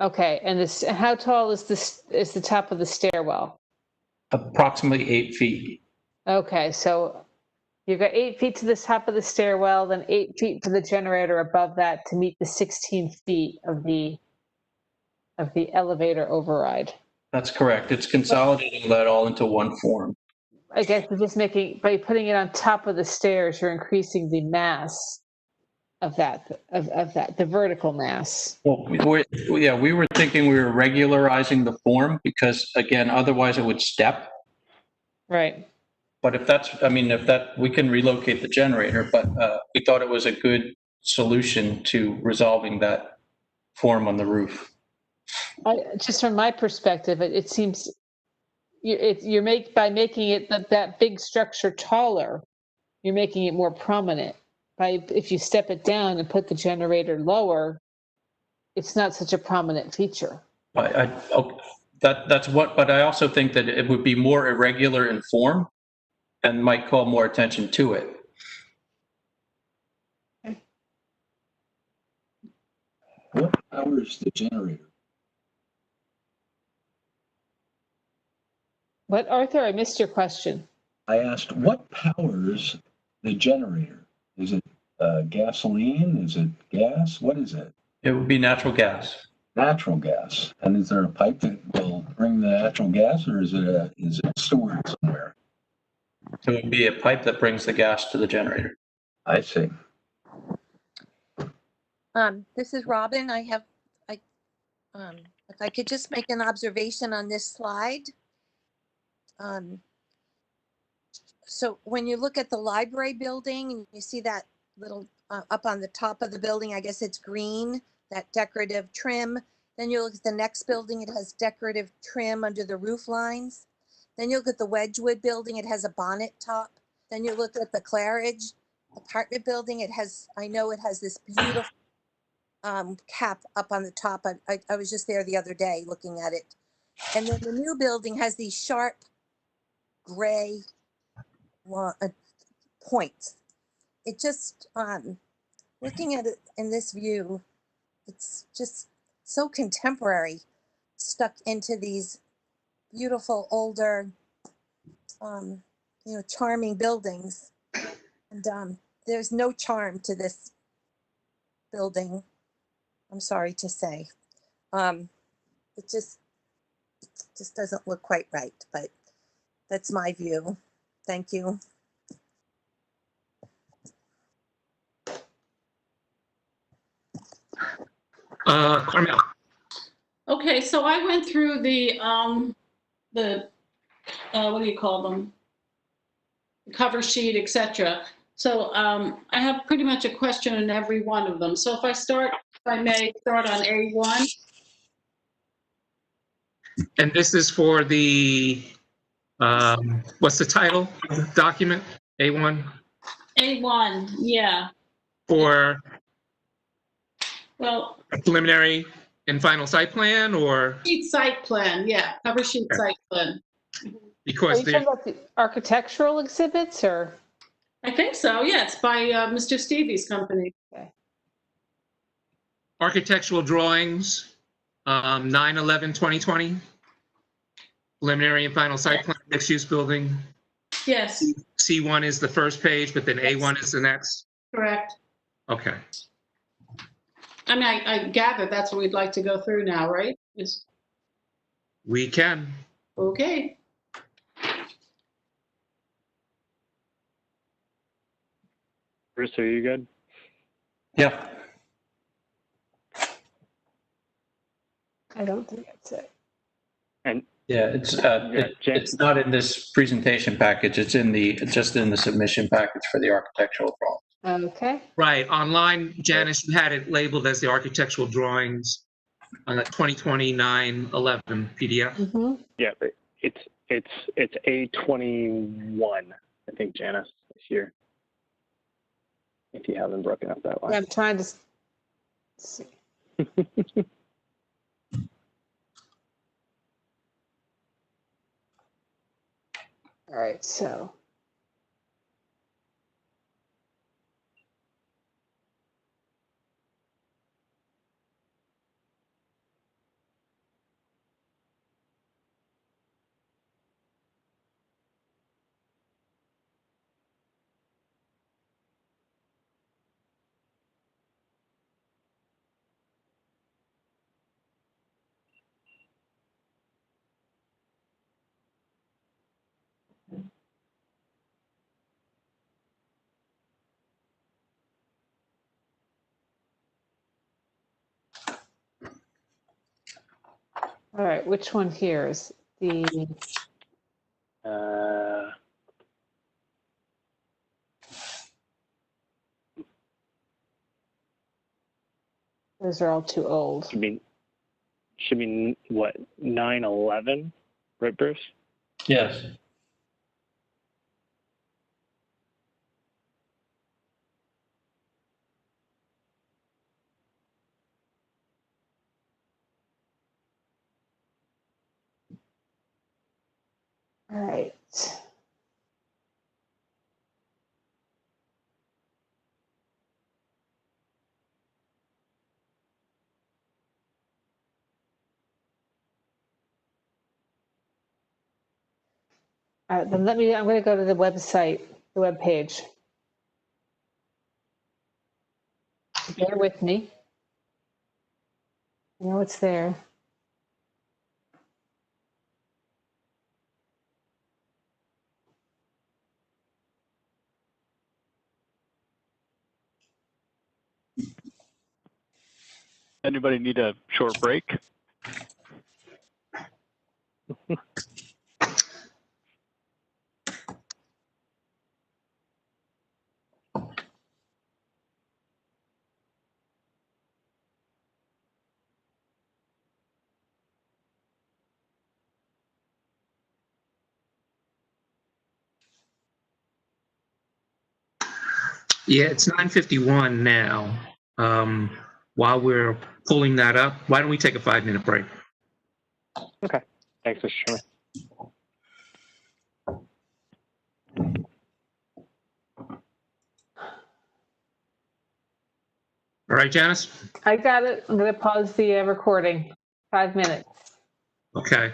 Okay, and how tall is the top of the stairwell? Approximately 8 feet. Okay, so you've got 8 feet to the top of the stairwell, then 8 feet to the generator above that to meet the 16 feet of the elevator override. That's correct. It's consolidating that all into one form. I guess you're just by putting it on top of the stairs, you're increasing the mass of that, the vertical mass. Well, we were thinking we were regularizing the form because, again, otherwise it would step. Right. But we can relocate the generator, but we thought it was a good solution to resolving that form on the roof. Just from my perspective, it seems by making it that big structure taller, you're making it more prominent. If you step it down and put the generator lower, it's not such a prominent feature. But I also think that it would be more irregular in form and might call more attention to it. What powers the generator? What, Arthur? I missed your question. I asked, what powers the generator? Is it gasoline? Is it gas? What is it? It would be natural gas. Natural gas. And is there a pipe that will bring the natural gas, or is it stored somewhere? So it would be a pipe that brings the gas to the generator. I see. This is Robin. If I could just make an observation on this slide. So when you look at the library building and you see that little up on the top of the building, I guess it's green, that decorative trim. Then you look at the next building, it has decorative trim under the roof lines. Then you look at the Wedgwood building, it has a bonnet top. Then you look at the Claridge apartment building, I know it has this beautiful cap up on the top. I was just there the other day looking at it. And then the new building has these sharp gray points. It just, looking at it in this view, it's just so contemporary, stuck into these beautiful older, charming buildings. And there's no charm to this building, I'm sorry to say. It just doesn't look quite right, but that's my view. Thank you. Carmel. Okay, so I went through the what do you call them? Cover sheet, etc. So I have pretty much a question in every one of them. So if I may start on A1. And this is for the, what's the title of the document? A1? A1, yeah. For Well, preliminary and final site plan, or? sheet site plan, yeah, cover sheet site plan. Are Because you talking about the architectural exhibits or? I think so, yeah, it's by Mr. Stevie's company. Okay. architectural drawings, 9/11/2020. Preliminary and final site plan, mixed-use building. Yes, C1 is the first page, but then A1 is the next? correct. Okay. I mean, I gather that's what we'd like to go through now, right? We can. Okay. Bruce, are you good? Yeah. I don't think that's it. And Yeah, it's not in this presentation package. It's just in the submission package for the architectural drawing. Okay. Right, online, Janice, you had it labeled as the architectural drawings on the 2029-11 PDF. Mm-hmm. yeah, but it's A21, I think, Janice, this year. If you haven't broken up that way. Yeah, I'm trying to see. All right, so. All right, which one here is the? Those are all too old. Should be what, 9/11, right, Bruce? Yes. All right. All right, then I'm going to go to the website, the web page. Bear with me. I know it's there. Anybody need a short break? Yeah, it's 9:51 now. While we're pulling that up, why don't we take a 5-minute break? Okay. Thanks, Mr. Chairman. All right, Janice? I got it. I'm going to pause the recording. 5 minutes. Okay.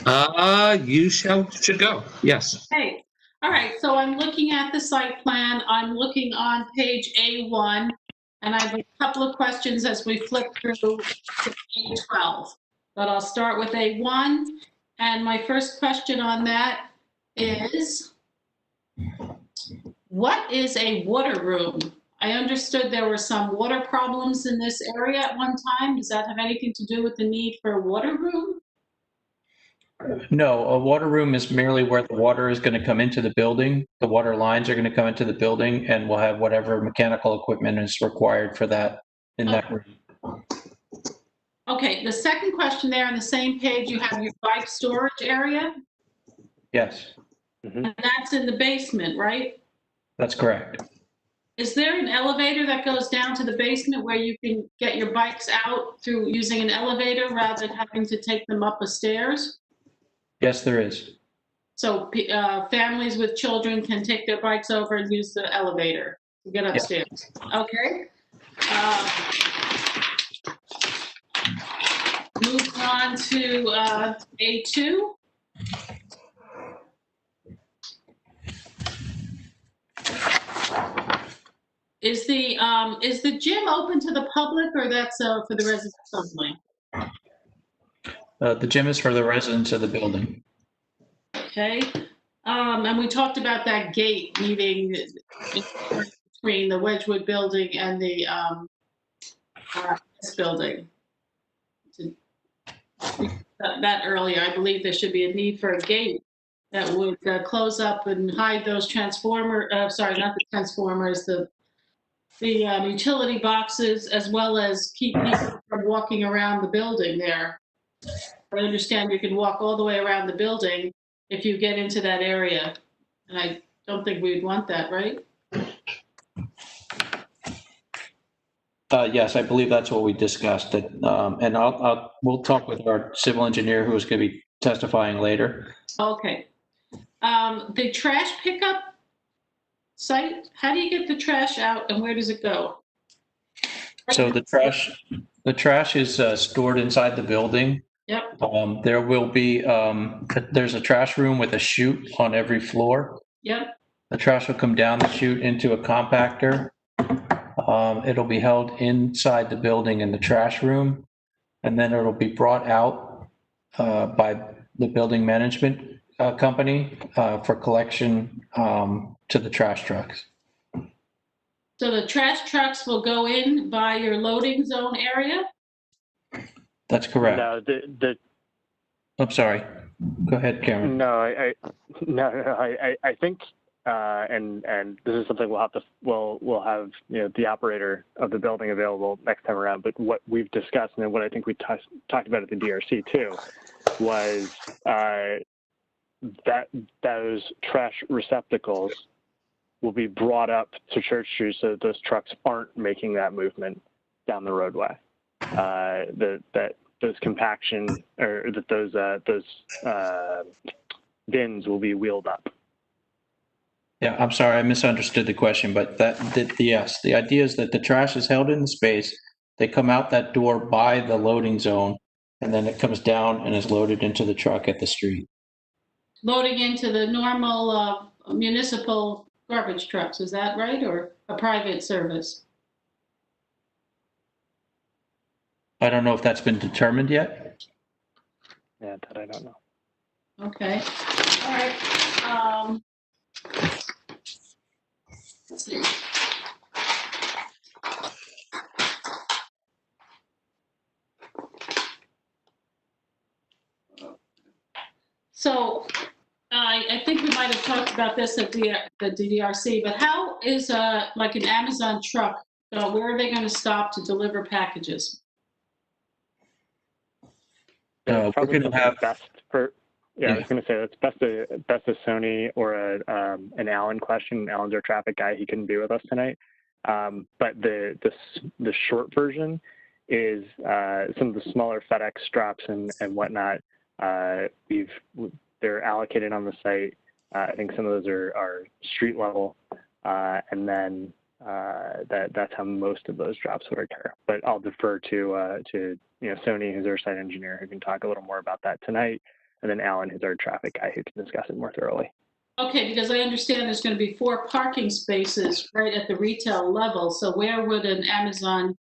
You should go. Yes. Hey, all right, so I'm looking at the site plan. I'm looking on page A1, and I have a couple of questions as we flip through to page 12. But I'll start with A1, and my first question on that is, what is a water room? I understood there were some water problems in this area at one time. Does that have anything to do with the need for a water room? No, a water room is merely where the water is going to come into the building. The water lines are going to come into the building, and we'll have whatever mechanical equipment is required for that in that room. Okay, the second question there on the same page, you have your bike storage area, Yes, and that's in the basement, right? that's correct. Is there an elevator that goes down to the basement where you can get your bikes out through using an elevator rather than having to take them up the stairs? Yes, there is. So families with children can take their bikes over and use the elevator to get upstairs. Okay. Move on to A2. Is the gym open to the public, or that's for the residents only? The gym is for the residents of the building. Okay. And we talked about that gate meeting between the Wedgwood building and the this building. That earlier, I believe there should be a need for a gate that would close up and hide those sorry, not the transformers, the utility boxes, as well as keep people from walking around the building there. I understand you can walk all the way around the building if you get into that area. And I don't think we'd want that, right? Yes, I believe that's what we discussed. And we'll talk with our civil engineer who is going to be testifying later. Okay. The trash pickup site, how do you get the trash out and where does it go? So the trash is stored inside the building. Yep. There will be, there's a trash room with a chute on every floor. Yep. The trash will come down the chute into a compactor. It'll be held inside the building in the trash room, and then it'll be brought out by the building management company for collection to the trash trucks. So the trash trucks will go in by your loading zone area? That's correct. No, I'm sorry. Go ahead, Cameron. No, I think, and this is something we'll have the operator of the building available next time around. But what we've discussed and what I think we talked about at the DRC too was that those trash receptacles will be brought up to Church Street so that those trucks aren't making that movement down the roadway. That those compaction or that those bins will be wheeled up. Yeah, I'm sorry, I misunderstood the question, but yes, the idea is that the trash is held in the space. They come out that door by the loading zone, and then it comes down and is loaded into the truck at the street. Loading into the normal municipal garbage trucks, is that right? Or a private service? I don't know if that's been determined yet. Yeah, that I don't know. Okay. All right. Let's see. So I think we might have talked about this at the DRC, but how is like an Amazon truck, where are they going to stop to deliver packages? Yeah, We're going to have best for. Yeah, I was going to say that's best a Sony or an Alan question. Alan's our traffic guy. He couldn't be with us tonight. But the short version is some of the smaller FedEx drops and whatnot. They're allocated on the site. I think some of those are street level, and then that's how most of those drops would occur. But I'll defer to Sony, who's our site engineer, who can talk a little more about that tonight, and then Alan, who's our traffic guy, who can discuss it more thoroughly. Okay, because I understand there's going to be 4 parking spaces right at the retail level. So where would an Amazon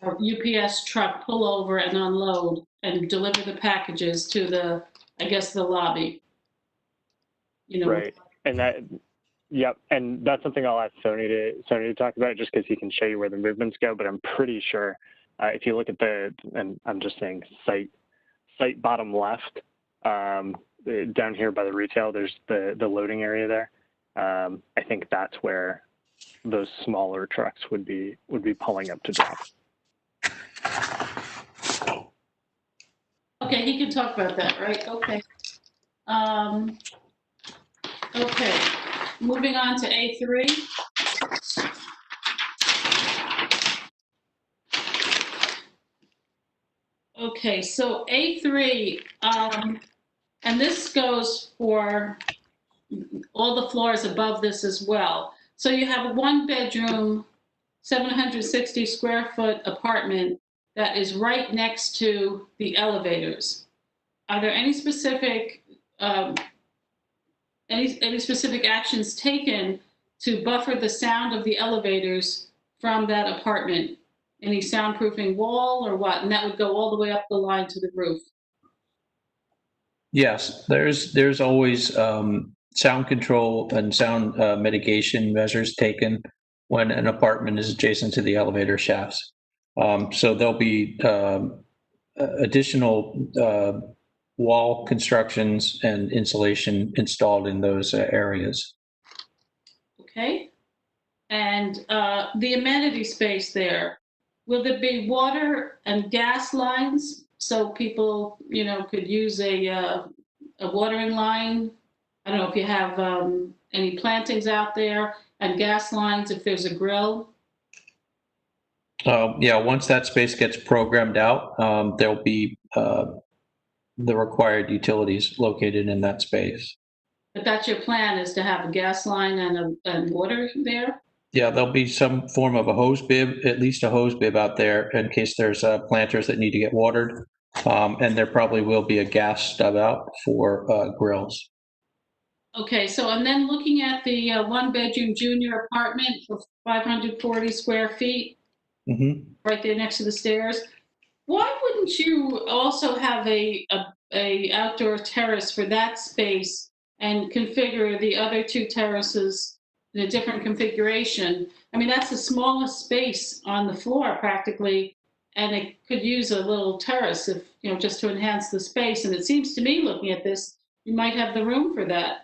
or UPS truck pull over and unload and deliver the packages to the, I guess, the lobby? You know, Right, and that, yep, and that's something I'll ask Sony to talk about, just because he can show you where the movements go. But I'm pretty sure if you look at and I'm just saying site bottom left, down here by the retail, there's the loading area there. I think that's where those smaller trucks would be pulling up to drop. okay, he can talk about that, right? Okay. Okay, moving on to A3. Okay, so A3, and this goes for all the floors above this as well. So you have a 1-bedroom, 760 square foot apartment that is right next to the elevators. Are there any specific any specific actions taken to buffer the sound of the elevators from that apartment? Any soundproofing wall or what? And that would go all the way up the line to the roof. Yes, there's always sound control and sound mitigation measures taken when an apartment is adjacent to the elevator shafts. So there'll be additional wall constructions and insulation installed in those areas. Okay. And the amenity space there, will there be water and gas lines so people, you know, could use a watering line? I don't know if you have any plantings out there, and gas lines if there's a grill. Yeah, once that space gets programmed out, there'll be the required utilities located in that space. But that's your plan, is to have a gas line and water there? Yeah, there'll be some form of a hose bib, at least a hose bib out there in case there's planters that need to get watered. And there probably will be a gas stub out for grills. Okay, so and then looking at the 1-bedroom junior apartment for 540 square feet, right there next to the stairs. Why wouldn't you also have a outdoor terrace for that space and configure the other 2 terraces in a different configuration? I mean, that's the smallest space on the floor practically, and it could use a little terrace if, you know, just to enhance the space. And it seems to me, looking at this, you might have the room for that.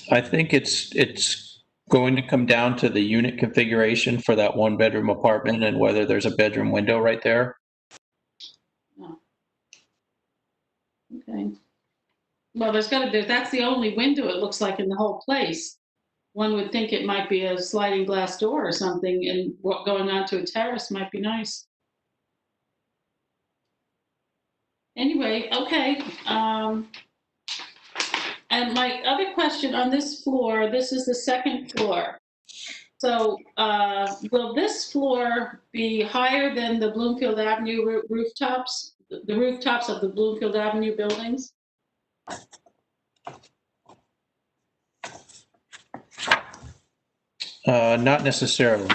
I think it's going to come down to the unit configuration for that 1-bedroom apartment and whether there's a bedroom window right there. Oh. Okay. Well, that's the only window it looks like in the whole place. One would think it might be a sliding glass door or something, and going onto a terrace might be nice. Anyway, okay. And my other question on this floor, this is the 2nd floor. So will this floor be higher than the Bloomfield Avenue rooftops, the rooftops of the Bloomfield Avenue buildings? Not necessarily.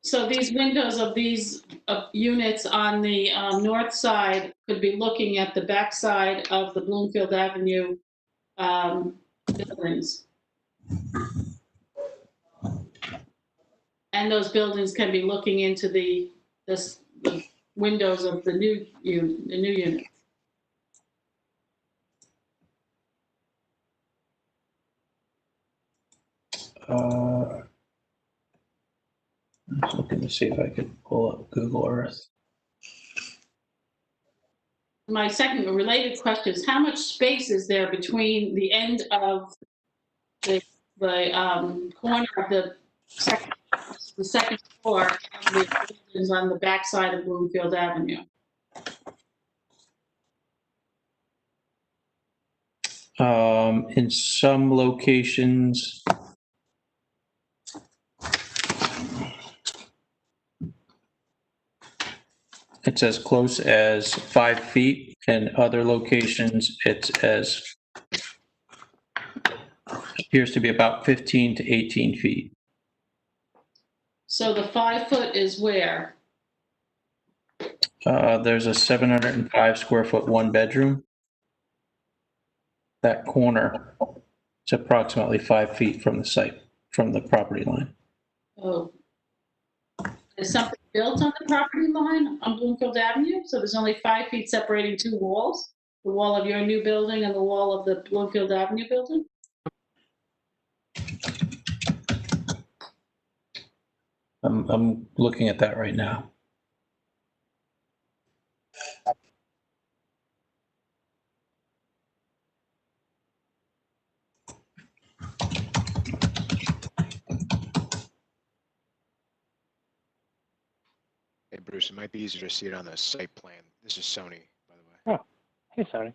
So these windows of these units on the north side could be looking at the back side of the Bloomfield Avenue buildings. And those buildings can be looking into the windows of the new unit. I'm just looking to see if I could pull up Google Earth. My second related question is, how much space is there between the end of the corner of the second floor and the buildings on the back side of Bloomfield Avenue? In some locations, it's as close as 5 feet, and other locations, it's as, appears to be about 15 to 18 feet. So the 5 foot is where? There's a 705 square foot one bedroom. That corner is approximately 5 feet from the site, from the property line. Oh. Is something built on the property line on Bloomfield Avenue? So there's only 5 feet separating two walls? The wall of your new building and the wall of the Bloomfield Avenue building? I'm looking at that right now. Hey, Bruce, it might be easier to see it on the site plan. This is Sony, by the way. Oh, hey, sorry.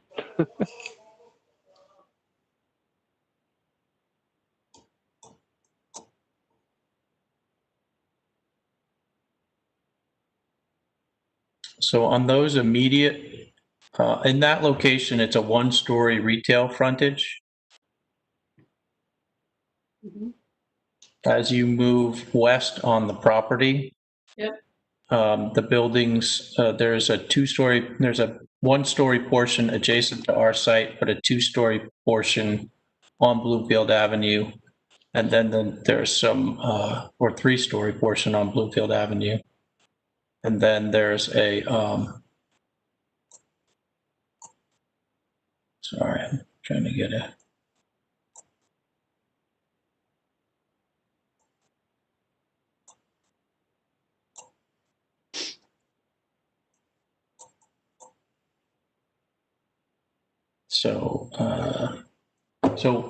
So on those immediate, in that location, it's a one-story retail frontage. Mhm. As you move west on the property, Yep. the buildings, there's a one-story portion adjacent to our site, but a two-story portion on Bloomfield Avenue. And then there's some, or three-story portion on Bloomfield Avenue. And then there's a, sorry, I'm trying to get a, so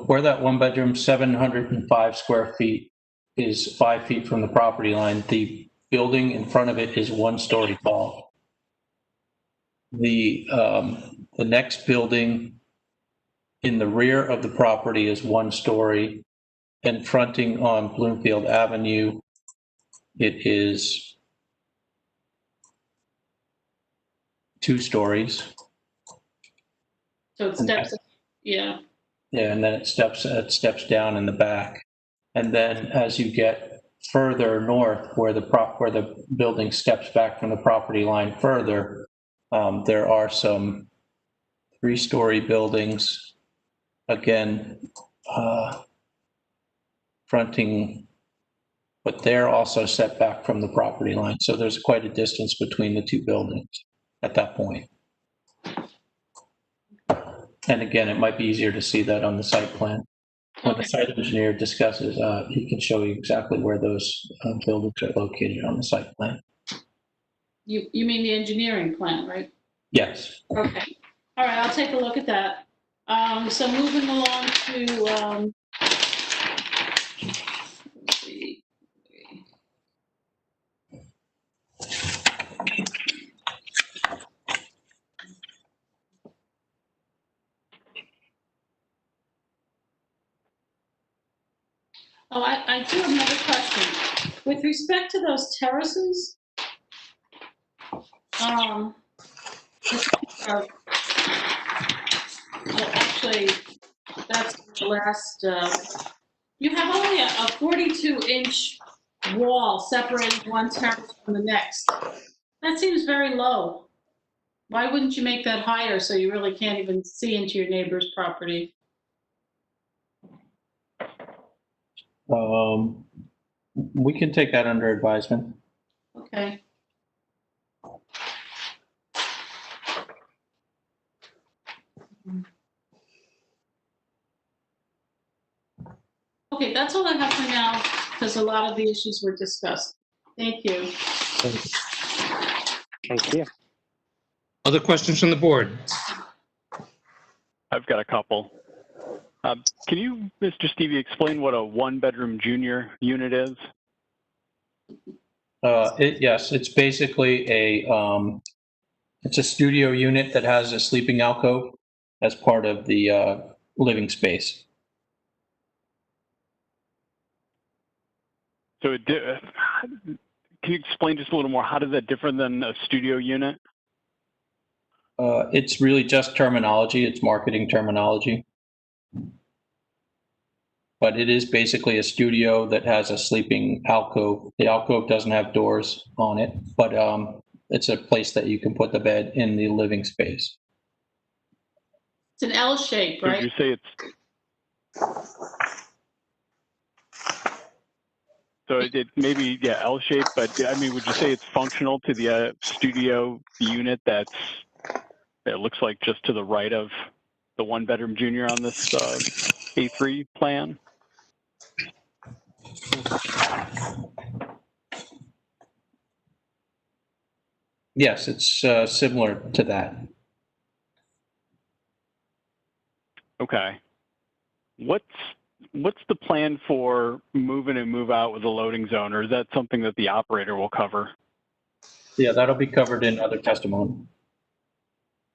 where that one bedroom, 705 square feet is 5 feet from the property line, the building in front of it is one story tall. The next building in the rear of the property is one story, and fronting on Bloomfield Avenue, it is 2 stories. So it steps, yeah. Yeah, and then it steps down in the back. And then as you get further north, where the building steps back from the property line further, there are some 3-story buildings, again, fronting, but they're also set back from the property line. So there's quite a distance between the two buildings at that point. And again, it might be easier to see that on the site plan. When the site engineer discusses, he can show you exactly where those buildings are located on the site plan. You mean the engineering plan, right? Yes. Okay. All right, I'll take a look at that. So moving along to, let's see. Oh, I do have another question. With respect to those terraces, actually, that's the last, you have only a 42-inch wall separating one terrace from the next. That seems very low. Why wouldn't you make that higher so you really can't even see into your neighbor's property? We can take that under advisement. Okay. Okay, that's all I have for now, because a lot of the issues were discussed. Thank you. Thank you. Other questions from the board? I've got a couple. Can you, Mr. Stevie, explain what a one-bedroom junior unit is? Yes, it's basically it's a studio unit that has a sleeping alcove as part of the living space. So can you explain just a little more? How does that differ than a studio unit? It's really just terminology. It's marketing terminology. But it is basically a studio that has a sleeping alcove. The alcove doesn't have doors on it, but it's a place that you can put the bed in the living space. It's an L shape, So right? would you say it's so it maybe L shape, but I mean, would you say it's functional to the studio unit that looks like just to the right of the one bedroom junior on this A3 plan? Yes, it's similar to that. Okay. What's the plan for move in and move out with the loading zone, or is that something that the operator will cover? Yeah, that'll be covered in other testimony.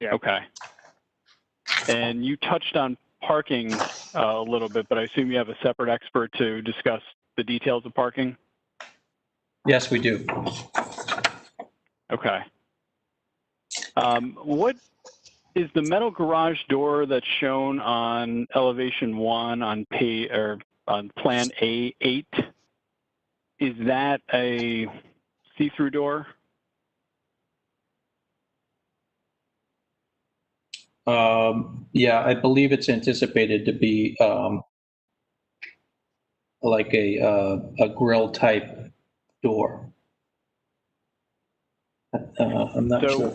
Yeah. Okay. And you touched on parking a little bit, but I assume you have a separate expert to discuss the details of parking? Yes, we do. Okay. What is the metal garage door that's shown on elevation 1 on on plan A8? Is that a see-through door? Yeah, I believe it's anticipated to be like a grill type door. I'm not sure.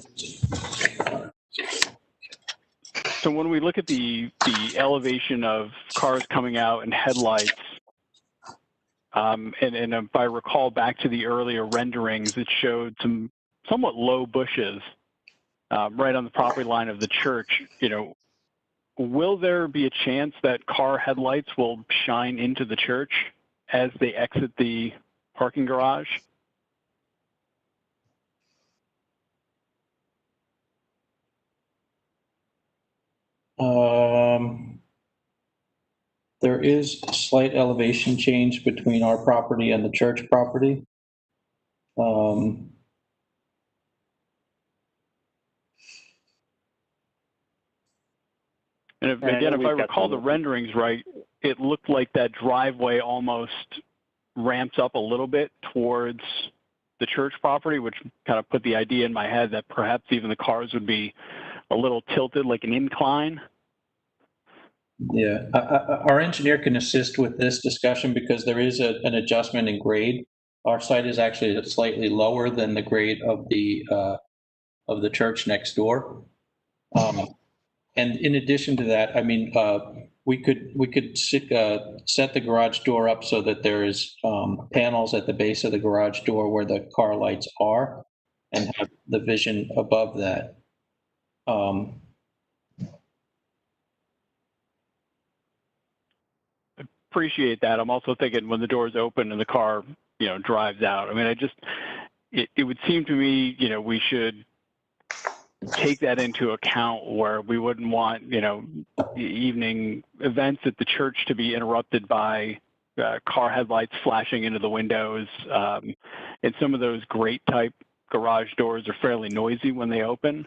So when we look at the elevation of cars coming out and headlights, and if I recall back to the earlier renderings, it showed some somewhat low bushes right on the property line of the church. You know, will there be a chance that car headlights will shine into the church as they exit the parking garage? There is a slight elevation change between our property and the church property. And if I recall the renderings right, it looked like that driveway almost ramps up a little bit towards the church property, which kind of put the idea in my head that perhaps even the cars would be a little tilted, like an incline. Yeah, our engineer can assist with this discussion because there is an adjustment in grade. Our site is actually slightly lower than the grade of the church next door. And in addition to that, I mean, we could set the garage door up so that there is panels at the base of the garage door where the car lights are, and have the vision above that. Appreciate that. I'm also thinking when the doors open and the car, you know, drives out. I mean, it would seem to me, you know, we should take that into account where we wouldn't want, you know, evening events at the church to be interrupted by car headlights flashing into the windows. And some of those grate type garage doors are fairly noisy when they open.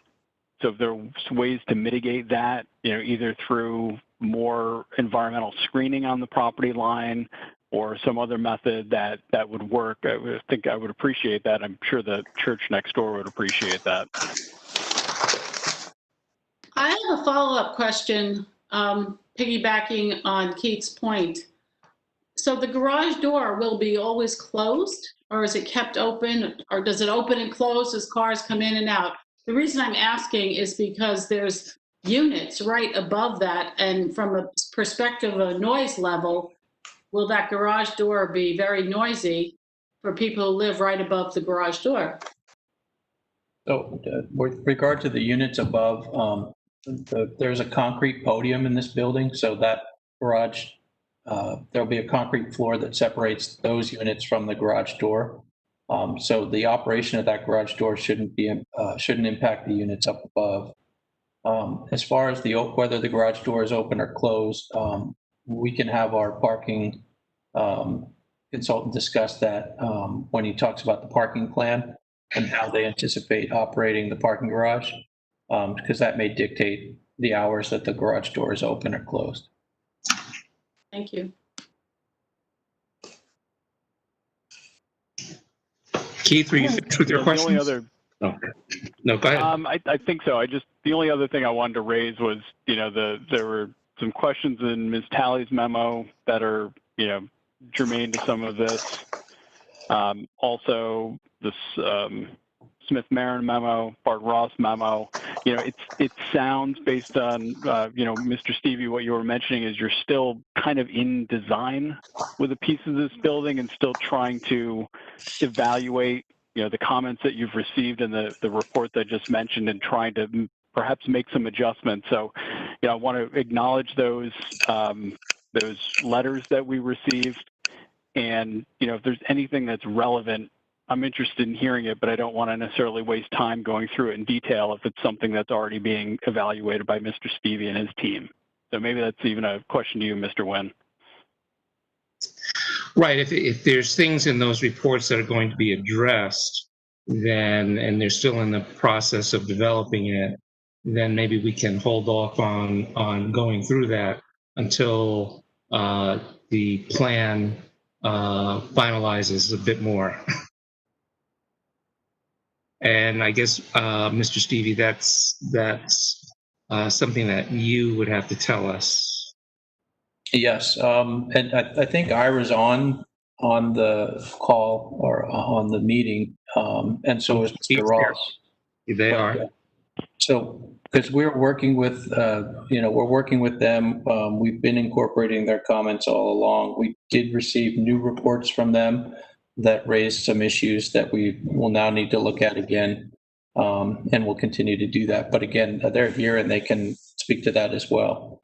So if there's ways to mitigate that, you know, either through more environmental screening on the property line or some other method that would work, I think I would appreciate that. I'm sure the church next door would appreciate that. I have a follow-up question, piggybacking on Keith's point. So the garage door will be always closed, or is it kept open, or does it open and close as cars come in and out? The reason I'm asking is because there's units right above that, and from a perspective of a noise level, will that garage door be very noisy for people who live right above the garage door? So with regard to the units above, there's a concrete podium in this building, so that garage, there'll be a concrete floor that separates those units from the garage door. So the operation of that garage door shouldn't impact the units up above. As far as whether the garage door is open or closed, we can have our parking consultant discussed that when he talks about the parking plan and how they anticipate operating the parking garage, because that may dictate the hours that the garage door is open or closed. Thank you. Keith, were you finished with your The questions? only other, No, go ahead. I think so. The only other thing I wanted to raise was, there were some questions in Ms. Talley's memo that are, germane to some of this. Also, this Smith-Marin memo, Bart Ross memo. It sounds based on, Mr. Stevie, what you were mentioning is you're still kind of in design with a piece of this building and still trying to evaluate, the comments that you've received in the report that I just mentioned and trying to perhaps make some adjustments. So, I want to acknowledge those letters that we received. And, if there's anything that's relevant, I'm interested in hearing it, but I don't want to necessarily waste time going through it in detail if it's something that's already being evaluated by Mr. Stevie and his team. So maybe that's even a question to you, Mr. Nguyen. Right. If there's things in those reports that are going to be addressed, then, and they're still in the process of developing it, then maybe we can hold off on going through that until the plan finalizes a bit more. And I guess, Mr. Stevie, that's something that you would have to tell us. Yes, and I think Ira's on the call or on the meeting, and so is Mr. Ross. They are. So, because we're working with, we're working with them. We've been incorporating their comments all along. We did receive new reports from them that raised some issues that we will now need to look at again, and we'll continue to do that. But again, they're here and they can speak to that as well.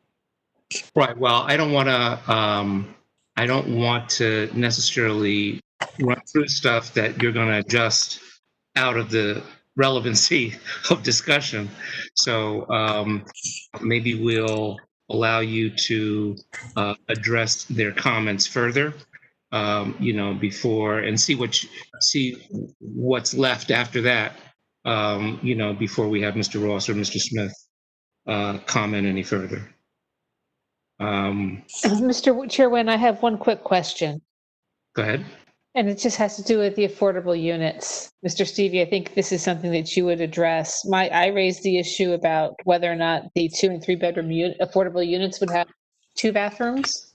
Right. Well, I don't want to necessarily run through stuff that you're going to adjust out of the relevancy of discussion. So maybe we'll allow you to address their comments further, before, and see what's left after that, before we have Mr. Ross or Mr. Smith comment any further. Mr. Chairman, I have one quick question. Go ahead. And it just has to do with the affordable units. Mr. Stevie, I think this is something that you would address. I raised the issue about whether or not the 2 and 3 bedroom affordable units would have 2 bathrooms.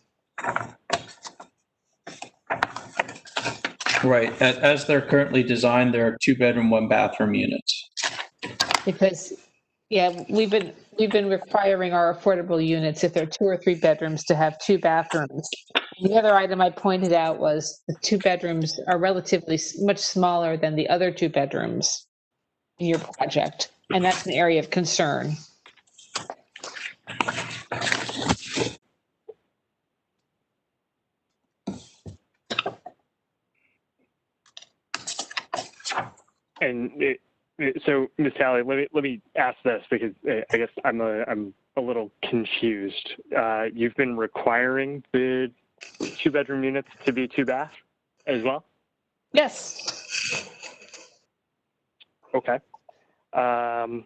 Right. As they're currently designed, there are 2 bedroom, 1 bathroom units. Because, yeah, we've been requiring our affordable units, if they're 2 or 3 bedrooms, to have 2 bathrooms. The other item I pointed out was the 2 bedrooms are relatively much smaller than the other 2 bedrooms in your project, and that's an area of concern. And so, Ms. Talley, let me ask this, because I guess I'm a little confused. You've been requiring the 2 bedroom units to be 2 bath as well? Yes. Okay. And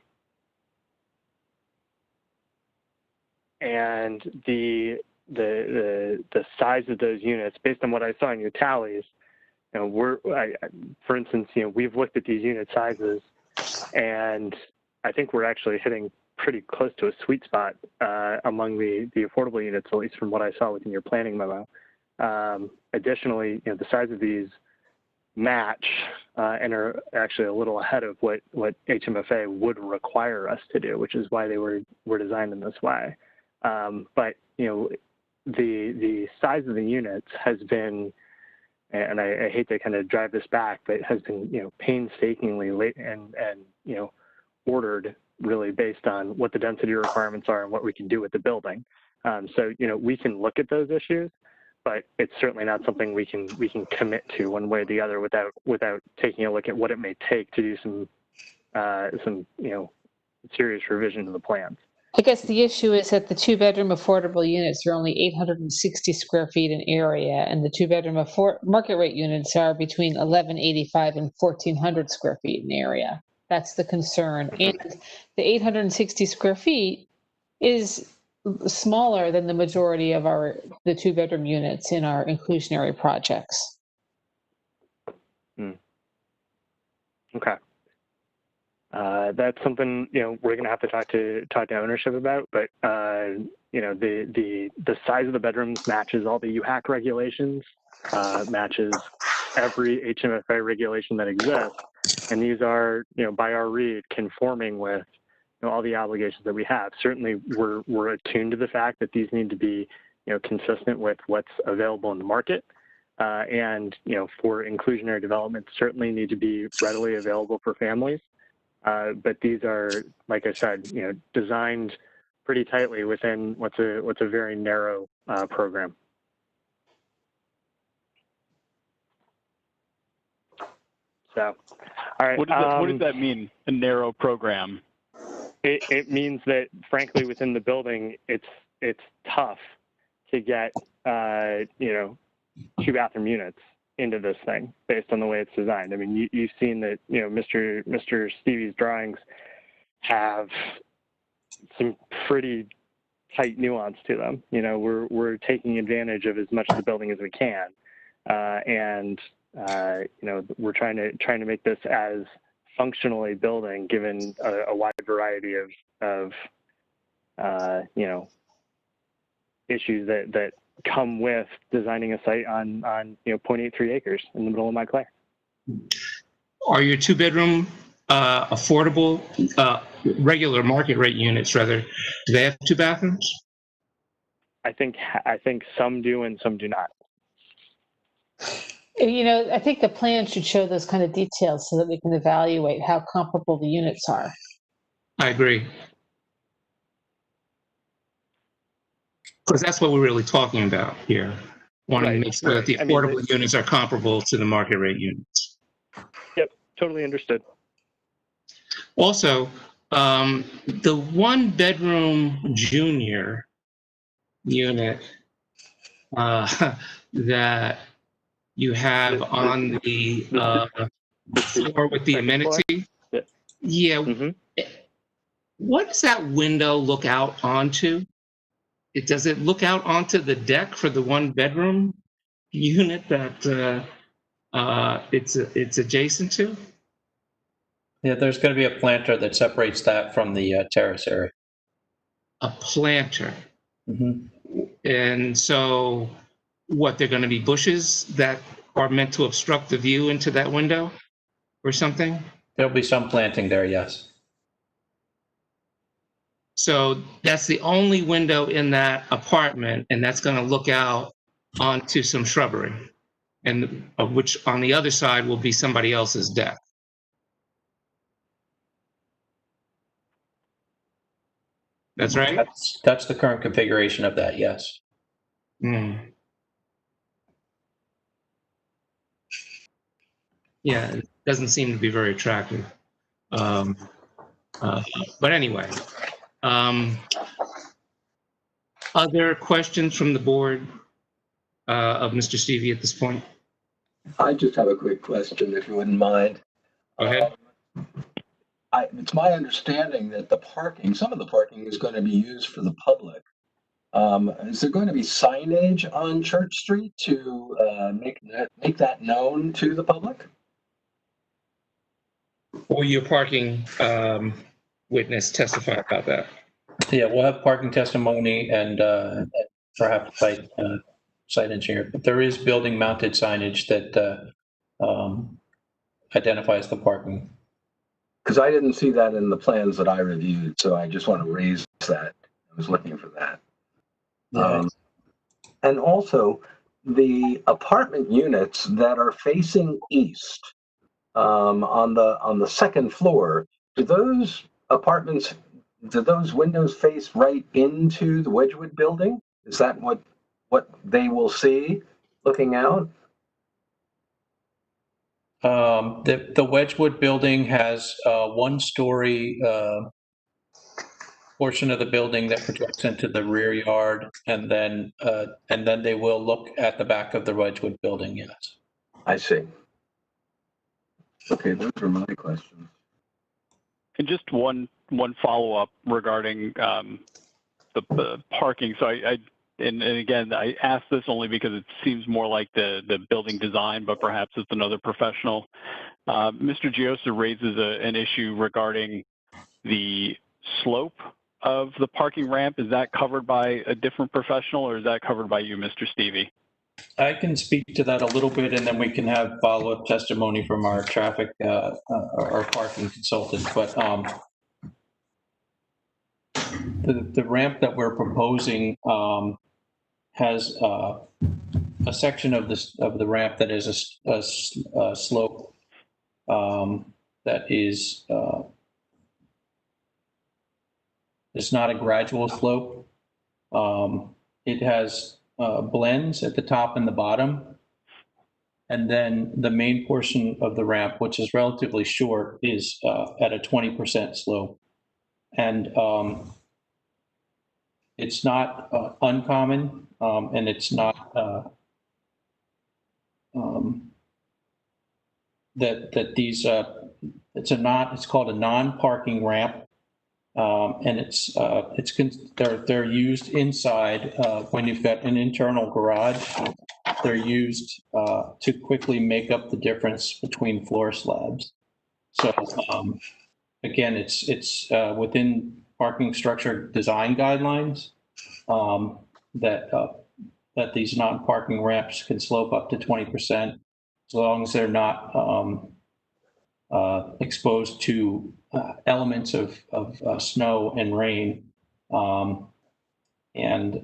the size of those units, based on what I saw in your tallies, for instance, we've looked at these unit sizes, and I think we're actually hitting pretty close to a sweet spot among the affordable units, at least from what I saw within your planning memo. Additionally, the size of these match and are actually a little ahead of what HMFA would require us to do, which is why they were designed in this way. But the size of the units has been, and I hate to kind of drive this back, but has been painstakingly late and ordered really based on what the density requirements are and what we can do with the building. So we can look at those issues, but it's certainly not something we can commit to one way or the other without taking a look at what it may take to do some serious revision to the plans. I guess the issue is that the two-bedroom affordable units are only 860 square feet in area, and the two-bedroom market rate units are between 1185 and 1400 square feet in area. That's the concern. And the 860 square feet is smaller than the majority of the two-bedroom units in our inclusionary projects. Okay. That's something, we're going to have to talk to ownership about, but, the size of the bedrooms matches all the UHAC regulations, matches every HMFA regulation that exists. And these are, by our read, conforming with all the obligations that we have. Certainly, we're attuned to the fact that these need to be, consistent with what's available in the market. And, for inclusionary development, certainly need to be readily available for families. But these are, like I said, designed pretty tightly within what's a very narrow program. So, all right. What does that mean? A narrow program? It means that, frankly, within the building, it's tough to get 2-bathroom units into this thing based on the way it's designed. I mean, you've seen that, Mr. Stevie's drawings have some pretty tight nuance to them. We're taking advantage of as much of the building as we can. And we're trying to make this as functionally building, given a wide variety of issues that come with designing a site on 0.83 acres in the middle of Montclair. Are your two-bedroom affordable, regular market rate units, rather, do they have 2 bathrooms? I think some do and some do not. I think the plan should show those kind of details so that we can evaluate how comparable the units are. I agree. Because that's what we're really talking about here. Wanting to make sure that the affordable units are comparable to the market rate units. Yep, totally understood. Also, the 1-bedroom junior unit that you have on the floor with the amenity. Yeah. Mm-hmm. What does that window look out onto? Does it look out onto the deck for the 1-bedroom unit that it's adjacent to? Yeah, there's going to be a planter that separates that from the terrace area. A planter. Mm-hmm. And so what, they're going to be bushes that are meant to obstruct the view into that window or something? There'll be some planting there, yes. So that's the only window in that apartment, and that's going to look out onto some shrubbery, and of which on the other side will be somebody else's deck. That's right? That's the current configuration of that, yes. Yeah, it doesn't seem to be very attractive. But anyway, other questions from the board of Mr. Stevie at this point? I just have a quick question, if you wouldn't mind. Go ahead. It's my understanding that some of the parking is going to be used for the public. Is there going to be signage on Church Street to make that known to the public? Will your parking witness testify about that? Yeah, we'll have parking testimony and perhaps site engineer. But there is building mounted signage that identifies the parking. Because I didn't see that in the plans that I reviewed, so I just want to raise that. I was looking for that. Yeah. And also, the apartment units that are facing east on the second floor, do those windows face right into the Wedgwood building? Is that what they will see looking out? The Wedgwood building has one-story portion of the building that projects into the rear yard, and then they will look at the back of the Wedgwood building, yes. I see. Okay, those are my questions. And just one follow-up regarding the parking. So and again, I ask this only because it seems more like the building design, but perhaps it's another professional. Mr. Giosa raises an issue regarding the slope of the parking ramp. Is that covered by a different professional, or is that covered by you, Mr. Stevie? I can speak to that a little bit, and then we can have follow-up testimony from our traffic, our parking consultant. But the ramp that we're proposing has a section of the ramp that is a slope that is it's not a gradual slope. It has blends at the top and the bottom, and then the main portion of the ramp, which is relatively short, is at a 20% slope. And it's not uncommon, and it's not that these it's called a non-parking ramp, and they're used inside when you've got an internal garage. They're used to quickly make up the difference between floor slabs. So again, it's within parking structure design guidelines that these non-parking ramps can slope up to 20%, as long as they're not exposed to elements of snow and rain. And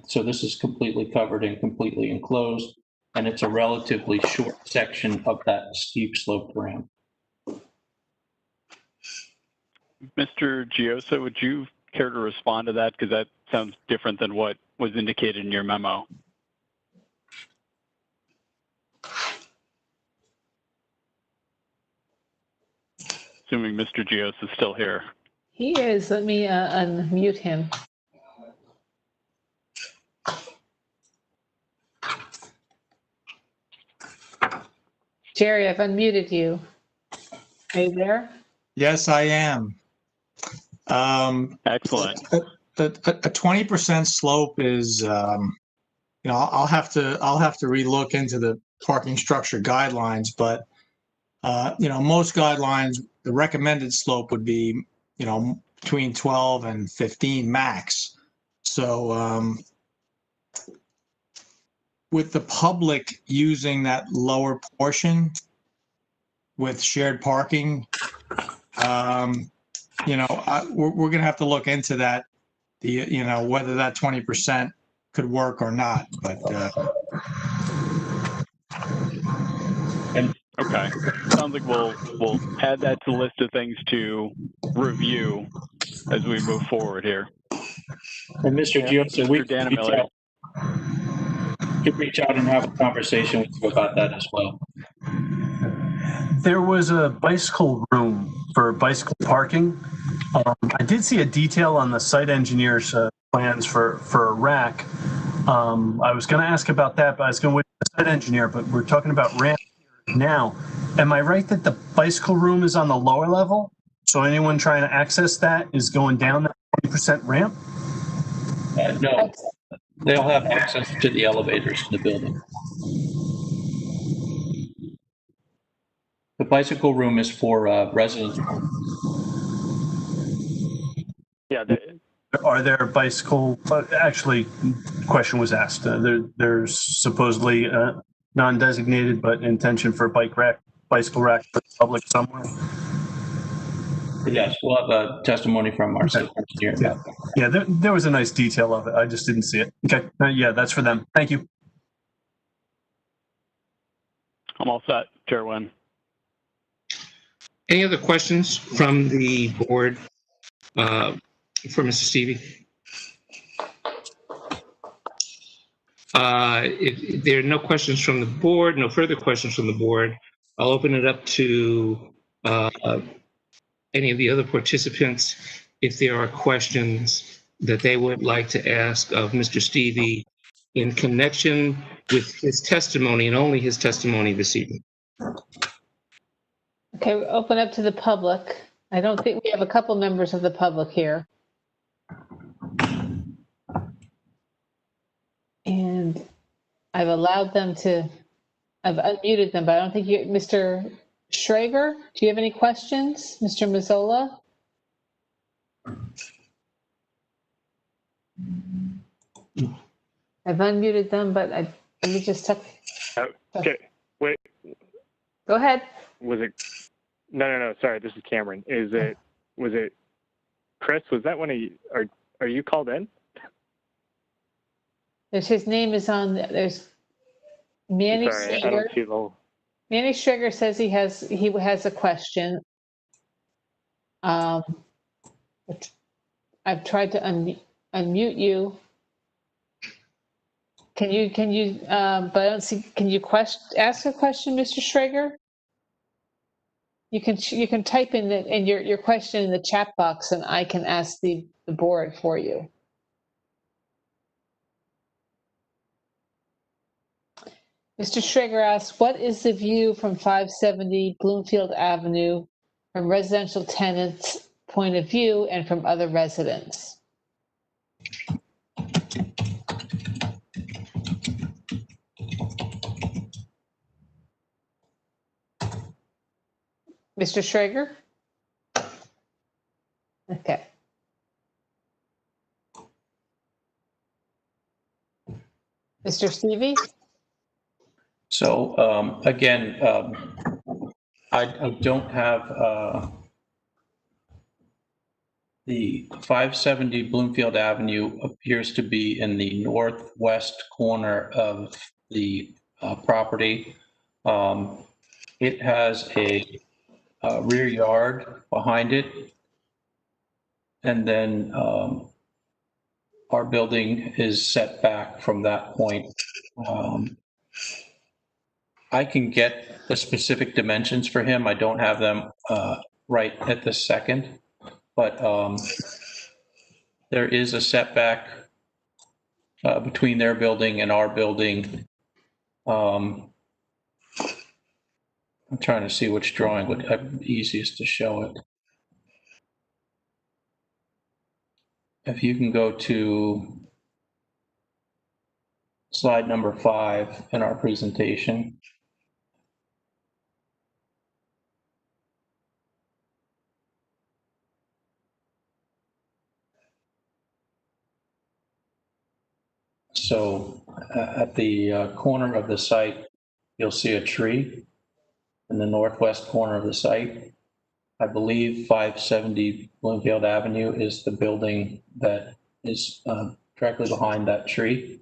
so this is completely covered and completely enclosed, and it's a relatively short section of that steep sloped ramp. Mr. Giosa, would you care to respond to that? Because that sounds different than what was indicated in your memo. Assuming Mr. Giosa is still here. He is. Let me unmute him. Jerry, I've unmuted you. Are you there? Yes, I am. Excellent. A 20% slope is, I'll have to relook into the parking structure guidelines, but most guidelines, the recommended slope would be, between 12 and 15 max. So with the public using that lower portion with shared parking, we're going to have to look into that, whether that 20% could work or not. But okay, sounds like we'll add that to the list of things to review as we move forward here. And Mr. Giosa, we could reach out and have a conversation with you about that as well. There was a bicycle room for bicycle parking. I did see a detail on the site engineer's plans for a rack. I was going to ask about that, but I was going to wait for the site engineer, but we're talking about ramp now. Am I right that the bicycle room is on the lower level? So anyone trying to access that is going down that 20% ramp? No, they'll have access to the elevators in the building. The bicycle room is for residents. Yeah. Are there bicycle, actually, question was asked. There's supposedly non-designated, but intention for bicycle rack for the public somewhere? Yes, we'll have a testimony from our site engineer. Yeah, there was a nice detail of it. I just didn't see it. Okay, yeah, that's for them. Thank you. I'm all set, Chair Nguyen. Any other questions from the board for Mr. Stevie? If there are no questions from the board, no further questions from the board, I'll open it up to any of the other participants if there are questions that they would like to ask of Mr. Stevie in connection with his testimony and only his testimony this evening. Okay, we'll open up to the public. I don't think we have a couple members of the public here. And I've allowed them to, I've unmuted them, but I don't think you, Mr. Schrager, do you have any questions? Mr. Mazzola? I've unmuted them, but let me just check. Okay, wait. Go ahead. Was it? No. Sorry, this is Cameron. Was it Chris? Was that one of you? Are you called in? His name is on. There's Manny Sorry, I don't see the whole. Manny Schrager says he has a question. I've tried to unmute you. Can you? But I don't see. Can you ask a question, Mr. Schrager? You can type in your question in the chat box, and I can ask the board for you. Mr. Schrager asks, what is the view from 570 Bloomfield Avenue from residential tenants' point of view and from other residents? Mr. Schrager? Okay. Mr. Stevie? So again, I don't have the 570 Bloomfield Avenue appears to be in the northwest corner of the property. It has a rear yard behind it, and then our building is set back from that point. I can get the specific dimensions for him. I don't have them right at this second, but there is a setback between their building and our building. I'm trying to see which drawing would be easiest to show it. If you can go to slide number 5 in our presentation. So at the corner of the site, you'll see a tree in the northwest corner of the site. I believe 570 Bloomfield Avenue is the building that is directly behind that tree.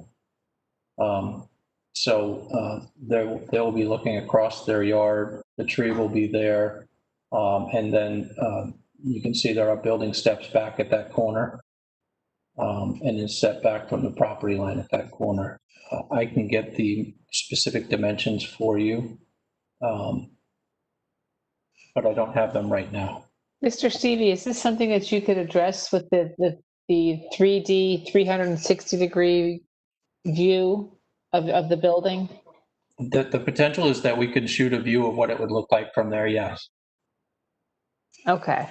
So they'll be looking across their yard. The tree will be there. And then you can see there are building steps back at that corner. And is set back from the property line at that corner. I can get the specific dimensions for you, but I don't have them right now. Mr. Stevie, is this something that you could address with the 3D 360-degree view of the building? The potential is that we could shoot a view of what it would look like from there, yes. Okay.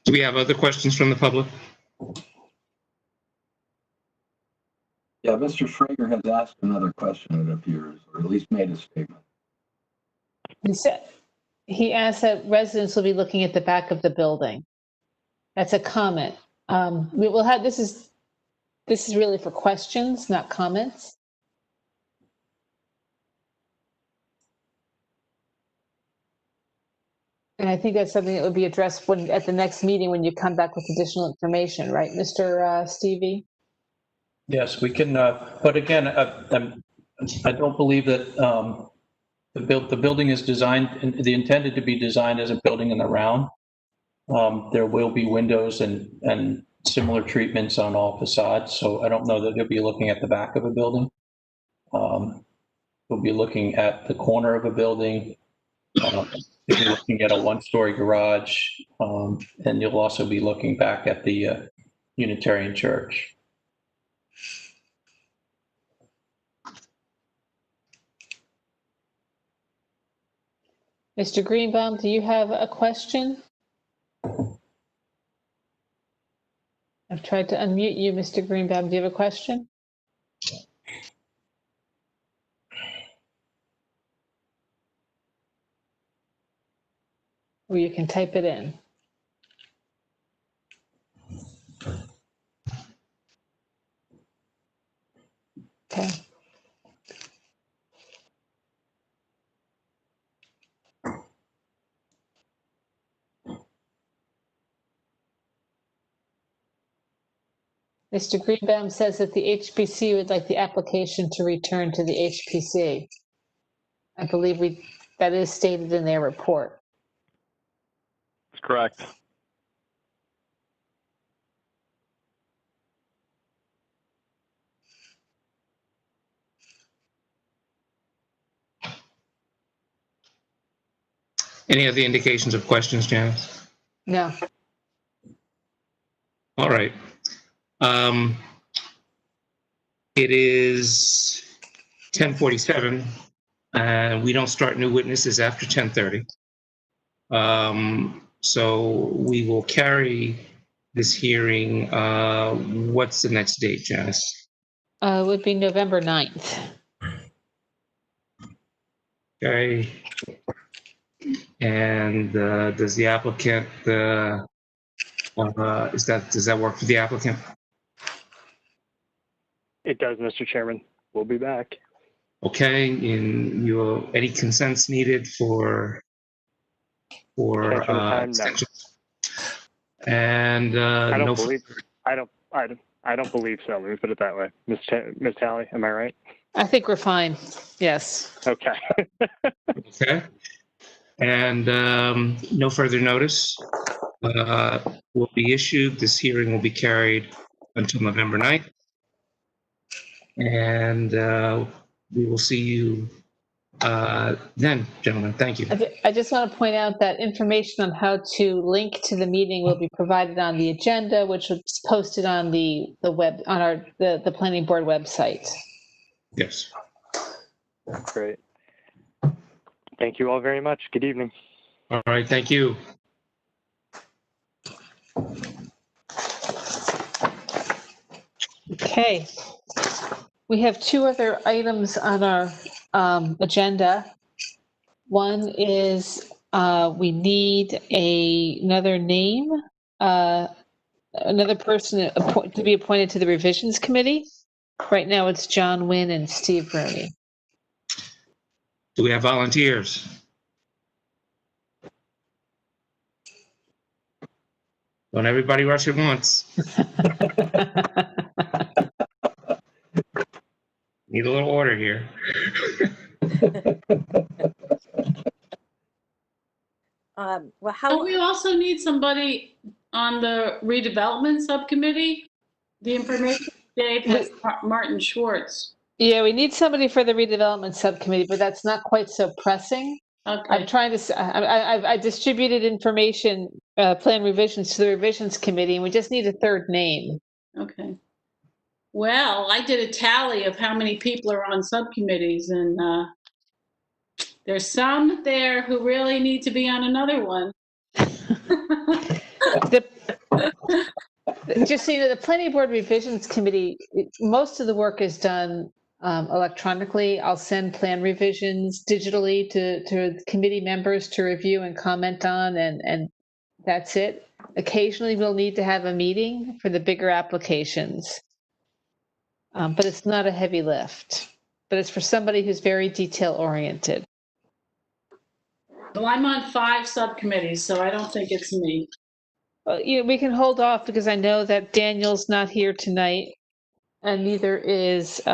Do we have other questions from the public? Yeah, Mr. Schrager has asked another question, it appears, or at least made a statement. He asked that residents will be looking at the back of the building. That's a comment. We will have, this is really for questions, not comments. And I think that's something that would be addressed at the next meeting when you come back with additional information, right, Mr. Stevie? Yes, we can, but again, I don't believe that the building is designed, intended to be designed as a building in the round. There will be windows and similar treatments on all facades, so I don't know that they'll be looking at the back of a building. We'll be looking at the corner of a building. If you're looking at a one-story garage, and you'll also be looking back at the Unitarian Church. Mr. Greenbaum, do you have a question? I've tried to unmute you, Mr. Greenbaum. Do you have a question? Or you can type it in. Okay. Mr. Greenbaum says that the HPC would like the application to return to the HPC. I believe that is stated in their report. That's correct. Any other indications of questions, Janice? No. All right. It is 10:47. We don't start new witnesses after 10:30. So we will carry this hearing. What's the next date, Janice? It would be November 9th. Okay. And does the applicant, does that work for the applicant? It does, Mr. Chairman. We'll be back. Okay, and any consents needed for Time, no. And I don't no, believe so. Let me put it that way. Ms. Talley, am I right? I think we're fine. Yes. Okay. okay, and no further notice will be issued. This hearing will be carried until November 9th, and we will see you then, gentlemen. Thank you. I just want to point out that information on how to link to the meeting will be provided on the agenda, which was posted on the web on the planning board website. Yes. Great. Thank you all very much. Good evening. All right. Thank you. Okay. We have two other items on our agenda. One is we need another name, another person to be appointed to the revisions committee. Right now it's John Wynn and Steve Rooney. Do we have volunteers? Don't everybody rush at once. Need a little order here. Well, Don't we also need somebody on the redevelopment subcommittee? The information Dave has Martin Schwartz. Yeah, we need somebody for the redevelopment subcommittee, but that's not quite so pressing. Okay. I'm trying to, I distributed information, plan revisions to the revisions committee, and we just need a third name. Okay. Well, I did a tally of how many people are on subcommittees, and there's some there who really need to be on another one. Just so you know, the planning board revisions committee, most of the work is done electronically. I'll send plan revisions digitally to committee members to review and comment on, and that's it. Occasionally we'll need to have a meeting for the bigger applications, but it's not a heavy lift, but it's for somebody who's very detail oriented. Well, I'm on 5 subcommittees, so I don't think it's me. Well, we can hold off because I know that Daniel's not here tonight, and neither is, who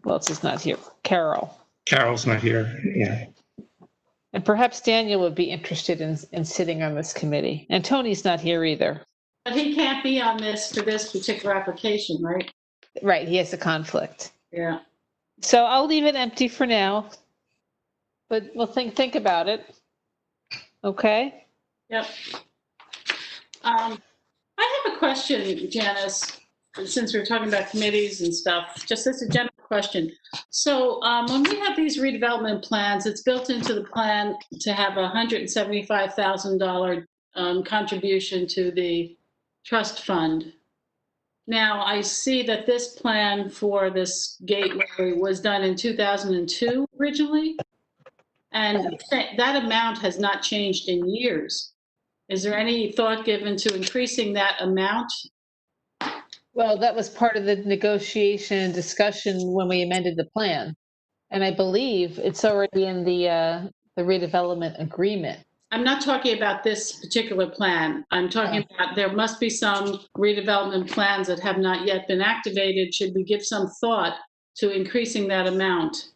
else is not here? Carol. Carol's not here. Yeah. And perhaps Daniel would be interested in sitting on this committee. And Tony's not here either. But he can't be on this for this particular application, right? Right, he has a conflict. Yeah. So I'll leave it empty for now. But we'll think about it. Okay? Yep. I have a question, Janice, since we're talking about committees and stuff, just as a general question. So when we have these redevelopment plans, it's built into the plan to have a $175,000 contribution to the trust fund. Now, I see that this plan for this gateway was done in 2002 originally, and that amount has not changed in years. Is there any thought given to increasing that amount? Well, that was part of the negotiation and discussion when we amended the plan. And I believe it's already in the redevelopment agreement. I'm not talking about this particular plan. I'm talking about there must be some redevelopment plans that have not yet been activated. Should we give some thought to increasing that amount,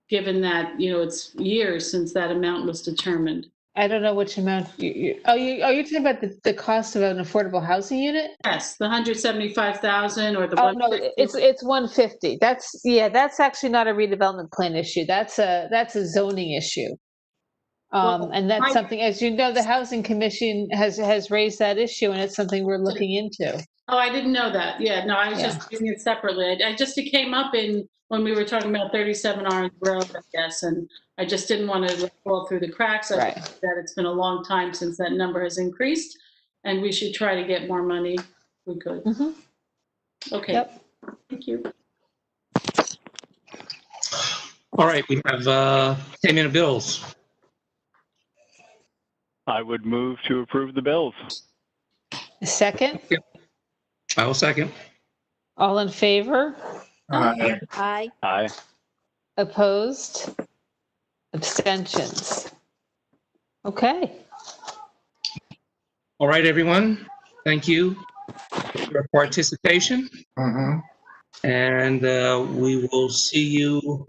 given that, it's years since that amount was determined? I don't know which amount you're talking about the cost of an affordable housing unit? Yes, the 175,000 or the Oh, no, it's 150. That's actually not a redevelopment plan issue. That's a zoning issue. And that's something, as you know, the Housing Commission has raised that issue, and it's something we're looking into. Oh, I didn't know that. Yeah, no, I was just doing it separately. It came up when we were talking about 37 Orange Road, I guess, and I just didn't want to fall through the cracks. I think that it's been a long time since that number has increased, and we should try to get more money if we could. Mm-hmm. Okay. Yep. Thank you. All right, we have payment of bills. I would move to approve the bills. A second? Yep. I will second. All in favor? Aye. Aye. Aye. Opposed? Abstentions? Okay. All right, everyone. Thank you for your participation. And we will see you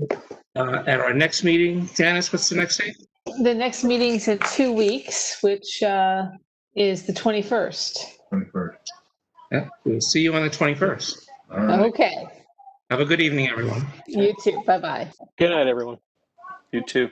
at our next meeting. Janice, what's the next date? The next meeting's in 2 weeks, which is the 21st. 21st. Yeah, we'll see you on the 21st. All right. Okay. Have a good evening, everyone. You too. Bye-bye. Good night, everyone. You too.